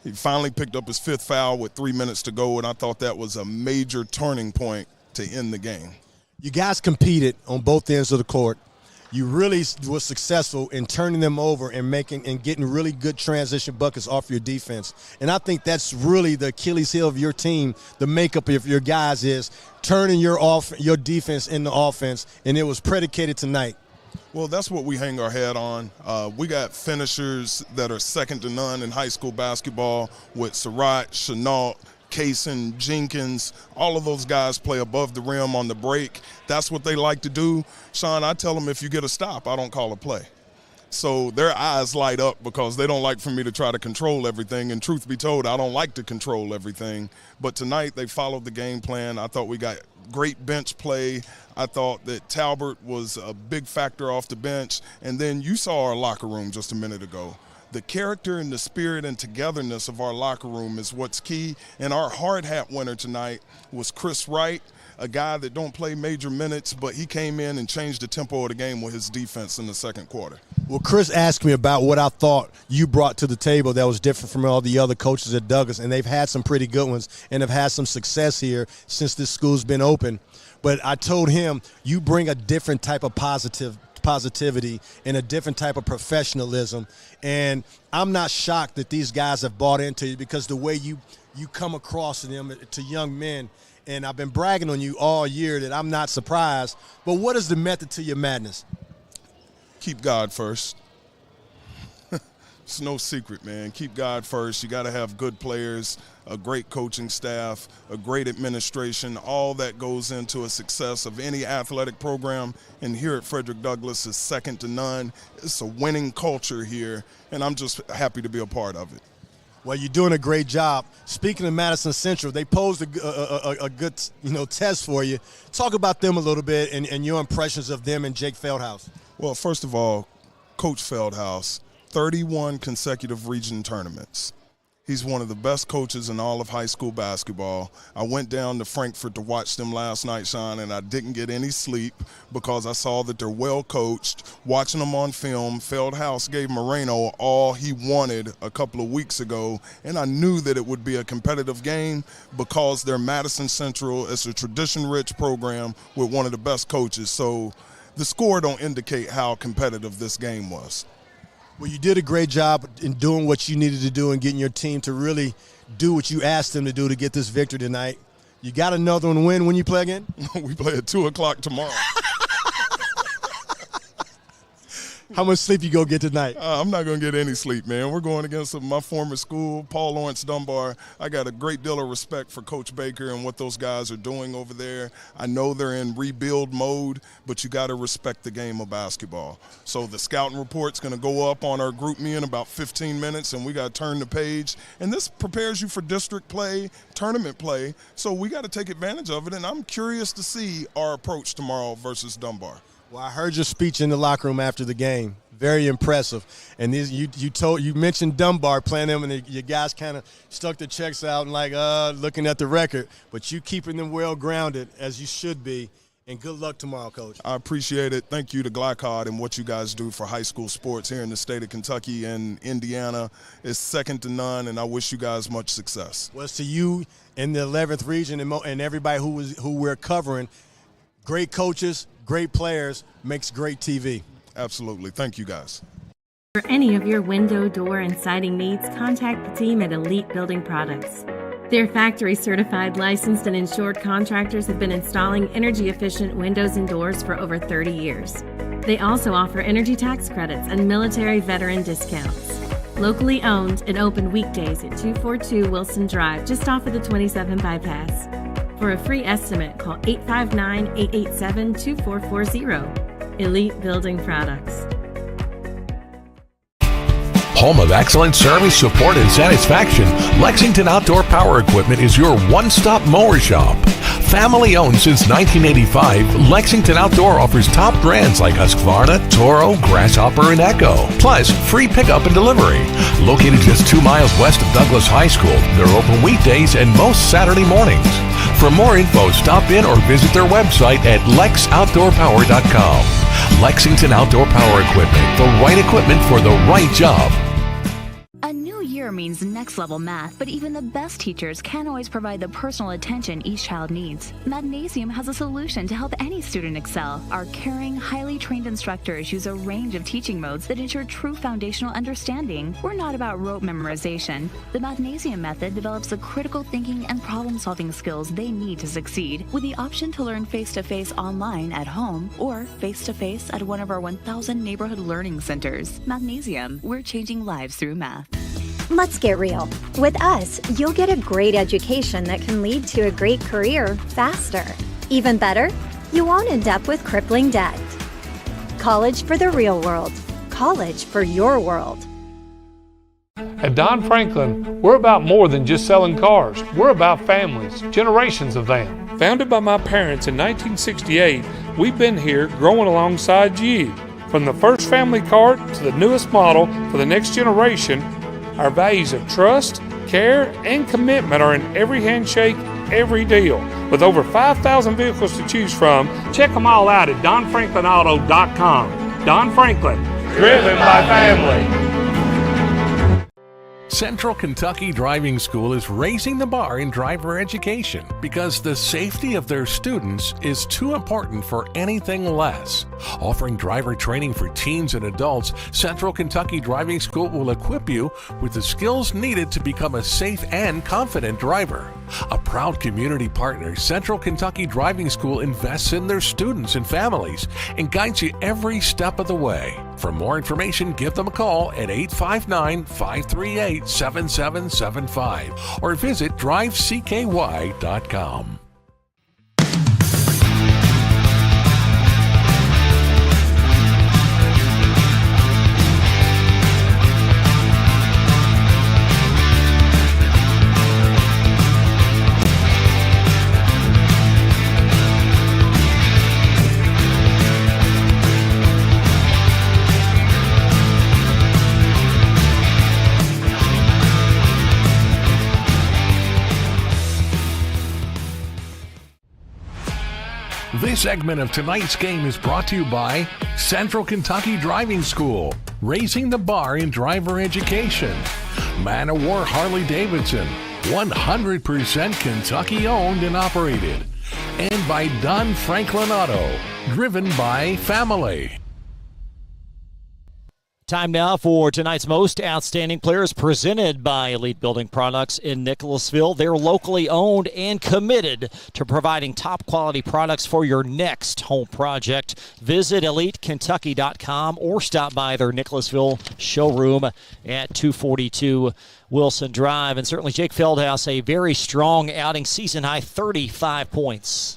He finally picked up his 5th foul with 3 minutes to go, and I thought that was a major turning point to end the game. You guys competed on both ends of the court. You really were successful in turning them over and getting really good transition buckets off your defense. And I think that's really the Achilles heel of your team. The makeup of your guys is turning your defense into offense, and it was predicated tonight. Well, that's what we hang our hat on. We got finishers that are second to none in high school basketball with Surratt, Chenault, Kaysen, Jenkins. All of those guys play above the rim on the break. That's what they like to do. Sean, I tell them if you get a stop, I don't call a play. So their eyes light up because they don't like for me to try to control everything. And truth be told, I don't like to control everything. But tonight they followed the game plan. I thought we got great bench play. I thought that Talbert was a big factor off the bench. And then you saw our locker room just a minute ago. The character and the spirit and togetherness of our locker room is what's key. And our hard hat winner tonight was Chris Wright, a guy that don't play major minutes, but he came in and changed the tempo of the game with his defense in the second quarter. Well, Chris asked me about what I thought you brought to the table that was different from all the other coaches at Douglas, and they've had some pretty good ones and have had some success here since this school's been open. But I told him you bring a different type of positivity and a different type of professionalism, and I'm not shocked that these guys have bought into you because the way you come across to them, to young men. And I've been bragging on you all year that I'm not surprised. But what is the method to your madness? Keep God first. It's no secret, man. Keep God first. You got to have good players, a great coaching staff, a great administration. All that goes into a success of any athletic program. And here at Frederick Douglass is second to none. It's a winning culture here, and I'm just happy to be a part of it. Well, you're doing a great job. Speaking of Madison Central, they posed a good test for you. Talk about them a little bit and your impressions of them and Jake Feldhouse. Well, first of all, Coach Feldhouse, 31 consecutive region tournaments. He's one of the best coaches in all of high school basketball. I went down to Frankfort to watch them last night, Sean, and I didn't get any sleep because I saw that they're well coached. Watching them on film, Feldhouse gave Moreno all he wanted a couple of weeks ago, and I knew that it would be a competitive game because they're Madison Central. It's a tradition-rich program with one of the best coaches, so the score don't indicate how competitive this game was. Well, you did a great job in doing what you needed to do and getting your team to really do what you asked them to do to get this victory tonight. You got another one win when you play again? We play at 2 o'clock tomorrow. How much sleep you go get tonight? I'm not going to get any sleep, man. We're going against my former school, Paul Lawrence Dunbar. I got a great deal of respect for Coach Baker and what those guys are doing over there. I know they're in rebuild mode, but you got to respect the game of basketball. So the scouting report's going to go up on our group me in about 15 minutes, and we got to turn the page. And this prepares you for district play, tournament play, so we got to take advantage of it. And I'm curious to see our approach tomorrow versus Dunbar. Well, I heard your speech in the locker room after the game. Very impressive. And you mentioned Dunbar playing them, and your guys kind of stuck their checks out and looking at the record. But you keeping them well grounded as you should be. And good luck tomorrow, Coach. I appreciate it. Thank you to Glycod and what you guys do for high school sports here in the state of Kentucky and Indiana. It's second to none, and I wish you guys much success. Well, to you in the 11th region and everybody who we're covering, great coaches, great players, makes great TV. Absolutely. Thank you, guys. For any of your window, door, and siding needs, contact the team at Elite Building Products. Their factory-certified, licensed, and insured contractors have been installing energy-efficient windows and doors for over 30 years. They also offer energy tax credits and military veteran discounts. Locally owned and open weekdays at 242 Wilson Drive, just off of the 27 bypass. For a free estimate, call 859-887-2440. Elite Building Products. Home of excellent service, support, and satisfaction, Lexington Outdoor Power Equipment is your one-stop mower shop. Family owned since 1985, Lexington Outdoor offers top brands like Husqvarna, Toro, Grasshopper, and Echo. Plus, free pickup and delivery. Located just 2 miles west of Douglas High School, they're open weekdays and most Saturday mornings. For more info, stop in or visit their website at lexoutdoorpower.com. Lexington Outdoor Power Equipment, the right equipment for the right job. A new year means next level math, but even the best teachers can't always provide the personal attention each child needs. Magnesium has a solution to help any student excel. Our caring, highly trained instructors use a range of teaching modes that ensure true foundational understanding. We're not about rote memorization. The Magnesium method develops the critical thinking and problem-solving skills they need to succeed, with the option to learn face-to-face online at home or face-to-face at one of our 1,000 neighborhood learning centers. Magnesium, we're changing lives through math. Let's get real. With us, you'll get a great education that can lead to a great career faster. Even better, you won't end up with crippling debt. College for the real world. College for your world. At Don Franklin, we're about more than just selling cars. We're about families, generations of them. Founded by my parents in 1968, we've been here growing alongside you. From the first family car to the newest model for the next generation, our values of trust, care, and commitment are in every handshake, every deal. With over 5,000 vehicles to choose from, check them all out at donfranklinauto.com. Don Franklin, driven by family. Central Kentucky Driving School is raising the bar in driver education because the safety of their students is too important for anything less. Offering driver training for teens and adults, Central Kentucky Driving School will equip you with the skills needed to become a safe and confident driver. A proud community partner, Central Kentucky Driving School invests in their students and families and guides you every step of the way. For more information, give them a call at 859-538-7775 or visit drivecky.com. This segment of tonight's game is brought to you by Central Kentucky Driving School, raising the bar in driver education. Man of War Harley-Davidson, 100% Kentucky owned and operated. And by Don Franklin Auto, driven by family. Time now for tonight's Most Outstanding Players, presented by Elite Building Products in Nicholasville. They're locally owned and committed to providing top quality products for your next home project. Visit EliteKentucky.com or stop by their Nicholasville showroom at 242 Wilson Drive. And certainly Jake Feldhouse, a very strong outing, season high 35 points.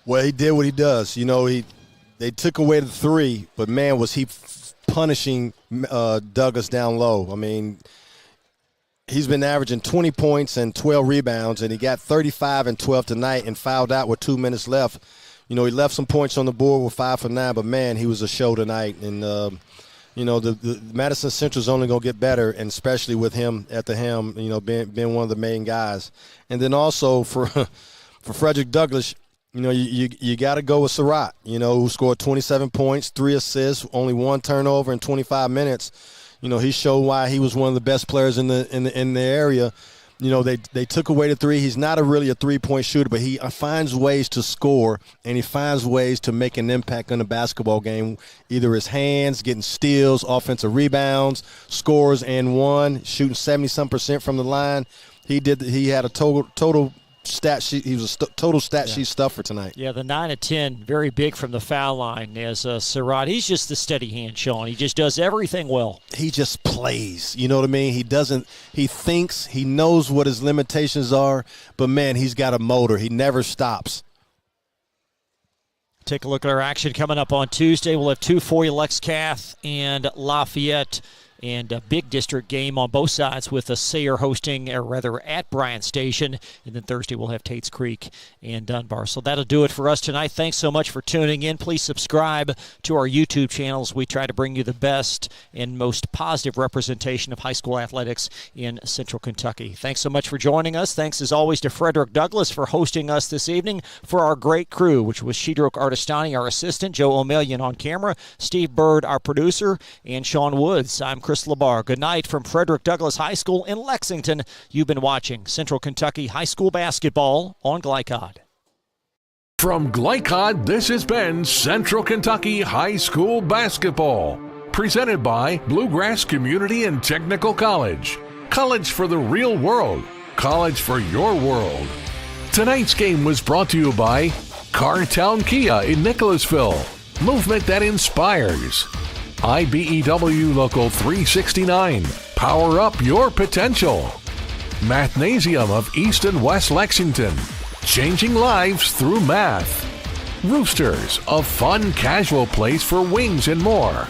Well, he did what he does. You know, they took away the three, but man, was he punishing Douglas down low. I mean, he's been averaging 20 points and 12 rebounds, and he got 35 and 12 tonight and fouled out with 2 minutes left. You know, he left some points on the board with 5 for 9, but, man, he was a show tonight. And, you know, the Madison Central's only going to get better, and especially with him at the helm, you know, being one of the main guys. And then also for Frederick Douglass, you know, you got to go with Surratt, you know, who scored 27 points, 3 assists, only 1 turnover in 25 minutes. You know, he showed why he was one of the best players in the area. You know, they took away the three. He's not really a three-point shooter, but he finds ways to score, and he finds ways to make an impact on the basketball game, either his hands, getting steals, offensive rebounds, scores and one, shooting 70-some% from the line. He had a total stat sheet. He was a total stat sheet stuffer tonight. Yeah, the 9 of 10, very big from the foul line as Surratt. He's just the steady hand, Sean. He just does everything well. He just plays. You know what I mean? He thinks, he knows what his limitations are, but, man, he's got a motor. He never stops. Take a look at our action coming up on Tuesday. We'll have 2 for you, Lex Cath and Lafayette and a big district game on both sides with Sayre hosting, or rather at Bryant Station. And then Thursday we'll have Tates Creek and Dunbar. So that'll do it for us tonight. Thanks so much for tuning in. Please subscribe to our YouTube channels. We try to bring you the best and most positive representation of high school athletics in Central Kentucky. Thanks so much for joining us. Thanks as always to Frederick Douglass for hosting us this evening. For our great crew, which was Shedrock Artistani, our assistant, Joe O'Million on camera, Steve Bird, our producer, and Sean Woods. I'm Chris Labar. Good night from Frederick Douglass High School in Lexington. You've been watching Central Kentucky High School basketball on Glycod. From Glycod, this has been Central Kentucky High School basketball, presented by Bluegrass Community and Technical College. College for the real world. College for your world. Tonight's game was brought to you by Cartown Kia in Nicholasville. Movement that inspires. IBEW Local 369. Power up your potential. Mathnasium of East and West Lexington. Changing lives through math. Roosters, a fun, casual place for wings and more.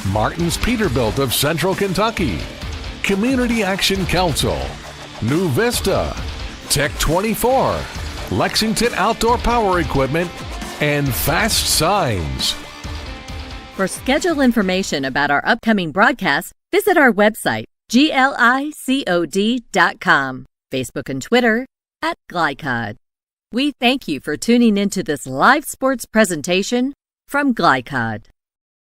Martin's Peterbilt of Central Kentucky. Community Action Council. New Vista. Tech 24. Lexington Outdoor Power Equipment. And Fast Signs. For schedule information about our upcoming broadcasts, visit our website, glicod.com, Facebook and Twitter @Glycod. We thank you for tuning into this live sports presentation from Glycod.